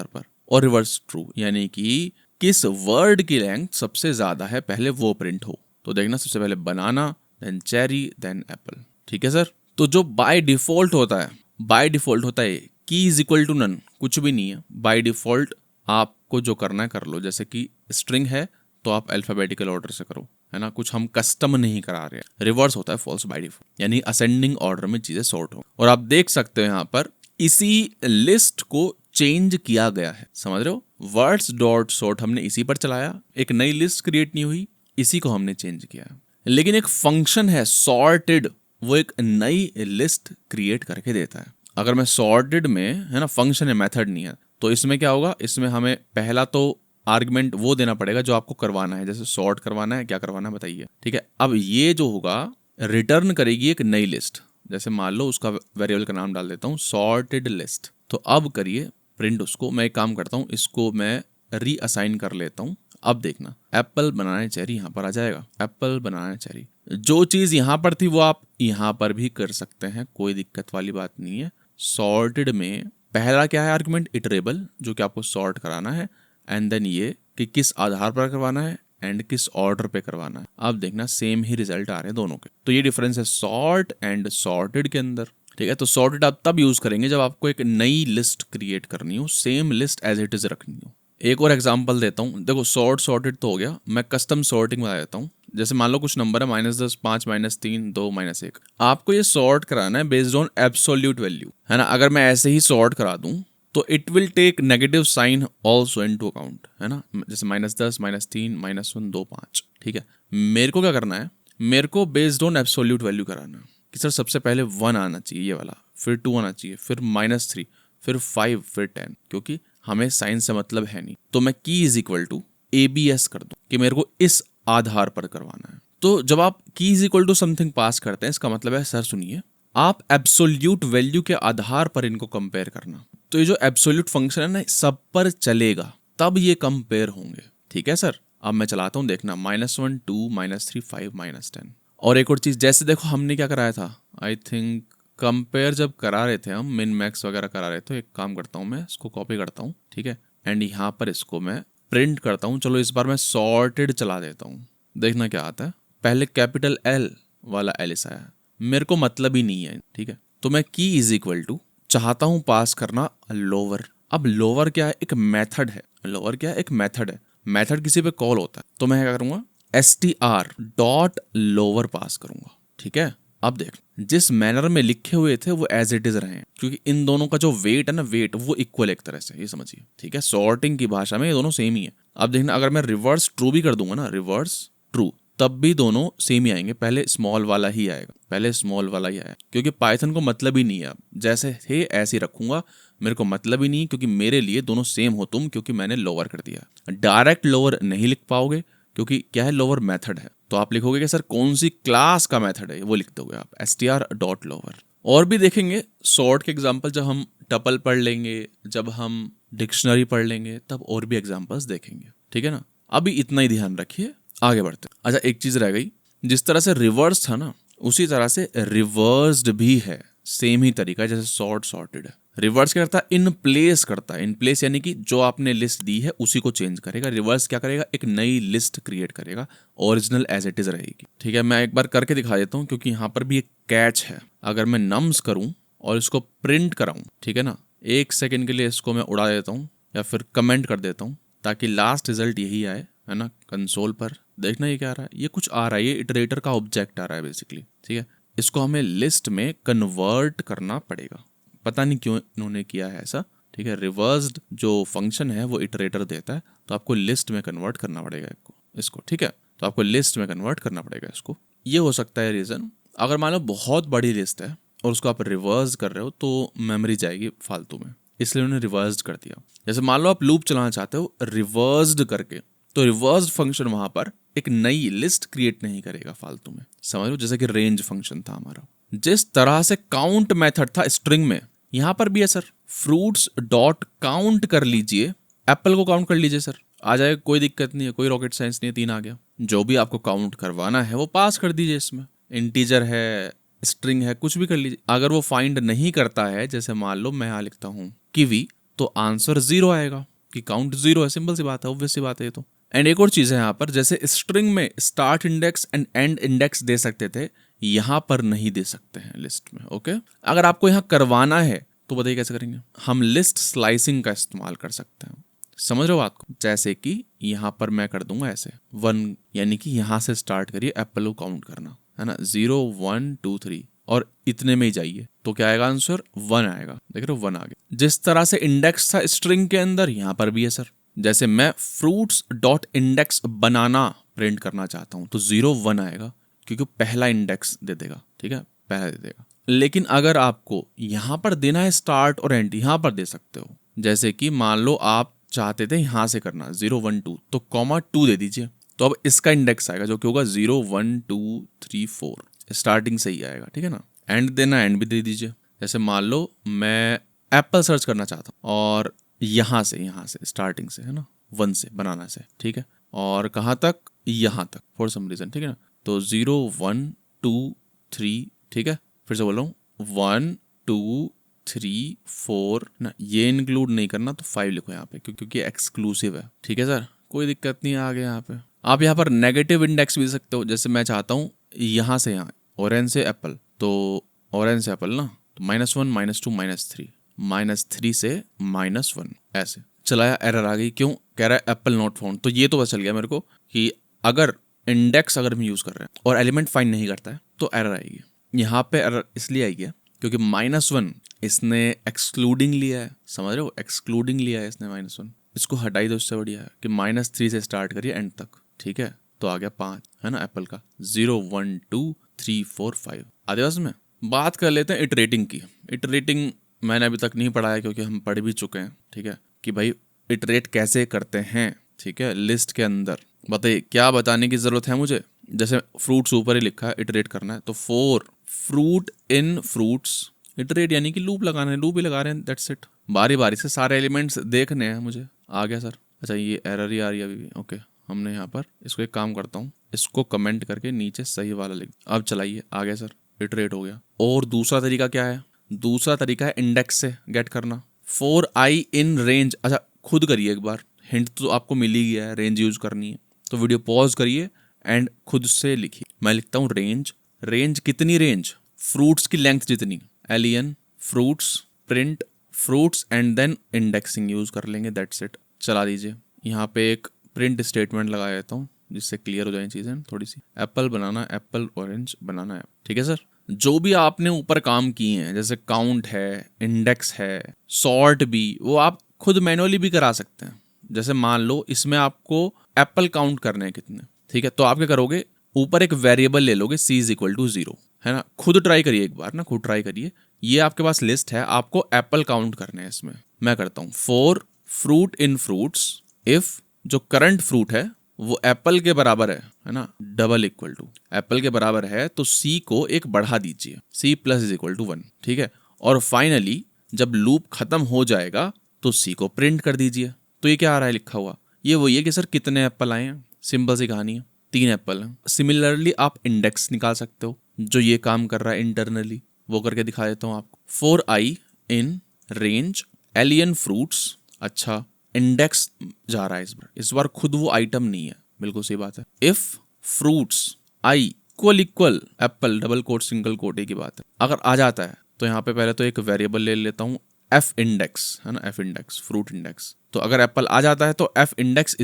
पर, और रिवर्स ट्रू यानी कि किस वर्ड की लेंथ सबसे ज्यादा है पहले वो प्रिंट हो। तो देखना सबसे पहले बनाना, देन चेरी, देन एप्पल, ठीक है सर। तो जो बाय डिफॉल्ट होता है की इज इक्वल टू नन, कुछ भी नहीं है बाय डिफॉल्ट। आपको जो करना है कर लो, जैसे कि स्ट्रिंग है तो आप अल्फाबेटिकल ऑर्डर से करो, है ना, कुछ हम कस्टम नहीं करा रहे हैं। रिवर्स होता है फॉल्स बाय डिफॉल्ट, यानी असेंडिंग ऑर्डर में चीजें सॉर्ट हो। और आप देख सकते हो यहाँ पर इसी लिस्ट को चेंज किया गया है, समझ रहे हो। वर्ड्स डॉट सॉर्ट हमने इसी पर चलाया, एक नई लिस्ट क्रिएट नहीं हुई, इसी को हमने चेंज किया है। लेकिन एक फंक्शन है सॉर्टेड, वो एक नई लिस्ट क्रिएट करके देता है। अगर मैं सॉर्टेड में, है ना, फंक्शन है, मेथड नहीं है, तो इसमें क्या होगा, इसमें हमें पहला तो आर्गुमेंट वो देना पड़ेगा जो आपको करवाना है, जैसे सॉर्ट करवाना है, क्या करवाना है बताइए, ठीक है। अब ये जो होगा रिटर्न करेगी एक नई लिस्ट, जैसे मान लो उसका वेरिएबल का नाम डाल देता हूँ सॉर्टेड लिस्ट। तो अब करिए प्रिंट उसको। मैं एक काम करता हूँ, इसको मैं रीअसाइन कर लेता हूँ। अब देखना एप्पल बनाना चेरी यहाँ पर आ जाएगा, एप्पल बनाना चेरी। जो चीज यहाँ पर थी वो आप यहाँ पर भी कर सकते हैं, कोई दिक्कत वाली बात नहीं है। सॉर्टेड में पहला क्या है आर्गुमेंट, इटरेबल, जो कि आपको सॉर्ट कराना है, एंड देन ये कि किस आधार पर करवाना है एंड किस ऑर्डर पे करवाना है। अब देखना सेम ही रिजल्ट आ रहे हैं दोनों के। तो ये डिफरेंस है सॉर्ट एंड सॉर्टेड के अंदर, ठीक है। तो सॉर्टेड आप तब यूज करेंगे जब आपको एक नई लिस्ट क्रिएट करनी हो, same list as it is रखनी हो। एक और एग्जांपल देता हूँ, देखो सॉर्टेड तो हो गया, मैं कस्टम सॉर्टिंग बता देता हूँ। जैसे मान लो कुछ नंबर है -10, 5, -3, 2, -1, आपको ये सॉर्ट कराना है बेस्ड ऑन एब्सोल्यूट वैल्यू, है ना। अगर मैं ऐसे ही सॉर्ट करा दूं तो it will take negative sign also into account, है ना। जैसे -10, -3, -1, 2, 5, ठीक है। मेरे को क्या करना है, मेरे को बेस्ड ऑन एब्सोल्यूट वैल्यू कराना है कि सर सबसे पहले 1 आना चाहिए ये वाला, फिर 2 आना चाहिए, फिर -3, फिर 5, फिर 10, क्योंकि हमें साइन से मतलब है नहीं। तो मैं की इज इक्वल टू ABS कर दूं कि मेरे को इस आधार पर करवाना है। तो जब आप की इज इक्वल टू समथिंग पास करते हैं, इसका मतलब है सर सुनिए, आप एब्सोल्यूट वैल्यू के आधार पर इनको कंपेयर करना। तो ये जो एब्सोल्यूट फंक्शन है ना, सब पर चलेगा, तब ये कंपेयर होंगे, ठीक है सर। अब मैं चलाता हूँ, देखना -1, 2, -3, 5, -10। और एक और चीज, जैसे देखो हमने क्या कराया था, आई थिंक कंपेयर जब करा रहे थे हम, मिन मैक्स वगैरह करा रहे थे। एक काम करता हूँ, मैं इसको कॉपी करता हूँ, ठीक है, एंड यहाँ पर इसको मैं प्रिंट करता हूँ। चलो इस बार मैं सॉर्टेड चला देता हूँ, देखना क्या आता है। पहले कैपिटल L वाला एलिस आया, मेरे को मतलब ही नहीं है, ठीक है। तो मैं की इज इक्वल टू चाहता हूं पास करना लोअर। अब लोअर क्या है, एक मेथड है। लोअर क्या है, एक मेथड है। मेथड किसी पे कॉल होता है, तो मैं क्या करूंगा, str.lower पास करूंगा, ठीक है। अब देख, जिस मैनर में लिखे हुए थे वो एज इट इज रहे हैं, क्योंकि इन दोनों का जो वेट है ना, वेट वो इक्वल एक तरह से, ये समझिए, ठीक है। सॉर्टिंग की भाषा में ये दोनों सेम ही है। अब देखना, अगर मैं रिवर्स ट्रू भी कर दूंगा ना, रिवर्स ट्रू, तब भी दोनों सेम ही आएंगे। पहले स्मॉल वाला ही आएगा, पहले स्मॉल वाला ही आया, क्योंकि पाइथन को मतलब ही नहीं है। अब जैसे थे ऐसे ही रखूंगा, मेरे को मतलब ही नहीं, क्योंकि मेरे लिए दोनों सेम हो तुम, क्योंकि मैंने लोअर कर दिया। डायरेक्ट लोअर नहीं लिख पाओगे, क्योंकि क्या है, लोअर मेथड है। तो आप लिखोगे कि सर कौन सी क्लास का मेथड है, वो लिख दोगे आप str.lower। और भी देखेंगे सॉर्ट के एग्जाम्पल, जब हम टपल पढ़ लेंगे, जब हम डिक्शनरी पढ़ लेंगे, तब और भी एग्जाम्पल्स देखेंगे, ठीक है ना। अभी इतना ही ध्यान रखिए, आगे बढ़ते हैं। अच्छा, एक चीज रह गई, जिस तरह से रिवर्स था ना, उसी तरह से रिवर्स्ड भी है, सेम ही तरीका है जैसे सॉर्टेड है। रिवर्स क्या करता है, इन प्लेस करता है। इन प्लेस यानी कि जो आपने लिस्ट दी है उसी को चेंज करेगा। रिवर्स क्या करेगा, एक नई लिस्ट क्रिएट करेगा, ओरिजिनल एज इट इज रहेगी, ठीक है। मैं एक बार करके दिखा देता हूँ, क्योंकि यहाँ पर भी एक कैच है। अगर मैं नम्स करूँ और इसको प्रिंट कराऊँ, ठीक है ना, 1 सेकेंड के लिए इसको मैं उड़ा देता हूँ या फिर कमेंट कर देता हूँ, ताकि लास्ट रिजल्ट यही आए, है ना। कंसोल पर देखना ये क्या आ रहा है, ये कुछ आ रहा है, ये इटरेटर का ऑब्जेक्ट आ रहा है बेसिकली, ठीक है। इसको हमें लिस्ट में कन्वर्ट करना पड़ेगा, पता नहीं क्यों इन्होंने किया है ऐसा, ठीक है। रिवर्स्ड जो फंक्शन है वो इटरेटर देता है, तो आपको लिस्ट में कन्वर्ट करना पड़ेगा इसको, ठीक है। तो आपको लिस्ट में कन्वर्ट करना पड़ेगा इसको। ये हो सकता है रीजन। अगर मान लो बहुत बड़ी लिस्ट है और उसको आप रिवर्स कर रहे हो, तो मेमोरी जाएगी फालतू में, इसलिए उन्होंने रिवर्स्ड कर दिया। जैसे मान लो आप लूप चलाना चाहते हो रिवर्स्ड करके, तो रिवर्स्ड फंक्शन वहां पर एक नई लिस्ट क्रिएट नहीं करेगा फालतू में, समझ लो। जैसे कि रेंज फंक्शन था हमारा, जिस तरह से काउंट मेथड था स्ट्रिंग में, यहां पर भी है सर। फ्रूट्स डॉट काउंट कर लीजिए, एप्पल को काउंट कर लीजिए सर, आ जाएगा, कोई दिक्कत नहीं है, कोई रॉकेट साइंस नहीं है, 3 आ गया। जो भी आपको काउंट करवाना है वो पास कर दीजिए, इसमें इंटीजर है, स्ट्रिंग है, कुछ भी कर लीजिए। अगर वो फाइंड नहीं करता है, जैसे मान लो मैं यहां लिखता हूं किवी, तो आंसर 0 आएगा, कि काउंट 0 है। सिंपल सी बात है, ऑब्वियस सी बात है ये तो। एंड एक और चीज है यहाँ पर, जैसे स्ट्रिंग में start index end end index दे सकते थे, यहां पर नहीं दे सकते हैं लिस्ट में, ओके। अगर आपको यहाँ करवाना है तो बताइए कैसे करेंगे, हम लिस्ट स्लाइसिंग का इस्तेमाल कर सकते हैं, समझ रहे हो बात को। जैसे कि यहाँ पर मैं कर दूंगा ऐसे 1, यानी कि यहाँ से स्टार्ट करिए एप्पल को काउंट करना, है ना, 0 1 2 3, और इतने में ही जाइए, तो क्या आएगा आंसर, 1 आएगा। देख रहे हो, 1 आ गया। जिस तरह से इंडेक्स था स्ट्रिंग के अंदर, यहाँ पर भी है सर। जैसे मैं फ्रूट्स डॉट इंडेक्स बनाना प्रिंट करना चाहता हूँ तो 0 1 आएगा, क्योंकि पहला इंडेक्स दे देगा, ठीक है, पहला दे देगा। लेकिन अगर आपको यहाँ पर देना है स्टार्ट और एंड, यहाँ पर दे सकते हो। जैसे कि मान लो आप चाहते थे यहाँ से करना 0 1 2, तो कॉमा 2 दे दीजिए, तो अब इसका इंडेक्स आएगा जो कि होगा 0 1 2 3 4, स्टार्टिंग से ही आएगा, ठीक है ना। एंड देना, एंड भी दे दीजिए। जैसे मान लो मैं एप्पल सर्च करना चाहता हूँ और यहाँ से स्टार्टिंग से, है ना, 1 से बनाना से, ठीक है, और कहाँ तक, यहाँ तक फॉर सम रीजन, ठीक है ना। तो 0 1 2 3, ठीक है, फिर से बोल रहा हूँ 1 2 3 4 ना, ये इंक्लूड नहीं करना तो 5 लिखो यहाँ पे, क्योंकि एक्सक्लूसिव है, ठीक है सर, कोई दिक्कत नहीं। आ गया यहाँ पे। आप यहाँ पर नेगेटिव इंडेक्स भी दे सकते हो। जैसे मैं चाहता हूँ यहाँ से यहाँ, ऑरेंज से एप्पल, तो ऑरेंज से एप्पल ना, तो -1 -2 -3 -3 से -1 ऐसे चलाया, एरर आ गई। क्यों? कह रहा है एप्पल नॉट फाउंड। तो ये तो पता चल गया मेरे को कि अगर इंडेक्स अगर हम यूज कर रहे हैं और एलिमेंट फाइंड नहीं करता है तो एरर आएगी। यहाँ पे एरर इसलिए आएगी क्योंकि -1 इसने एक्सक्लूडिंग लिया है, समझ रहे हो, एक्सक्लूडिंग लिया है इसने -1। इसको हटाई दो, इससे बढ़िया है कि -3 से स्टार्ट करिए एंड तक, ठीक है। तो आ गया 5, है ना, एप्पल का 0 1 2 3 4 5 आदिवास में। बात कर लेते हैं इटरेटिंग की। इटरेटिंग मैंने अभी तक नहीं पढ़ा है क्योंकि हम पढ़ भी चुके हैं, ठीक है, कि भाई इटरेट कैसे करते हैं, ठीक है, लिस्ट के अंदर। बताइए क्या बताने की जरूरत है मुझे। जैसे फ्रूट्स ऊपर ही लिखा है, इटरेट करना है, तो 4 फ्रूट इन फ्रूट्स, इटरेट यानी कि लूप लगाना है, लूप ही लगा रहे हैं, दैट्स इट। बारी बारी से सारे एलिमेंट्स देखने हैं मुझे। आ गया सर। अच्छा ये एरर ही आ रही है अभी भी, ओके। हमने यहाँ पर इसको एक काम करता हूँ, इसको कमेंट करके नीचे सही वाला लिख। अब चलाइए, आ गया सर, इटरेट हो गया। और दूसरा तरीका क्या है? दूसरा तरीका है इंडेक्स से गेट करना। 4i in range. अच्छा खुद करिए एक बार, हिंट तो आपको मिल ही गया है, रेंज यूज करनी है। तो वीडियो पॉज करिए एंड खुद से लिखिए। मैं लिखता हूँ रेंज। रेंज कितनी रेंज? फ्रूट्स की लेंथ जितनी, len fruits print fruits and then indexing use कर लेंगे, दैट्स इट। चला दीजिए। यहाँ पे एक प्रिंट स्टेटमेंट लगा देता हूँ जिससे क्लियर हो जाए चीजें थोड़ी सी। Apple banana, apple orange banana है, ठीक है सर। जो भी आपने ऊपर काम किए हैं, जैसे काउंट है, इंडेक्स है, सॉर्ट भी, वो आप खुद मैनुअली भी करा सकते हैं। जैसे मान लो इसमें आपको एप्पल काउंट करने हैं कितने, ठीक है, तो आप क्या करोगे, ऊपर एक वेरिएबल ले लोगे c = 0, है ना। खुद ट्राई करिए एक बार ना, खुद ट्राई करिए। ये आपके पास लिस्ट है, आपको एप्पल काउंट करने हैं इसमें। मैं करता हूँ 4 फ्रूट इन फ्रूट्स इफ जो करंट फ्रूट है वो एप्पल के बराबर है ना, डबल इक्वल टू एप्पल के बराबर है, तो c को एक बढ़ा दीजिए, c + = 1, ठीक है। और फाइनली जब लूप खत्म हो जाएगा तो c को प्रिंट कर दीजिए। तो ये क्या आ रहा है लिखा हुआ? ये वही है कि सर कितने एप्पल आए हैं, सिंपल सी कहानी है, 3 एप्पल हैं। सिमिलरली आप इंडेक्स निकाल सकते हो, जो ये काम कर रहा है इंटरनली, वो करके दिखा देता हूँ आपको। 4i in range len fruits. अच्छा इंडेक्स जा रहा है इस बार खुद वो आइटम नहीं है, बिल्कुल सही बात है। If fruits i equal apple, double quote single quote, एक ही बात है। अगर आ जाता है तो यहाँ पे पहले तो एक वेरिएबल ले लेता हूँ f इंडेक्स, है ना, f इंडेक्स फ्रूट इंडेक्स। तो अगर एप्पल आ जाता है तो f इंडेक्स =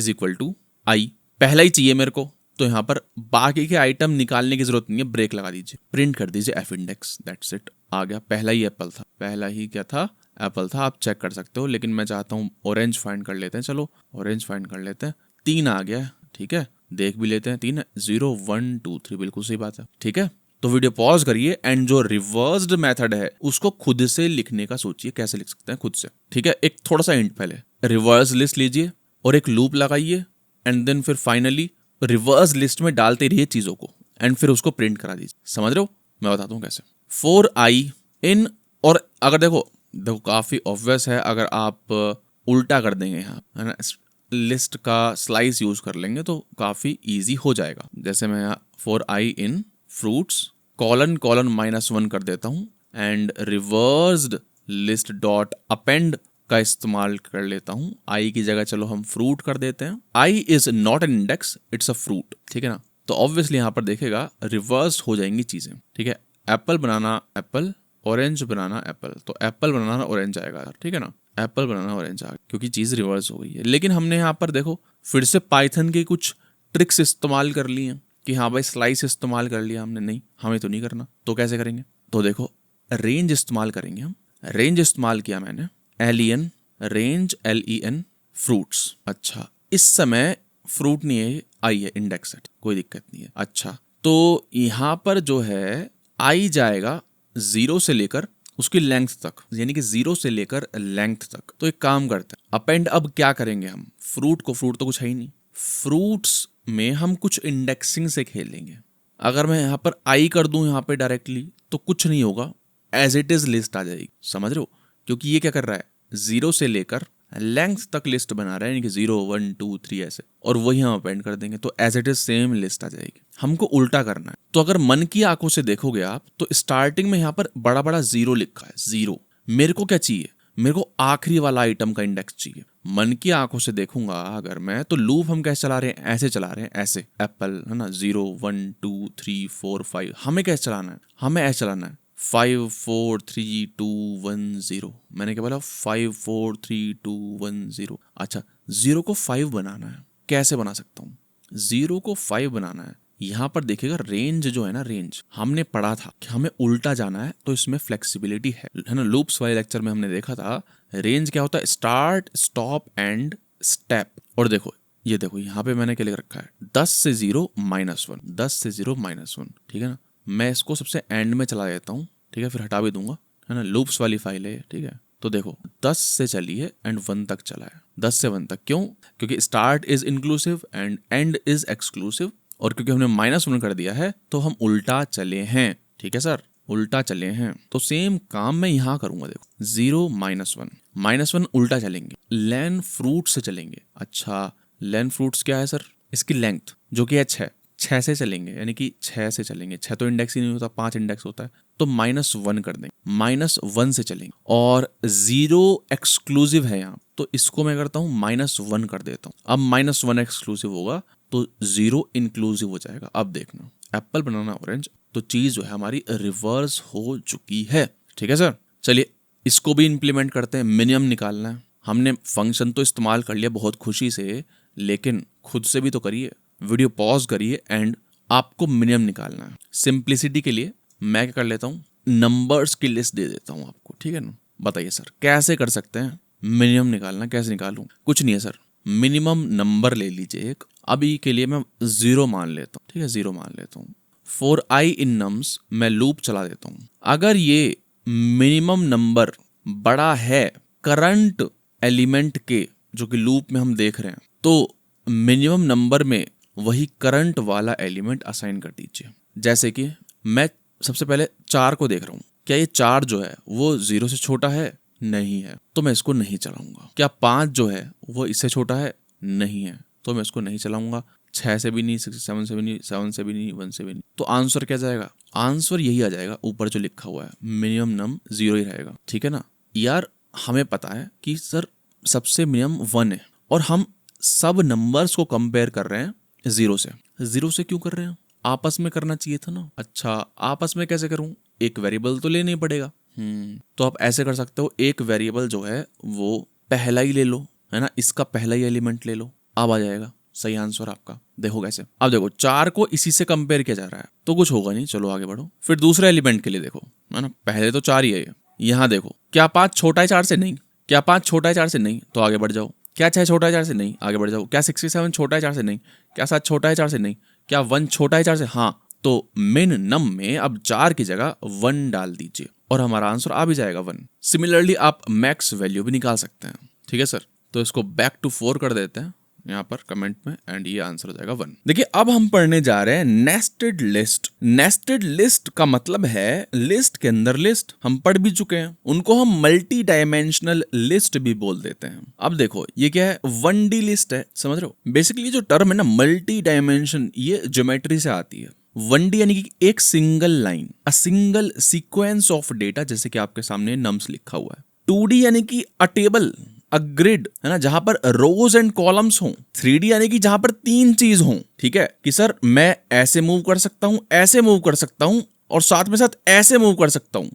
i, पहला ही चाहिए मेरे को। तो यहाँ पर बाकी के आइटम निकालने की जरूरत नहीं है, ब्रेक लगा दीजिए, प्रिंट कर दीजिए f इंडेक्स, दैट्स इट। आ गया, पहला ही एप्पल था, पहला ही क्या था, एप्पल था। आप चेक कर सकते हो, लेकिन मैं चाहता हूँ ऑरेंज फाइंड कर लेते हैं। चलो ऑरेंज फाइंड कर लेते हैं। 3 आ गया, ठीक है, देख भी लेते हैं। 3 है, 0 1 2 3, बिल्कुल सही बात है, ठीक है। तो वीडियो पॉज करिए एंड जो रिवर्स्ड मेथड है उसको खुद से लिखने का सोचिए, कैसे लिख सकते हैं खुद से, ठीक है। एक थोड़ा सा हिंट, पहले रिवर्स लिस्ट लीजिए और एक लूप लगाइए एंड देन फिर फाइनली रिवर्स लिस्ट में डालते रहिए चीजों को एंड फिर उसको प्रिंट करा दीजिए। समझ रहे हो? मैं बताता हूँ कैसे। 4i इन, और अगर देखो काफी ऑब्वियस है, अगर आप उल्टा कर देंगे यहाँ, है ना, लिस्ट का स्लाइस यूज कर लेंगे तो काफी इजी हो जाएगा। जैसे मैं यहाँ 4i इन फ्रूट्स ::-1 कर देता हूँ and reversed list dot append का इस्तेमाल कर लेता हूँ। i की जगह चलो हम फ्रूट कर देते हैं। i is not an index, it's a fruit, ठीक है ना। तो ऑब्वियसली यहाँ पर देखेगा रिवर्स हो जाएंगी चीजें, ठीक है। Apple banana apple, orange banana apple, तो एप्पल बनाना ऑरेंज आएगा, ठीक है ना। एप्पल बनाना ऑरेंज आ गया क्योंकि चीज रिवर्स हो गई है। लेकिन हमने यहाँ पर देखो फिर से पाइथन की कुछ ट्रिक्स इस्तेमाल कर ली हैं कि हाँ भाई स्लाइस इस्तेमाल कर लिया हमने, नहीं हमें तो नहीं करना। तो कैसे करेंगे? तो देखो रेंज इस्तेमाल करेंगे हम। रेंज इस्तेमाल किया मैंने, len रेंज len फ्रूट्स। अच्छा इस समय फ्रूट नहीं है, आई है, इंडेक्स है, कोई दिक्कत नहीं है। अच्छा, तो यहाँ पर जो है आई जाएगा 0 से लेकर उसकी लेंथ तक, यानी कि 0 से लेकर लेंथ तक। तो एक काम करते हैं, अपेंड अब क्या करेंगे हम, फ्रूट तो कुछ है ही नहीं, फ्रूट्स में हम कुछ इंडेक्सिंग से खेलेंगे। अगर मैं यहाँ पर आई कर दूं यहाँ पे डायरेक्टली तो कुछ नहीं होगा, एज इट इज लिस्ट आ जाएगी, समझ रहे हो? क्योंकि ये क्या कर रहा है, 0 से लेकर लेंथ तक लिस्ट बना रहा है, यानी कि 0 1 2 3 ऐसे, और वही हम अपेंड कर देंगे तो as it is same list आ जाएगी। हमको उल्टा करना है। तो अगर मन की आंखों से देखोगे आप तो स्टार्टिंग में यहाँ पर बड़ा बड़ा 0 लिखा है, 0। मेरे को क्या चाहिए, मेरे को आखिरी वाला आइटम का इंडेक्स चाहिए। मन की आंखों से देखूंगा अगर मैं, तो लूप हम कैसे चला रहे हैं, ऐसे चला रहे हैं, ऐसे एप्पल है ना, 0 1 2 3 4 5। हमें कैसे चलाना है, हमें ऐसे चलाना है 5 4 3 2 1 0। मैंने क्या बोला, 5 4 3 2 1 0। अच्छा, 0 को 5 बनाना है, कैसे बना सकता हूँ, 0 को 5 बनाना है। यहाँ पर देखिएगा रेंज जो है ना, रेंज हमने पढ़ा था कि हमें उल्टा जाना है, तो इसमें फ्लेक्सिबिलिटी है ना। लूप्स वाले लेक्चर में हमने देखा था रेंज क्या होता है, स्टार्ट स्टॉप एंड स्टेप। और देखो ये देखो यहाँ पे मैंने क्या लिख रखा है, 10 से 0 -1, 10 से 0 -1, ठीक है ना। मैं इसको सबसे एंड में चला देता हूँ, ठीक है, फिर हटा भी दूंगा, है ना। लूप्स वाली फाइल है, ठीक है। तो देखो 10 से चली है एंड 1 तक चला है, 10 से 1 तक। क्यों? क्योंकि start is inclusive and and is exclusive, और क्योंकि हमने -1 कर दिया है तो हम उल्टा चले हैं, ठीक है सर, उल्टा चले हैं। तो सेम काम मैं यहाँ करूंगा, देखो 0 -1 उल्टा चलेंगे, लेन फ्रूट से चलेंगे। अच्छा, लेन फ्रूट्स क्या है सर, इसकी लेंथ जो कि है 6 से चलेंगे, यानी कि 6 से चलेंगे। 6 तो इंडेक्स ही नहीं होता, 5 इंडेक्स होता है, तो -1 कर देंगे, -1 से चलेंगे। और 0 एक्सक्लूसिव है यहाँ, तो इसको मैं करता हूँ -1 कर देता हूँ। अब -1 एक्सक्लूसिव होगा तो 0 इंक्लूसिव हो जाएगा। अब देखना, एप्पल बनाना ऑरेंज, तो चीज जो है हमारी रिवर्स हो चुकी है, ठीक है सर। चलिए इसको भी इंप्लीमेंट करते हैं। मिनिमम निकालना है, हमने फंक्शन तो इस्तेमाल कर लिया बहुत खुशी से, लेकिन खुद से भी तो करिए, वीडियो पॉज करिए एंड आपको मिनिमम निकालना है। सिंप्लिसिटी के लिए मैं क्या कर लेता हूँ, नंबर्स की लिस्ट दे देता हूँ आपको, ठीक है ना। बताइए सर कैसे कर सकते हैं मिनिमम निकालना, कैसे निकालूं? कुछ नहीं है सर, मिनिमम नंबर ले लीजिए एक। अभी के लिए मैं 0 मान लेता हूँ, ठीक है, 0 मान लेता हूँ। फॉर आई इन नम्स मैं लूप चला देता हूँ। अगर ये मिनिमम नंबर बड़ा है करंट एलिमेंट के, जो कि लूप में हम देख रहे हैं, तो मिनिमम नंबर में वही करंट वाला एलिमेंट असाइन कर दीजिए। जैसे कि मैं सबसे पहले 4 को देख रहा हूँ, क्या ये 4 जो है वो 0 से छोटा है? नहीं है, तो मैं इसको नहीं चलाऊंगा। क्या 5 जो है वो इससे छोटा है? नहीं है, तो मैं इसको नहीं चलाऊंगा। 6 से भी नहीं, 6 7 से भी नहीं, 7 से भी नहीं, 1 से भी नहीं। तो आंसर क्या जाएगा? आंसर यही आ जाएगा ऊपर जो लिखा हुआ है, मिनिमम नम 0 ही रहेगा, ठीक है ना यार। हमें पता है कि सर सबसे मिनिमम 1 है, और हम सब नंबर्स को कंपेयर कर रहे हैं 0 से। 0 से क्यों कर रहे हैं? आपस में करना चाहिए था ना। अच्छा, आपस में कैसे करूं? एक वेरिएबल तो लेना ही पड़ेगा। तो आप ऐसे कर सकते हो, एक वेरिएबल जो है वो पहला ही ले लो, है ना, इसका पहला ही एलिमेंट ले लो, अब आ जाएगा सही आंसर आपका। देखो कैसे, अब देखो 4 को इसी से कंपेयर किया जा रहा है, तो कुछ होगा नहीं, चलो आगे बढ़ो। फिर दूसरे एलिमेंट के लिए देखो, है ना, पहले तो 4 ही है, यहाँ देखो, क्या 5 छोटा है 4 से? नहीं। क्या 5 छोटा है 4 से? नहीं, तो आगे बढ़ जाओ। क्या 6 छोटा है 4 से? नहीं, आगे बढ़ जाओ। क्या 67 छोटा है 4 से? नहीं। क्या 7 छोटा है 4 से? नहीं। क्या 1 छोटा है 4 से? हाँ। तो मिन नम में अब 4 की जगह 1 डाल दीजिए और हमारा आंसर आ भी जाएगा 1। सिमिलरली आप मैक्स वैल्यू भी निकाल सकते हैं, ठीक है सर। तो इसको बैक टू 4 कर देते हैं यहाँ पर कमेंट में, एंड ये आंसर हो जाएगा 1। देखिए अब हम पढ़ने जा रहे हैं नेस्टेड लिस्ट। नेस्टेड लिस्ट का मतलब है लिस्ट के अंदर लिस्ट। हम पढ़ भी चुके हैं, उनको हम मल्टी डायमेंशनल लिस्ट भी बोल देते हैं। अब देखो ये क्या है, 1D लिस्ट है, समझ रहे हो। बेसिकली जो टर्म है ना मल्टी डायमेंशन, ये ज्योमेट्री से आती है। 1D यानी कि एक single line, a single sequence of data, जैसे कि आपके सामने नम्स लिखा हुआ है। 2D यानी कि अ टेबल, अ ग्रिड, है ना, जहां पर रोज एंड कॉलम्स हों। 3D यानी कि जहां पर 3 चीज हों, ठीक है, कि सर मैं ऐसे मूव कर सकता हूं, ऐसे मूव कर सकता हूं, और साथ में साथ ऐसे मूव कर सकता हूं,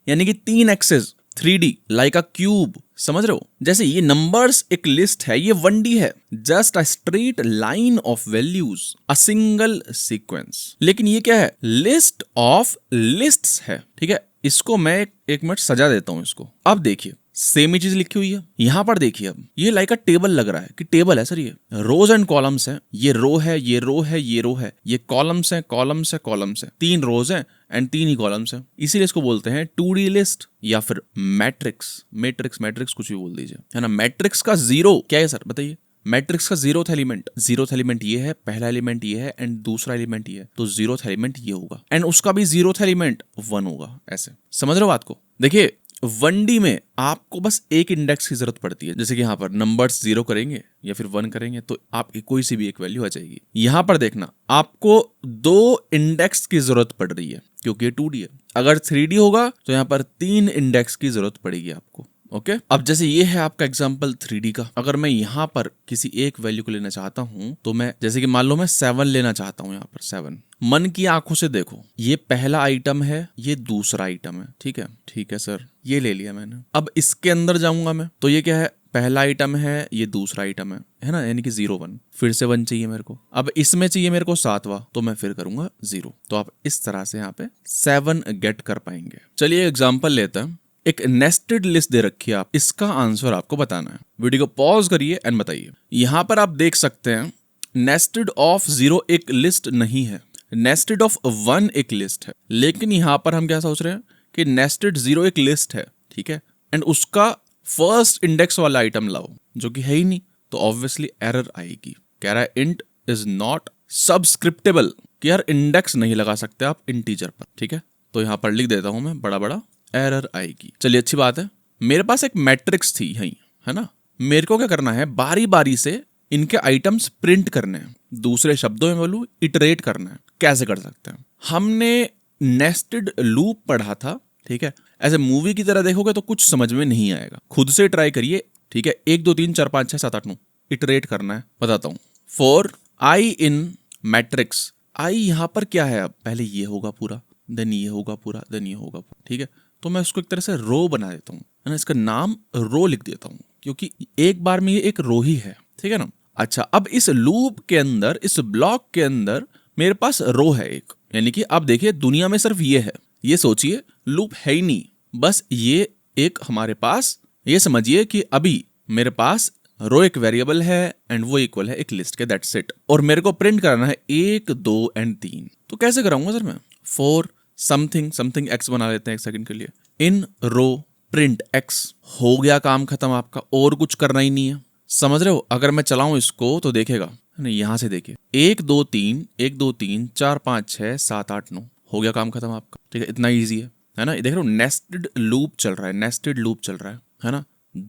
यानी कि 3 एक्सेस। 3D लाइक अ क्यूब, समझ रहे हो। जैसे ये नंबर्स एक लिस्ट है, ये 1D है, just a straight line of values, a single sequence. लेकिन ये क्या है, लिस्ट ऑफ लिस्ट्स है, ठीक है। इसको मैं एक मिनट सजा देता हूं इसको। अब देखिए सेम ही चीज लिखी हुई है। यहां पर देखिए, अब ये लाइक अ टेबल लग रहा है कि टेबल है सर, ये रोज एंड कॉलम्स है, ये रो है, ये रो है, ये रो है, ये कॉलम्स है, कॉलम्स है, कॉलम्स है, 3 रोज है एंड 3 ही कॉलम्स है। इसीलिए इसको बोलते हैं 2D लिस्ट या फिर मैट्रिक्स। मैट्रिक्स कुछ भी बोल दीजिए, है ना। मैट्रिक्स का जीरो क्या है सर, बताइए। मैट्रिक्स का जीरोथ एलिमेंट ये है, पहला एलिमेंट ये है एंड दूसरा एलिमेंट ये है, तो जीरोथ एलिमेंट ये होगा एंड उसका भी जीरोथ एलिमेंट 1 होगा। ऐसे समझ रहे हो बात को। देखिए 1D में आपको बस एक इंडेक्स की जरूरत पड़ती है, जैसे कि यहाँ पर नंबर्स 0 करेंगे या फिर 1 करेंगे तो आपकी कोई सी भी एक वैल्यू आ जाएगी। यहाँ पर देखना आपको 2 इंडेक्स की जरूरत पड़ रही है क्योंकि ये 2D है। अगर 3D होगा तो यहाँ पर 3 इंडेक्स की जरूरत पड़ेगी आपको। ओके अब जैसे ये है आपका एग्जाम्पल 3D का। अगर मैं यहाँ पर किसी एक वैल्यू को लेना चाहता हूँ तो मैं जैसे कि मान लो मैं 7 लेना चाहता हूँ, यहाँ पर 7। मन की आंखों से देखो, ये पहला आइटम है, ये दूसरा आइटम है, ठीक है सर, ये ले लिया मैंने। अब इसके अंदर जाऊंगा मैं तो ये क्या है, पहला आइटम है, ये दूसरा आइटम है ना, यानी कि 0 1। फिर से 1 चाहिए मेरे को। अब इसमें चाहिए मेरे को 7वां तो मैं फिर करूंगा 0। तो आप इस तरह से यहाँ पे 7 गेट कर पाएंगे। चलिए एग्जाम्पल लेते हैं। एक नेस्टेड लिस्ट दे रखी है, आप इसका आंसर आपको बताना है। वीडियो को पॉज करिए एंड बताइए। यहां पर आप देख सकते हैं नेस्टेड ऑफ 0 एक लिस्ट नहीं है, नेस्टेड ऑफ 1 एक लिस्ट है। लेकिन यहां पर हम क्या सोच रहे हैं कि नेस्टेड 0 एक लिस्ट है, ठीक है, एंड उसका फर्स्ट इंडेक्स वाला आइटम लाओ, जो कि है ही नहीं, तो ऑब्वियसली एरर आएगी। कह रहा है इंट इज नॉट सब्सक्रिप्टेबल, कि यार इंडेक्स नहीं लगा सकते आप इंटीजर पर, ठीक है। तो यहां पर लिख देता हूं मैं बड़ा एरर आएगी। चलिए अच्छी बात है, मेरे पास एक मैट्रिक्स थी यहीं, है ना। मेरे को क्या करना है, बारी बारी से इनके आइटम्स प्रिंट करने हैं। दूसरे शब्दों में बोलूं, इटरेट करना है। कैसे कर सकते हैं, हमने नेस्टेड लूप पढ़ा था, ठीक है। ऐसे मूवी की तरह देखोगे तो कुछ समझ में नहीं आएगा, खुद से ट्राई करिए, ठीक है। 1 2 3 4 5 6 7 8 9 इटरेट करना है। बताता हूं, फॉर आई इन मैट्रिक्स, आई यहां पर क्या है, अब पहले ये होगा पूरा, देन ये होगा पूरा, देन ये होगा, ठीक है। तो मैं उसको एक तरह से रो बना देता हूँ, है ना। इसका नाम रो लिख देता हूँ क्योंकि एक बार में ये एक रो ही है, ठीक है ना। अच्छा, अब इस लूप के अंदर, इस ब्लॉक के अंदर मेरे पास रो है एक, यानी कि आप देखिए दुनिया में सिर्फ ये है। ये सोचिए लूप है ही नहीं, बस ये एक हमारे पास, ये समझिए कि अभी मेरे पास रो एक वेरिएबल है एंड वो इक्वल है एक लिस्ट के, दैट्स इट। और मेरे को प्रिंट कराना है 1 2 एंड 3। तो कैसे कराऊंगा सर मैं, फॉर समथिंग x बना लेते हैं एक सेकंड के लिए, इन रो प्रिंट x। हो गया काम खत्म आपका, और कुछ करना ही नहीं है। समझ रहे हो। अगर मैं चलाऊं इसको तो देखेगा, नहीं यहां से देखिए 1 2 3 1 2 3 4 5 6 7 8 9, हो गया काम खत्म आपका, ठीक है। इतना ईजी है ना। देख रहे हो नेस्टेड लूप चल रहा है, नेस्टेड लूप चल रहा है ना।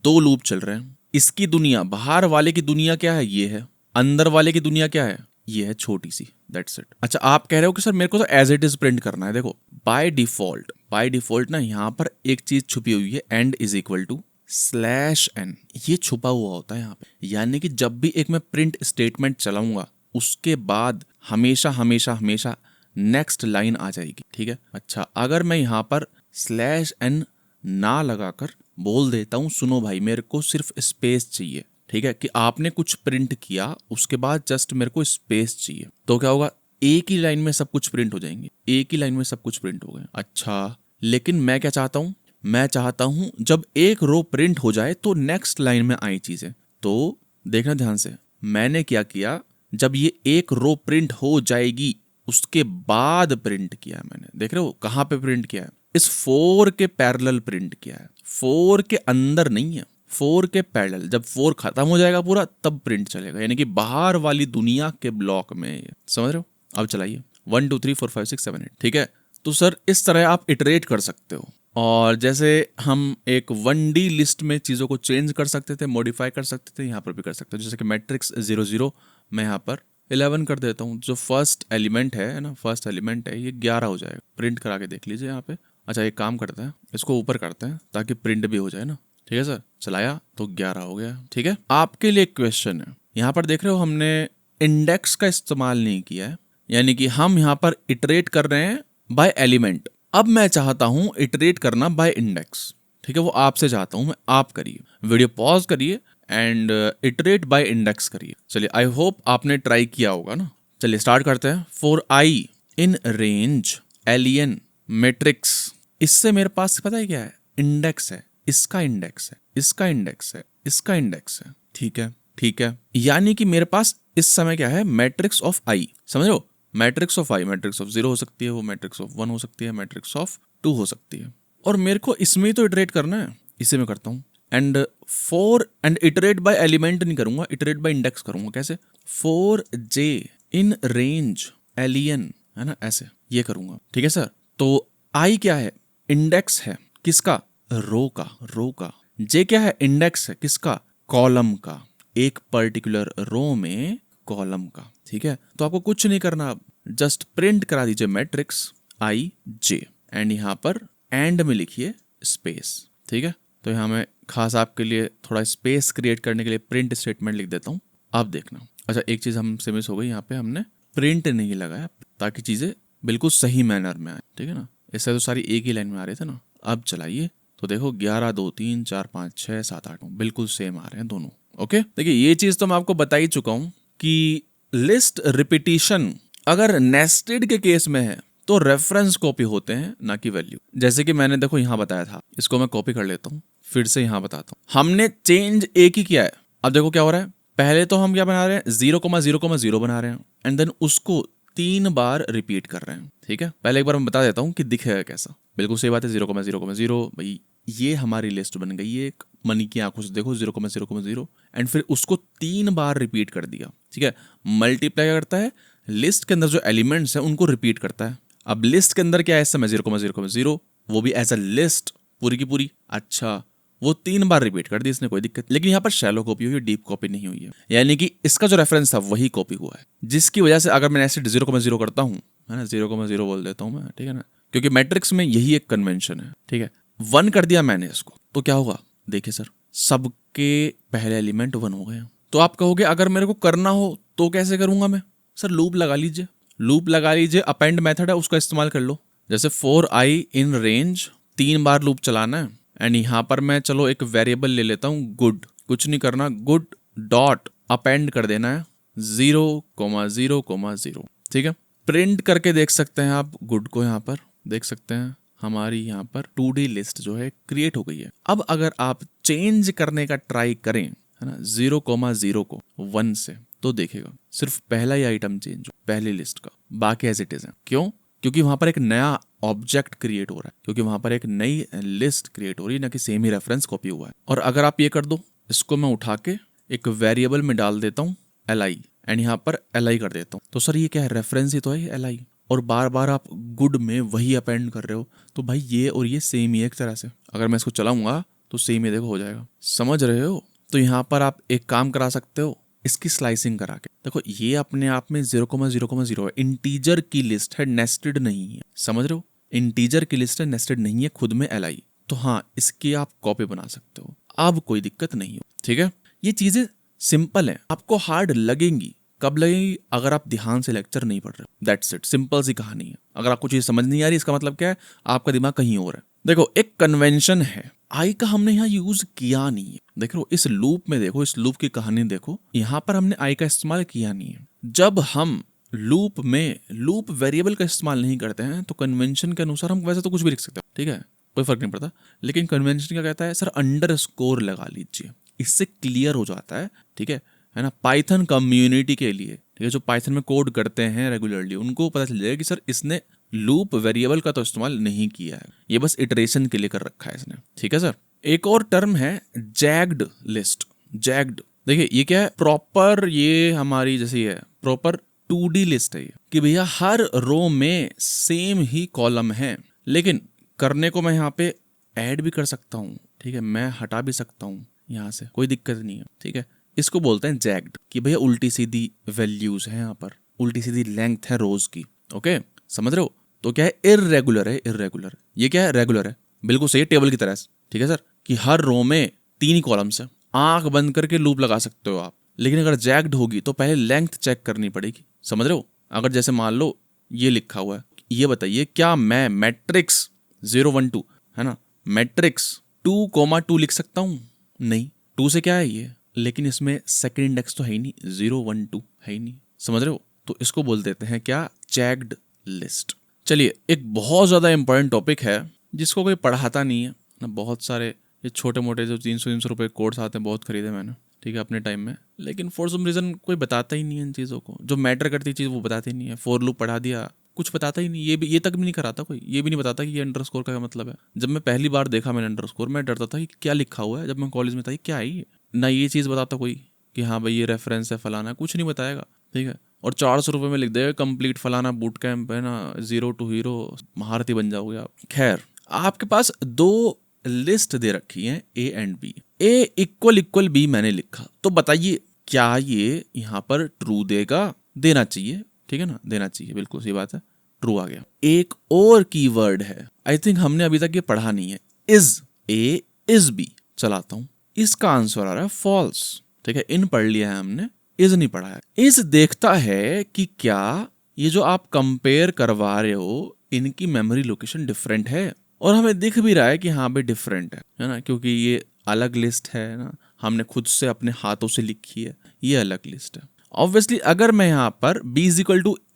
2 लूप चल रहे हैं। इसकी दुनिया, बाहर वाले की दुनिया क्या है, ये है। अंदर वाले की दुनिया क्या है, ये है छोटी सी, दैट्स इट। अच्छा, आप कह रहे हो कि सर मेरे को तो एज इट इज प्रिंट करना है। देखो बाय डिफॉल्ट ना यहाँ पर एक चीज छुपी हुई है, and is equal to /n, ये छुपा हुआ होता है यहाँ पे। यानी कि जब भी एक मैं प्रिंट स्टेटमेंट चलाऊंगा उसके बाद हमेशा नेक्स्ट लाइन आ जाएगी, ठीक है। अच्छा, अगर मैं यहाँ पर /n ना लगाकर बोल देता हूँ, सुनो भाई मेरे को सिर्फ स्पेस चाहिए, ठीक है, कि आपने कुछ प्रिंट किया उसके बाद जस्ट मेरे को स्पेस चाहिए, तो क्या होगा, एक ही लाइन में सब कुछ प्रिंट हो जाएंगे, एक ही लाइन में सब कुछ प्रिंट हो गए। अच्छा, लेकिन मैं क्या चाहता हूं, मैं चाहता हूं जब एक रो प्रिंट हो जाए तो नेक्स्ट लाइन में आई चीजें। तो देखना ध्यान से, मैंने क्या किया, जब ये एक रो प्रिंट हो जाएगी उसके बाद प्रिंट किया मैंने। देख रहे हो कहां पे प्रिंट किया है, इस 4 के पैरेलल प्रिंट किया है, 4 के अंदर नहीं है, 4 के पैरेलल। जब 4 खत्म हो जाएगा पूरा तब प्रिंट चलेगा, यानी कि बाहर वाली दुनिया के ब्लॉक में। समझ रहे हो। अब चलाइए 1 2 3 4 5 6 7 8, ठीक है। तो सर इस तरह आप इटरेट कर सकते हो। और जैसे हम एक 1D लिस्ट में चीज़ों को चेंज कर सकते थे, मॉडिफाई कर सकते थे, यहाँ पर भी कर सकते हो। जैसे कि मैट्रिक्स 0 0 मैं यहाँ पर 11 कर देता हूँ। जो फर्स्ट एलिमेंट है ना, फर्स्ट एलिमेंट है, ये 11 हो जाएगा। प्रिंट करा के देख लीजिए यहाँ पे। अच्छा, एक काम करते हैं, इसको ऊपर करते हैं ताकि प्रिंट भी हो जाए ना, ठीक है सर। चलाया तो 11 हो गया, ठीक है। आपके लिए एक क्वेश्चन है, यहाँ पर देख रहे हो हमने इंडेक्स का इस्तेमाल नहीं किया है, यानी कि हम यहाँ पर इटरेट कर रहे हैं बाय एलिमेंट। अब मैं चाहता हूं इटरेट करना बाय इंडेक्स, ठीक है। वो आपसे चाहता हूं मैं, आप करिए, वीडियो पॉज करिए एंड इटरेट बाय इंडेक्स करिए। चलिए, आई होप आपने ट्राई किया होगा ना। चलिए स्टार्ट करते हैं। For I in range alien matrix, इससे मेरे पास पता है क्या है, इंडेक्स है। इसका इंडेक्स है, इसका इंडेक्स है, इसका इंडेक्स है। ठीक है, ठीक है, यानी कि मेरे पास इस समय क्या है, मैट्रिक्स ऑफ आई। समझ लो, matrix of I, matrix of 0 हो सकती है, वो मैट्रिक्स ऑफ 1 हो सकती है, मैट्रिक्स ऑफ 2 हो सकती है। और मेरे को इसमें ही तो इटरेट करना है, इसे मैं करता हूँ। एंड इटरेट बाय एलिमेंट नहीं करूंगा, इटरेट बाय इंडेक्स करूंगा। कैसे? 4j इन रेंज एलियन, है ना, ऐसे ये करूंगा। ठीक है सर। तो आई क्या है? इंडेक्स है किसका? रो का, रो का। जे क्या है? इंडेक्स है किसका? कॉलम का, एक पर्टिकुलर रो में कॉलम का। ठीक है, तो आपको कुछ नहीं करना, अब जस्ट प्रिंट करा दीजिए मैट्रिक्स आई जे, एंड यहाँ पर एंड में लिखिए स्पेस। ठीक है, तो यहाँ मैं खास आपके लिए थोड़ा स्पेस क्रिएट करने के लिए प्रिंट स्टेटमेंट लिख देता हूँ। आप देखना। अच्छा, एक चीज हमसे मिस हो गई, यहाँ पे हमने प्रिंट नहीं लगाया ताकि चीजें बिल्कुल सही मैनर में आए। ठीक है ना, इससे तो सारी एक ही लाइन में आ रहे थे ना। अब चलाइए तो देखो 11, 2, 3, 4, 5, 6, 7, 8 बिल्कुल सेम आ रहे हैं दोनों। ओके, देखिए ये चीज तो मैं आपको बता ही चुका हूं कि लिस्ट रिपीटिशन अगर नेस्टेड के केस में है तो रेफरेंस कॉपी होते हैं, ना कि वैल्यू। जैसे कि मैंने देखो यहाँ बताया था, इसको मैं कॉपी कर लेता हूँ, फिर से यहाँ बताता हूँ। हमने चेंज एक ही किया है। अब देखो क्या हो रहा है, पहले तो हम क्या बना रहे हैं, 0,0,0 बना रहे हैं, एंड देन उसको 3 बार रिपीट कर रहे हैं। ठीक है, पहले एक बार मैं बता देता हूँ कि दिखेगा कैसा। बिल्कुल सही बात है, 0,0,0 भाई ये हमारी लिस्ट बन गई है। एक मनी की आंखों से देखो 0,0,0 एंड फिर उसको 3 बार रिपीट कर दिया। ठीक है, मल्टीप्लाई करता है, लिस्ट के अंदर जो एलिमेंट्स हैं उनको रिपीट करता है। अब लिस्ट के अंदर क्या है इस समय, 0,0,0, वो भी एज अ लिस्ट पूरी की पूरी। अच्छा, वो 3 बार रिपीट कर दी इसने, कोई दिक्कत। लेकिन यहाँ पर शैलो कॉपी हुई है, डीप कॉपी नहीं हुई है। यानी कि इसका जो रेफरेंस था वही कॉपी हुआ है, जिसकी वजह से अगर मैं ऐसे 0,0 करता हूँ, है ना, 0,0 बोल देता हूँ मैं। ठीक है ना, क्योंकि मैट्रिक्स में यही एक कन्वेंशन है। ठीक है, 1 कर दिया मैंने इसको, तो क्या होगा देखिए सर, सबके पहले एलिमेंट 1 हो गए। तो आप कहोगे अगर मेरे को करना हो तो कैसे करूंगा मैं? सर लूप लगा लीजिए, लूप लगा लीजिए, अपेंड मेथड है उसका इस्तेमाल कर लो। जैसे 4i in range, 3 bar loop चलाना है, एंड यहाँ पर मैं चलो एक वेरिएबल ले लेता हूँ गुड। कुछ नहीं करना, गुड डॉट अपेंड कर देना है 0,0,0। ठीक है, प्रिंट करके देख सकते हैं आप गुड को, यहाँ पर देख सकते हैं हमारी यहाँ पर 2D लिस्ट जो है क्रिएट हो गई है। अब अगर आप चेंज करने का ट्राई करें, है ना, 0,0 को 1 से, तो देखेगा सिर्फ पहला ही आइटम चेंज हो, पहली लिस्ट का, बाकी एज इट इज है। क्यों? क्योंकि वहां पर एक नया ऑब्जेक्ट क्रिएट हो रहा है, क्योंकि वहां पर एक नई लिस्ट क्रिएट हो रही है, ना कि सेम ही रेफरेंस कॉपी हुआ है। और अगर आप ये कर दो, इसको मैं उठा के एक वेरिएबल में डाल देता हूँ li, एंड यहाँ पर li कर देता हूँ, तो सर ये क्या है, रेफरेंस ही तो है li। और बार बार आप गुड में वही अपेंड कर रहे हो, तो भाई ये और ये सेम ही है एक तरह से। अगर मैं इसको चलाऊंगा तो सेम ही देखो हो जाएगा, समझ रहे हो? तो यहाँ पर आप एक काम करा सकते हो, इसकी स्लाइसिंग करा के देखो, ये अपने आप में 0,0,0 है, इंटीजर की लिस्ट है, नेस्टेड नहीं है। समझ रहे हो? इंटीजर की लिस्ट है, नेस्टेड नहीं है खुद में li। तो हाँ, इसकी आप कॉपी बना सकते हो, अब कोई दिक्कत नहीं हो। ठीक है, ये चीजें सिंपल है, आपको हार्ड लगेंगी। कब लगेगी? अगर आप ध्यान से लेक्चर नहीं पढ़ रहे। दैट्स इट, सिंपल सी कहानी है। अगर आपको चीज समझ नहीं आ रही, इसका मतलब क्या है, आपका दिमाग कहीं और है। देखो एक कन्वेंशन है, आई का हमने यहाँ यूज किया नहीं है। देखो इस लूप में, देखो इस लूप की कहानी देखो, यहाँ पर हमने आई का इस्तेमाल किया नहीं है। जब हम लूप में लूप वेरिएबल का इस्तेमाल नहीं करते हैं तो कन्वेंशन के अनुसार हम वैसे तो कुछ भी लिख सकते हैं, ठीक है, कोई फर्क नहीं पड़ता। लेकिन कन्वेंशन क्या कहता है, सर अंडरस्कोर लगा लीजिए, इससे क्लियर हो जाता है। ठीक है ना, पाइथन कम्युनिटी के लिए, ठीक है, जो पाइथन में कोड करते हैं रेगुलरली, उनको पता चल जाएगा कि सर इसने लूप वेरिएबल का तो इस्तेमाल नहीं किया है, ये बस इटरेशन के लिए कर रखा है इसने। ठीक है सर। एक और टर्म है जैग्ड लिस्ट। जैग्ड, देखिए ये क्या है, प्रॉपर, ये हमारी जैसे ये प्रॉपर 2D लिस्ट है ये, कि भैया हर रो में सेम ही कॉलम है। लेकिन करने को मैं यहाँ पे ऐड भी कर सकता हूँ, ठीक है, मैं हटा भी सकता हूँ यहाँ से, कोई दिक्कत नहीं है। ठीक है, इसको बोलते हैं जैग्ड, कि भैया उल्टी सीधी वैल्यूज है, यहाँ पर उल्टी सीधी लेंथ है रोज की। ओके, समझ रहे हो? तो क्या है, इररेगुलर है, इररेगुलर। ये क्या है, रेगुलर है, बिल्कुल सही है, टेबल की तरह से। ठीक है सर, कि हर रो में 3 ही कॉलम्स है, आंख बंद करके लूप लगा सकते हो आप। लेकिन अगर जैग्ड होगी तो पहले लेंथ चेक करनी पड़ेगी। समझ रहे हो? अगर जैसे मान लो ये लिखा हुआ है, ये बताइए क्या मैं मैट्रिक्स 0,1,2, है ना, मैट्रिक्स 2,2 लिख सकता हूँ? नहीं, 2 से क्या है ये, लेकिन इसमें सेकंड इंडेक्स तो है ही नहीं, 0,1,2 है ही नहीं। समझ रहे हो? तो इसको बोल देते हैं क्या, जैग्ड लिस्ट। चलिए, एक बहुत ज्यादा इंपॉर्टेंट टॉपिक है जिसको कोई पढ़ाता नहीं है ना, बहुत सारे ये छोटे मोटे जो 300 रुपए कोर्स आते हैं बहुत खरीदे मैंने, ठीक है, अपने टाइम में। लेकिन फॉर सम रीज़न कोई बताता ही नहीं है इन चीज़ों को, जो मैटर करती चीज़ वो बताते नहीं है। फॉर लूप पढ़ा दिया, कुछ बताता ही नहीं। ये तक भी नहीं कराता कोई, ये भी नहीं बताता कि ये अंडरस्कोर का क्या मतलब है। जब मैं पहली बार देखा मैंने अंडरस्कोर, मैं डरता था कि क्या लिखा हुआ है। जब मैं कॉलेज में था, ये क्या है ये? ना ये चीज़ बताता कोई कि हाँ भाई ये रेफरेंस है फलाना, कुछ नहीं बताएगा, ठीक है। और 400 रुपये में लिख देगा कंप्लीट फलाना बूट कैंप है ना, 0 to हीरो, महारथी बन जाओगे आप। खैर, आपके पास 2 लिस्ट दे रखी है, A and B। A equal B मैंने लिखा, तो बताइए क्या ये यहाँ पर ट्रू देगा? देना चाहिए, ठीक है ना, देना चाहिए, बिल्कुल सही बात है, ट्रू आ गया। एक और कीवर्ड है, आई थिंक हमने अभी तक ये पढ़ा नहीं है, इज A इज B। चलाता हूं, इसका आंसर आ रहा है फॉल्स, ठीक है। इन पढ़ लिया है हमने, इज नहीं पढ़ा है। इज देखता है कि क्या ये जो आप कंपेयर करवा रहे हो इनकी मेमोरी लोकेशन डिफरेंट है, और हमें दिख भी रहा है कि हाँ भाई डिफरेंट है ना, क्योंकि ये अलग लिस्ट है ना, हमने खुद से अपने हाथों से लिखी है, ये अलग लिस्ट है। ऑब्वियसली अगर मैं यहाँ पर B =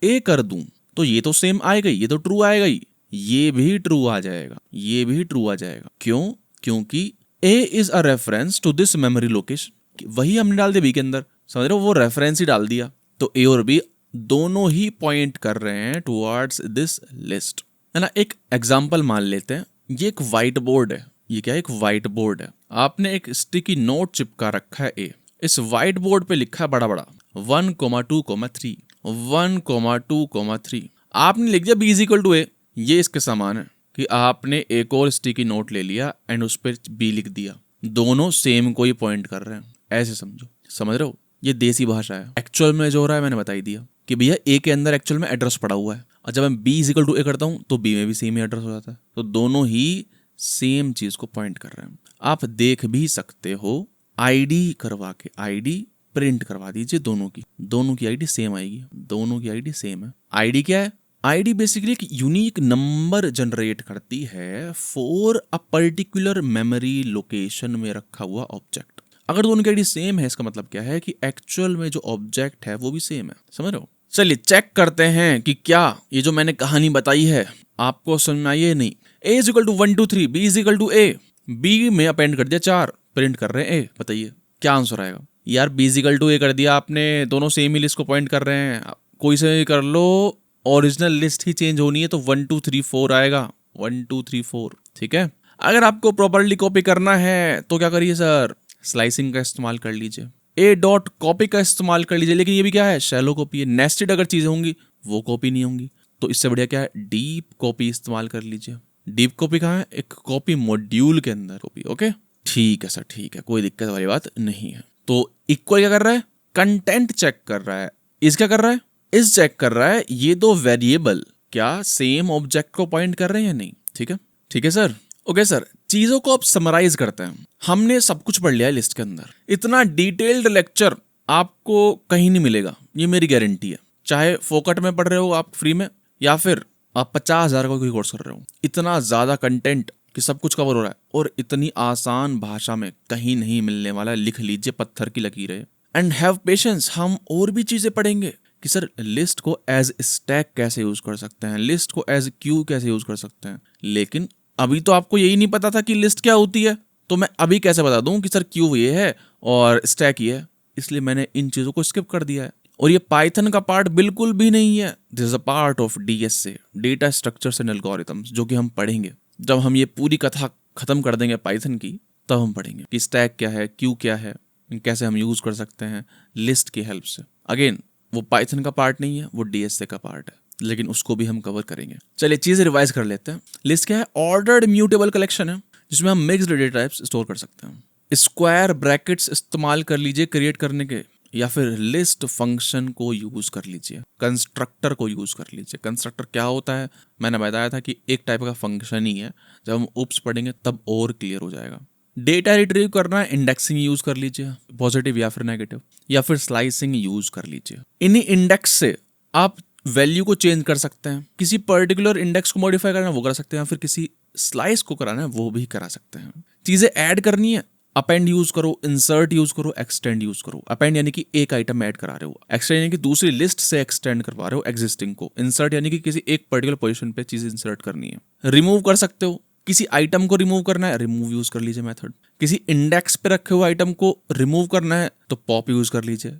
A कर दूं तो ये तो सेम आएगा, ये तो ट्रू आएगा ही, ये भी ट्रू आ जाएगा, ये भी ट्रू आ जाएगा। क्यों? क्योंकि A is a reference to this memory location, वही हमने डाल दिया B के अंदर, समझ रहे हो, वो रेफरेंस ही डाल दिया, तो A और B दोनों ही पॉइंट कर रहे हैं टुवर्ड्स दिस लिस्ट, है ना। एक एग्जाम्पल मान लेते हैं, ये एक व्हाइट बोर्ड है, ये क्या है, एक व्हाइट बोर्ड है। आपने एक स्टिकी नोट चिपका रखा है A, इस व्हाइट बोर्ड पे लिखा है बड़ा बड़ा 1,2,3, 1,2,3। आपने लिख दिया B = A। ये इसके समान है कि आपने एक और स्टिकी नोट ले लिया एंड उस पर B लिख दिया, दोनों सेम को ही पॉइंट कर रहे हैं, ऐसे समझो, समझ रहे हो। ये देसी भाषा है। एक्चुअल में जो हो रहा है मैंने बता ही दिया कि भैया A के अंदर एक्चुअल में एड्रेस पड़ा हुआ है, और जब मैं B = A करता हूँ तो B में भी सेम ही एड्रेस हो जाता है, तो दोनों ही सेम चीज को पॉइंट कर रहे हैं। आप देख भी सकते हो, आईडी करवा के आईडी प्रिंट करवा दीजिए, दोनों की आईडी सेम आएगी, दोनों की आईडी सेम है। आईडी क्या है? आईडी बेसिकली एक यूनिक नंबर जनरेट करती है for a particular memory location में रखा हुआ ऑब्जेक्ट। अगर दोनों की आईडी सेम है, इसका मतलब क्या है कि एक्चुअल में जो ऑब्जेक्ट है वो भी सेम है, समझ रहे हो। चलिए चेक करते हैं कि क्या ये जो मैंने कहानी बताई है आपको समझ में आई है नहीं। A = 1 2 3, B = A, B में अपेंड कर दिया 4, प्रिंट कर रहे हैं A, बताइए क्या आंसर आएगा। यार B = A कर दिया आपने, दोनों सेम ही लिस्ट को पॉइंट कर रहे हैं, कोई से कर लो, ओरिजिनल लिस्ट ही चेंज होनी है तो 1 2 3 4 आएगा, 1 2 3 4, ठीक है। अगर आपको प्रॉपर्ली कॉपी करना है तो क्या करिए सर, स्लाइसिंग का इस्तेमाल कर लीजिए, A.copy का इस्तेमाल कर लीजिए। लेकिन ये भी क्या है, शैलो कॉपी है, नेस्टेड अगर चीजें होंगी वो कॉपी नहीं होंगी, तो इससे बढ़िया क्या है, डीप कॉपी इस्तेमाल कर लीजिए। डीप कॉपी कहाँ है, एक कॉपी मॉड्यूल के अंदर कॉपी, ओके ठीक है सर, ठीक है, कोई दिक्कत वाली बात नहीं है। तो इक्वल क्या कर रहा है, कंटेंट चेक कर रहा है, इस क्या कर रहा है, इस चेक कर रहा है ये दो वेरिएबल क्या सेम ऑब्जेक्ट को पॉइंट कर रहे हैं या नहीं, ठीक है, ठीक है सर, ओके सर। चीजों को आप समराइज करते हैं, हमने सब कुछ पढ़ लिया है लिस्ट के अंदर, इतना डिटेल्ड लेक्चर आपको कहीं नहीं मिलेगा, ये मेरी गारंटी है। चाहे फोकट में पढ़ रहे हो आप फ्री में, या फिर आप 50,000 का कोई कोर्स कर रहे हो, इतना ज्यादा कंटेंट कि सब कुछ कवर हो रहा है और इतनी आसान भाषा में कहीं नहीं मिलने वाला। लिख लीजिए पत्थर की लकीरें एंड हैव पेशेंस। हम और भी चीजें पढ़ेंगे कि सर लिस्ट को एज स्टैक कैसे यूज कर सकते हैं, लिस्ट को एज क्यू कैसे यूज कर सकते हैं। लेकिन अभी तो आपको यही नहीं पता था कि लिस्ट क्या होती है, तो मैं अभी कैसे बता दूं कि सर क्यू ये है और स्टैक ये है, इसलिए मैंने इन चीजों को स्किप कर दिया है। और ये पाइथन का पार्ट बिल्कुल भी नहीं है, this is a part of DSA, data structures and algorithms, जो कि हम पढ़ेंगे जब हम ये पूरी कथा खत्म कर देंगे पाइथन की, तब हम पढ़ेंगे कि स्टैक क्या है, क्यू क्या है, कैसे हम यूज कर सकते हैं लिस्ट की हेल्प से। अगेन वो पाइथन का पार्ट नहीं है, वो DSA का पार्ट है, लेकिन उसको भी हम कवर करेंगे। चलिए चीजें रिवाइज कर लेते हैं। लिस्ट क्या है, ऑर्डर्ड म्यूटेबल कलेक्शन है जिसमें हम मिक्स्ड डेटा टाइप्स स्टोर कर सकते हैं। स्क्वायर ब्रैकेट्स इस्तेमाल कर लीजिए क्रिएट करने के, या फिर लिस्ट फंक्शन को यूज कर लीजिए, कंस्ट्रक्टर को यूज कर लीजिए। कंस्ट्रक्टर क्या होता है, मैंने बताया था कि एक टाइप का फंक्शन ही है, जब हम उप्स पढ़ेंगे तब और क्लियर हो जाएगा। डेटा रिट्रीव करना है, इंडेक्सिंग यूज कर लीजिए, पॉजिटिव या फिर नेगेटिव, या फिर स्लाइसिंग यूज कर लीजिए। इन्हीं इंडेक्स से आप वैल्यू को चेंज कर सकते हैं, किसी पर्टिकुलर इंडेक्स को मॉडिफाई करना है वो कर सकते हैं, फिर किसी स्लाइस को कराना है वो भी करा सकते हैं। चीजें ऐड करनी है, अपेंड यूज करो, इंसर्ट यूज करो, एक्सटेंड यूज करो। अपेंड यानी कि एक आइटम ऐड करा रहे हो, एक्सटेंड यानी कि दूसरी लिस्ट से एक्सटेंड करवा रहे हो एग्जिस्टिंग को, इंसर्ट यानी कि किसी एक पर्टिकुलर पोजीशन पे चीज इंसर्ट करनी है। रिमूव कर सकते हो, किसी आइटम को रिमूव करना है, रिमूव यूज कर लीजिए मेथड। किसी इंडेक्स पे रखे हुए आइटम को रिमूव करना है तो पॉप यूज कर लीजिए।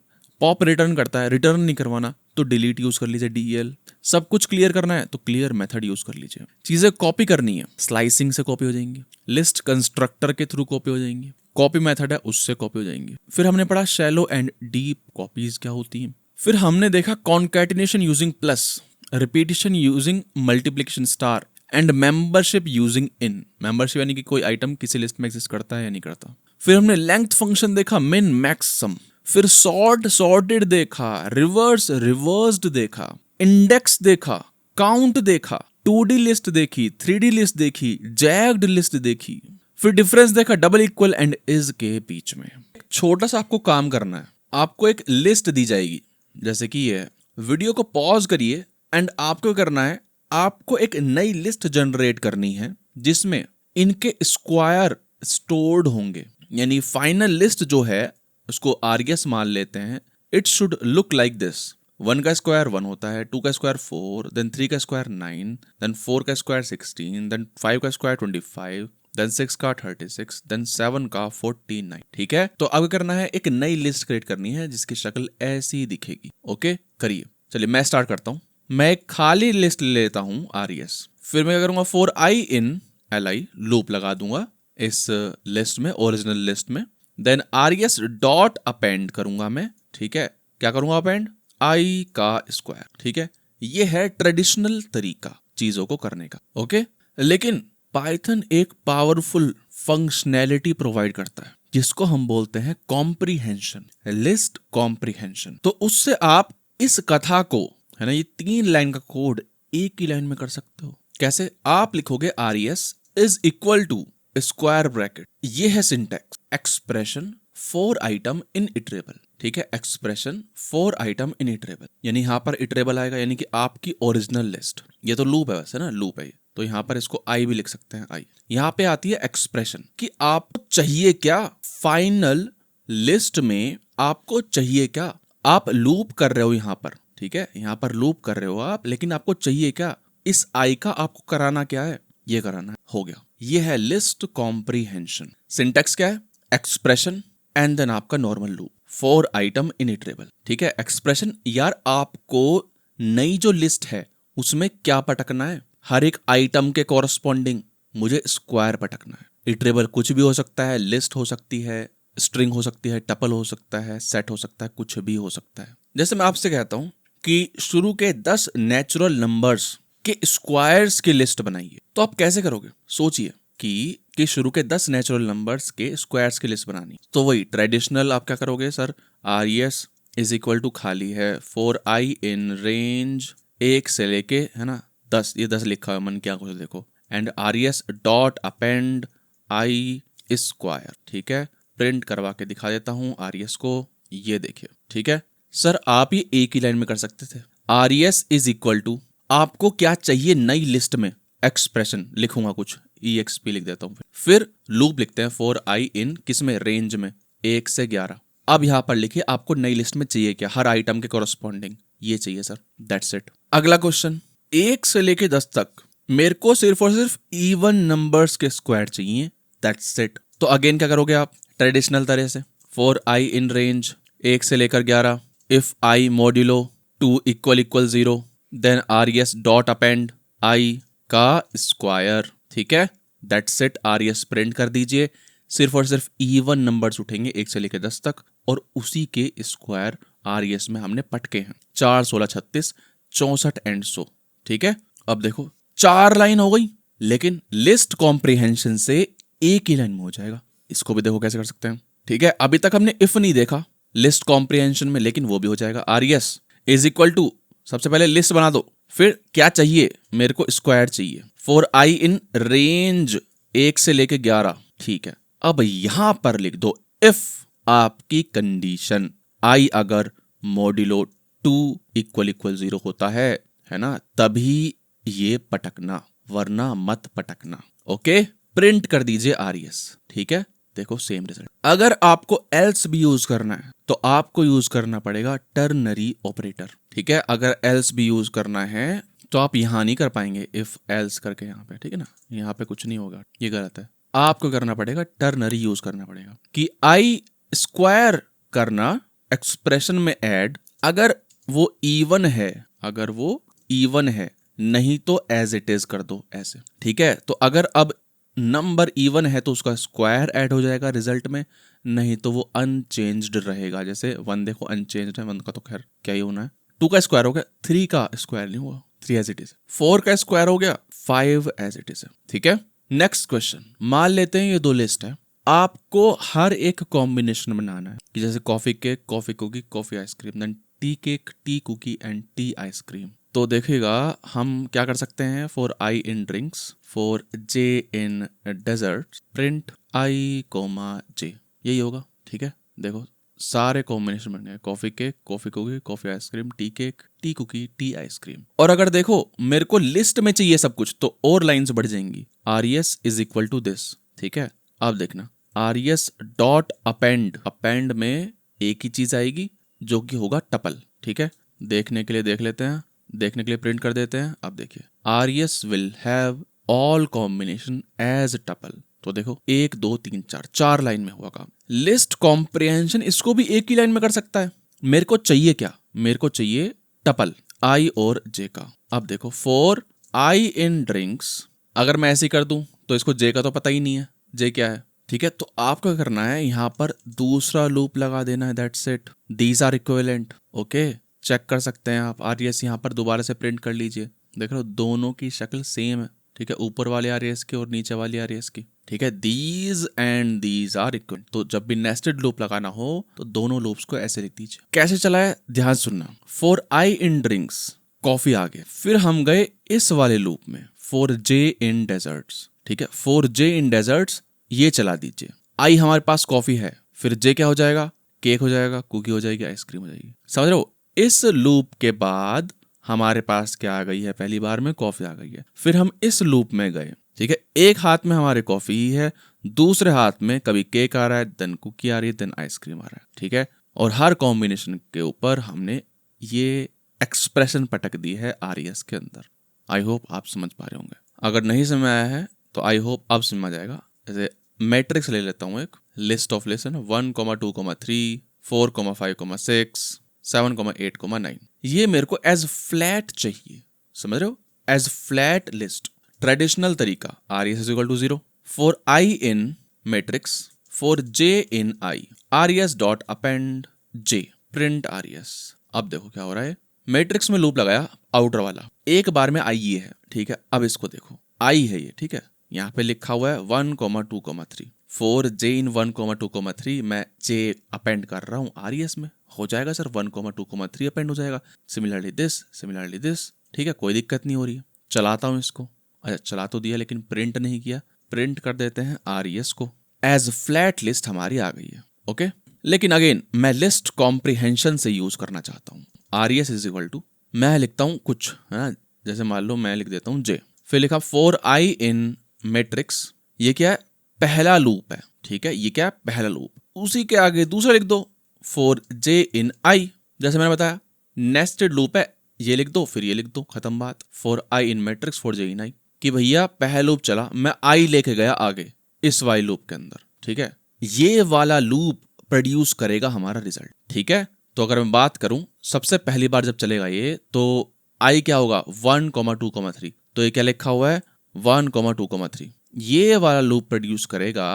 पॉप रिटर्न करता है, रिटर्न नहीं करवाना तो डिलीट यूज कर लीजिए, DEL। सब कुछ क्लियर करना है तो क्लियर मेथड यूज कर लीजिए। चीजें कॉपी करनी है, स्लाइसिंग से कॉपी हो जाएंगी, लिस्ट कंस्ट्रक्टर के थ्रू कॉपी हो जाएंगी, कॉपी मेथड है उससे कॉपी हो जाएंगी। फिर हमने पढ़ा शैलो एंड डीप कॉपीज क्या होती हैं। फिर हमने देखा concatenation using plus, repetition using multiplication star and membership using in. Membership यानी कि कोई आइटम किसी लिस्ट में एग्जिस्ट करता है या नहीं करता। फिर हमने लेंथ फंक्शन देखा, मिन मैक्स सम। फिर सॉर्ट सॉर्टेड देखा, रिवर्स रिवर्स्ड देखा, इंडेक्स देखा, काउंट देखा, 2D लिस्ट देखी, 3D लिस्ट देखी, जैग्ड लिस्ट देखी। फिर डिफरेंस देखा डबल इक्वल एंड इज के बीच में। छोटा सा आपको काम करना है, आपको एक लिस्ट दी जाएगी जैसे कि ये है। वीडियो को पॉज करिए एंड आपको करना है, आपको एक नई लिस्ट जनरेट करनी है जिसमें इनके स्क्वायर स्टोर्ड होंगे। यानी फाइनल लिस्ट जो है उसको आरएस मान लेते हैं। It should look like this. 1 का स्क्वायर 1 होता है, 2 का स्क्वायर 4, देन 3 का स्क्वायर 9, देन 4 का स्क्वायर 16, देन 5 का स्क्वायर 25, देन 6 का 36, देन 7 का 49। ठीक है, तो अब करना है, एक नई लिस्ट क्रिएट करनी है जिसकी शक्ल ऐसी दिखेगी। ओके, करिए। चलिए मैं स्टार्ट करता हूं। मैं एक खाली लिस्ट ले लेता हूं RES। फिर मैं क्या करूंगा, for I in li loop लगा दूंगा इस लिस्ट में, ओरिजिनल लिस्ट में। देन RES डॉट अपेंड करूंगा मैं। ठीक है, क्या करूंगा अपेंड, I का स्क्वायर। ठीक है, ये है ट्रेडिशनल तरीका चीजों को करने का। ओके, लेकिन पाइथन एक पावरफुल फंक्शनैलिटी प्रोवाइड करता है जिसको हम बोलते हैं कॉम्प्रीहेंशन, लिस्ट कॉम्प्रीहेंशन। तो उससे आप इस कथा को, है ना, ये 3 लाइन का कोड एक ही लाइन में कर सकते हो। कैसे, आप लिखोगे RES is equal to square bracket, ये है syntax, expression for item in iterable. ठीक है, expression for item in iterable, यानी यहाँ पर इटरेबल आएगा, यानी कि आपकी ओरिजिनल लिस्ट। ये तो लूप है वैसे ना, लूप है ये, तो यहाँ पर इसको I भी लिख सकते हैं, I। यहाँ पे आती है एक्सप्रेशन कि आपको चाहिए क्या, फाइनल लिस्ट में आपको चाहिए क्या। आप लूप कर रहे हो यहाँ पर, ठीक है, यहाँ पर लूप कर रहे हो आप, लेकिन आपको चाहिए क्या, इस I का आपको कराना क्या है, ये कराना है। हो गया, ये है लिस्ट कॉम्प्रीहेंशन। सिंटैक्स क्या है, एक्सप्रेशन एंड देन आपका normal loop for item in iterable. ठीक है, एक्सप्रेशन, यार आपको नई जो लिस्ट है उसमें क्या पटकना है, हर एक आइटम के कॉरस्पॉन्डिंग मुझे स्क्वायर पटकना है। इटरेबल कुछ भी हो सकता है, लिस्ट हो सकती है, स्ट्रिंग हो सकती है, टपल हो सकता है, सेट हो सकता है, कुछ भी हो सकता है। जैसे मैं आपसे कहता हूं कि शुरू के 10 नेचुरल नंबर्स के स्क्वायर्स की लिस्ट बनाइए, तो आप कैसे करोगे, सोचिए कि शुरू के 10 नेचुरल नंबर्स के स्क्वायर्स की लिस्ट बनानी। तो वही ट्रेडिशनल आप क्या करोगे, sir RES is equal to खाली है फॉर I इन रेंज 1 से लेके, है ना, 10, ये 10 लिखा है मन क्या कुछ देखो, and RES dot append I square. ठीक है, प्रिंट करवा के दिखा देता हूं RES को, ये देखिए। ठीक है सर, आप ये एक ही लाइन में कर सकते थे। RES इज इक्वल टू, आपको क्या चाहिए नई लिस्ट में, एक्सप्रेशन लिखूंगा कुछ, EXP लिख देता हूं, फिर लूप लिखते हैं फॉर I इन किस में, रेंज में 1 से 11। अब यहां पर लिखिए आपको नई लिस्ट में चाहिए क्या, हर आइटम के कॉरस्पॉन्डिंग ये चाहिए सर, दैट्स इट। अगला क्वेश्चन, 1 से लेके 10 तक मेरे को सिर्फ और सिर्फ इवन नंबर्स के स्क्वायर चाहिए, दैट्स इट। तो अगेन क्या करोगे आप, ट्रेडिशनल तरह से, फॉर I इन रेंज 1 से लेकर 11, if I modulo 2 equal 0, then RES dot append I का स्क्वायर। ठीक है, दैट्स इट। RES प्रिंट कर दीजिए, सिर्फ और सिर्फ इवन नंबर्स उठेंगे 1 से लेकर 10 तक, और उसी के स्क्वायर RES में हमने पटके हैं, 4, 16, 36, 64 एंड 100। ठीक है, अब देखो 4 लाइन हो गई, लेकिन लिस्ट कॉम्प्रीहेंशन से एक ही लाइन में हो जाएगा। इसको भी देखो कैसे कर सकते हैं। ठीक है, अभी तक हमने इफ नहीं देखा लिस्ट कॉम्प्रीहेंशन में, लेकिन वो भी हो जाएगा। RES इज इक्वल टू, सबसे पहले लिस्ट बना दो, फिर क्या चाहिए, मेरे को स्क्वायर चाहिए, फॉर I इन रेंज 1 से लेके 11। ठीक है, अब यहां पर लिख दो इफ आपकी कंडीशन I अगर मॉड्यूलो 2 इक्वल 0 होता है ना, तभी ये पटकना, वरना मत पटकना। ओके, प्रिंट कर दीजिए RES। ठीक है, देखो सेम रिजल्ट। अगर आपको एल्स भी यूज करना है तो आपको यूज करना पड़ेगा टर्नरी ऑपरेटर, ठीक है। अगर एल्स भी यूज करना है तो आप यहां नहीं कर पाएंगे इफ एल्स करके यहाँ पे, ठीक है ना, यहाँ पे कुछ नहीं होगा, ये गलत है। आपको करना पड़ेगा टर्नरी यूज करना पड़ेगा कि आई स्क्वायर करना एक्सप्रेशन में ऐड, अगर वो इवन है, अगर वो इवन है, नहीं तो एज इट इज कर दो ऐसे, ठीक है। तो अगर अब नंबर इवन है तो उसका स्क्वायर ऐड हो जाएगा रिजल्ट में, नहीं तो वो अनचेंज्ड रहेगा। जैसे 1 देखो अनचेंज्ड है, 1 का तो खैर क्या ही होना है, 2 का स्क्वायर हो गया, 3 का स्क्वायर नहीं हुआ, 3 एज इट इज, 4 का स्क्वायर हो गया, 5 एज इट इज है, ठीक है। नेक्स्ट क्वेश्चन, मान लेते हैं ये 2 लिस्ट है, आपको हर एक कॉम्बिनेशन बनाना है कि जैसे coffee cake, coffee cookie, coffee ice cream, then tea cake, tea cookie and tea ice cream. तो देखिएगा हम क्या कर सकते हैं, for I in drinks, for J in dessert, print I comma J, यही होगा, ठीक है। देखो सारे कॉम्बिनेशन बन गए, coffee cake, coffee cookie, coffee ice cream, tea cake, tea cookie, tea ice cream. और अगर देखो मेरे को लिस्ट में चाहिए सब कुछ तो और लाइन्स बढ़ जाएंगी, R S is equal to this, ठीक है। अब देखना R S dot append, append में एक ही चीज आएगी जो कि होगा टपल, ठीक है। देखने के लिए देख लेते हैं, देखने के लिए प्रिंट कर देते हैं। अब देखिए R S will have all combination as tuple, तो देखो 1 2 3 4, 4 लाइन में हुआ काम। लिस्ट कॉम्प्रिहेंशन इसको भी एक ही लाइन में कर सकता है। मेरे को चाहिए क्या, मेरे को चाहिए टपल आई और जे का। अब देखो फॉर आई इन ड्रिंक्स, अगर मैं ऐसे ही कर दूं तो इसको जे का तो पता ही नहीं है, जे क्या है, ठीक है। तो आपको करना है यहाँ पर दूसरा लूप लगा देना है, that's it, these are equivalent, okay. Check कर सकते हैं आप, आर एस यहाँ पर दोबारा से प्रिंट कर लीजिए, देख रहे हो दोनों की शक्ल सेम है, ठीक है, ऊपर वाले आर एस की और नीचे वाली आर एस की, ठीक है। These and these are equal, तो जब भी नेस्टेड लूप लगाना हो तो दोनों लूप्स को ऐसे लिख दीजिए। कैसे चला है ध्यान सुनना, for I in drinks coffee आ गए, फिर हम गए इस वाले लूप में फॉर जे इन डेजर्ट्स, ठीक है। फॉर जे इन डेजर्ट्स ये चला दीजिए, आई हमारे पास कॉफी है, फिर जे क्या हो जाएगा, केक हो जाएगा, कुकी हो जाएगी, आइसक्रीम हो जाएगी, समझ रहे हो। इस लूप के बाद हमारे पास क्या आ गई है, पहली बार में कॉफी आ गई है, फिर हम इस लूप में गए, ठीक है। एक हाथ में हमारे कॉफी ही है, दूसरे हाथ में कभी केक आ रहा है, देन कुकी आ रही है, देन आइसक्रीम आ रहा है, ठीक है। और हर कॉम्बिनेशन के ऊपर हमने ये एक्सप्रेशन पटक दी है आर एस के अंदर। आई होप आप समझ पा रहे होंगे, अगर नहीं समझ आया है तो आई होप अब समझ आएगा। जैसे मैट्रिक्स ले लेता हूँ, एक लिस्ट ऑफ लेसन 1, 2, 3, 4, 5, 6, 7, 8, 9, ये मेरे को एज फ्लैट चाहिए, समझ रहे हो, एज फ्लैट लिस्ट। ट्रेडिशनल तरीका R S is equal to 0 for I in matrix, for J in I, R S dot append J, print R S. अब देखो क्या हो रहा है, मैट्रिक्स में लूप लगाया आउटर वाला, एक बार में आई ये है, ठीक है। अब इसको देखो आई है ये, ठीक है, यहाँ पे लिखा हुआ है 1, 2, 3, फॉर जे इन 1, 2, 3, मैं जे अपेंड कर रहा हूँ आर एस में, हो जाएगा सर 1, 2, 3 अपेंड हो जाएगा, सिमिलरली दिस, ठीक है, कोई दिक्कत नहीं हो रही है। चलाता हूँ इसको, अच्छा चला तो दिया लेकिन प्रिंट नहीं किया, प्रिंट कर देते हैं आर एस को, एज फ्लैट लिस्ट हमारी आ गई है, ओके। लेकिन अगेन मैं लिस्ट कॉम्प्रिहेंशन से यूज करना चाहता हूँ, R S is equal to, मैं लिखता हूँ कुछ, है ना, जैसे मान लो मैं लिख देता हूँ जे, फिर लिखा फॉर आई इन मैट्रिक्स, ये क्या है, पहला लूप है, ठीक है, ये क्या है, पहला लूप, उसी के आगे दूसरा लिख दो फॉर जे इन आई, जैसे मैंने बताया नेस्टेड लूप है, ये लिख दो फिर ये लिख दो, खत्म बात। For I in matrix for J in I, कि भैया पहला लूप चला, मैं आई लेके गया आगे इस वाई लूप के अंदर, ठीक है, ये वाला लूप प्रोड्यूस करेगा हमारा रिजल्ट, ठीक है। तो अगर मैं बात करूं सबसे पहली बार जब चलेगा ये, तो आई क्या होगा 1, 2, 3, तो ये क्या लिखा हुआ है 1, 2, 3, ये वाला लूप प्रोड्यूस करेगा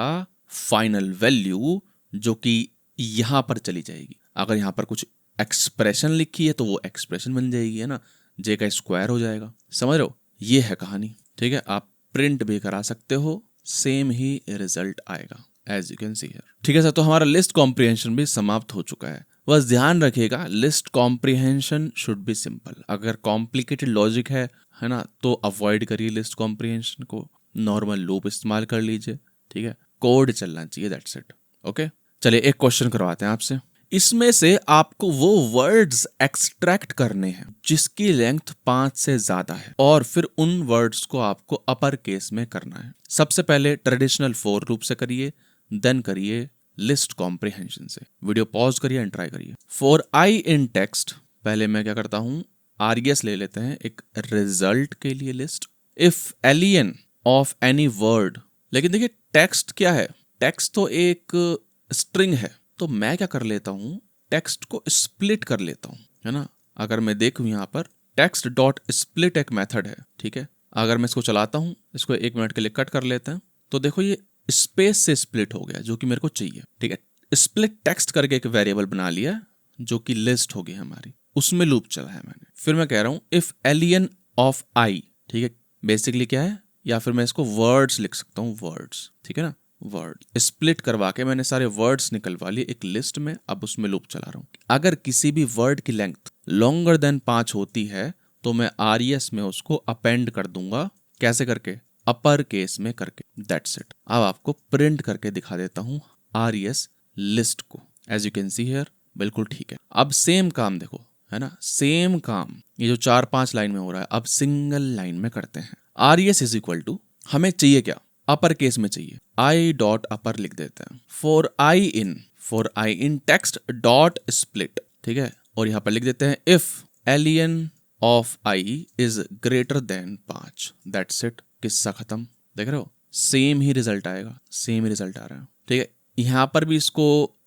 फाइनल वैल्यू जो कि यहां पर चली जाएगी। अगर यहां पर कुछ एक्सप्रेशन लिखी है तो वो एक्सप्रेशन बन जाएगी, है ना, जे का स्क्वायर हो जाएगा, समझ रहे हो, ये है कहानी, ठीक है। आप प्रिंट भी करा सकते हो, सेम ही रिजल्ट आएगा as you can see here, ठीक है सर। तो हमारा लिस्ट कॉम्प्रिहेंशन भी समाप्त हो चुका है। बस ध्यान रखिएगा list comprehension should be simple, अगर कॉम्प्लिकेटेड लॉजिक है ना, तो अवॉइड करिए लिस्ट कॉम्प्रिहेंशन को, नॉर्मल लूप इस्तेमाल कर लीजिए, ठीक है, कोड चलना चाहिए, दैट्स इट, ओके। चलिए एक क्वेश्चन करवाते हैं आपसे, इसमें से आपको वो वर्ड्स एक्सट्रैक्ट करने हैं जिसकी लेंथ 5 से ज्यादा है, और फिर उन वर्ड्स को आपको अपर केस में करना है। सबसे पहले ट्रेडिशनल फॉर लूप से करिए, देन करिए लिस्ट कॉम्प्रिहेंशन से। वीडियो पॉज करिए एंड ट्राई करिए। फॉर आई इन टेक्स्ट पहले मैं क्या करता हूं, आरईएस ले लेते हैं एक रिजल्ट के लिए list. If alien of any word, लेकिन देखिए टेक्स्ट क्या है, टेक्स्ट तो एक स्ट्रिंग है, तो मैं क्या कर लेता हूं, टेक्स्ट को स्प्लिट कर लेता हूं, है ना। अगर मैं देखूं यहाँ पर टेक्स्ट डॉट स्प्लिट एक मेथड है, ठीक है। अगर मैं इसको चलाता हूं, इसको 1 मिनट के लिए कट कर लेते हैं, तो देखो ये स्पेस से स्प्लिट हो गया जो कि मेरे को चाहिए, ठीक है। स्प्लिट टेक्स्ट करके एक वेरिएबल बना लिया जो कि लिस्ट हो गई हमारी, उसमें लूप चला है मैंने। फिर मैं कह रहा हूं इफ एलियन ऑफ आई, ठीक है। बेसिकली क्या है, या फिर मैं इसको वर्ड्स लिख सकता हूँ, वर्ड्स, ठीक है ना। वर्ड स्प्लिट करवा के मैंने सारे वर्ड्स निकलवा लिए एक लिस्ट में, अब उसमें लूप चला रहा हूँ। अगर किसी भी वर्ड की लेंथ लॉन्गर देन 5 होती है तो मैं आरईएस में उसको अपेंड कर दूंगा, कैसे करके, अपर केस में करके, दैट्स इट। अब आपको प्रिंट करके दिखा देता हूँ आरईएस लिस्ट को, as you can see here, बिल्कुल ठीक है। अब सेम काम देखो, है ना, सेम काम ये जो 4-5 लाइन में हो रहा है, अब सिंगल लाइन में करते हैं। आरईएस इज इक्वल टू, हमें चाहिए क्या, अपर केस में चाहिए, आई डॉट अपर लिख देते हैं। For I in text dot split, ठीक है। और यहाँ पर लिख देते हैं if alien of I is greater than 5, that's it, किस्सा खत्म। देख रहे हो, सेम ही रिजल्ट आएगा, सेम ही रिजल्ट आ रहा है, ठीक है। यहाँ पर भी इसको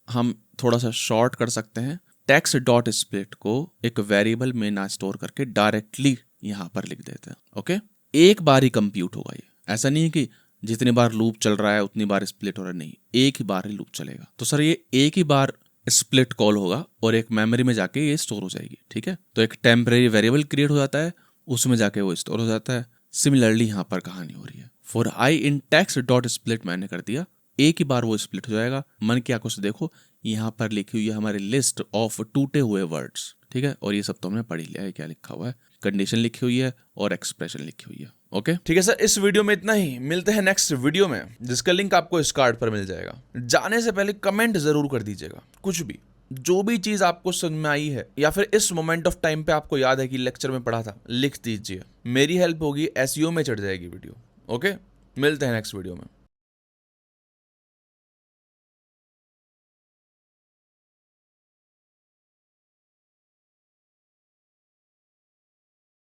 हम थोड़ा सा शॉर्ट कर सकते हैं, टेक्स्ट डॉट स्प्लिट को एक वेरिएबल में ना स्टोर करके डायरेक्टली यहाँ पर लिख देते हैं, ओके। एक बार ही कंप्यूट होगा ये, ऐसा नहीं है कि जितनी बार लूप चल रहा है उतनी बार स्प्लिट हो रहा है, नहीं, एक ही बार ही लूप चलेगा। तो सर ये एक ही बार स्प्लिट कॉल होगा और एक मेमोरी में जाके ये स्टोर हो जाएगी, ठीक है। तो एक टेम्परेरी वेरिएबल क्रिएट हो जाता है, उसमें जाके वो स्टोर हो जाता है। सिमिलरली यहाँ पर कहानी हो रही है, for I in text dot split मैंने कर दिया, एक ही बार वो स्प्लिट हो जाएगा। मन की आंखों से देखो, यहाँ पर लिखी हुई है हमारी लिस्ट ऑफ टूटे हुए वर्ड्स, ठीक है। और ये सब तो हमने पढ़ लिया है, क्या लिखा हुआ है, कंडीशन लिखी हुई है और एक्सप्रेशन लिखी हुई है, ओके। ठीक है सर, इस वीडियो में इतना ही, मिलते हैं नेक्स्ट वीडियो में, जिसका लिंक आपको इस कार्ड पर मिल जाएगा। जाने से पहले कमेंट जरूर कर दीजिएगा, कुछ भी, जो भी चीज आपको समझ में आई है या फिर इस मोमेंट ऑफ टाइम पे आपको याद है कि लेक्चर में पढ़ा था, लिख दीजिए, मेरी हेल्प होगी, एसईओ में चढ़ जाएगी वीडियो, ओके। मिलते हैं नेक्स्ट वीडियो में।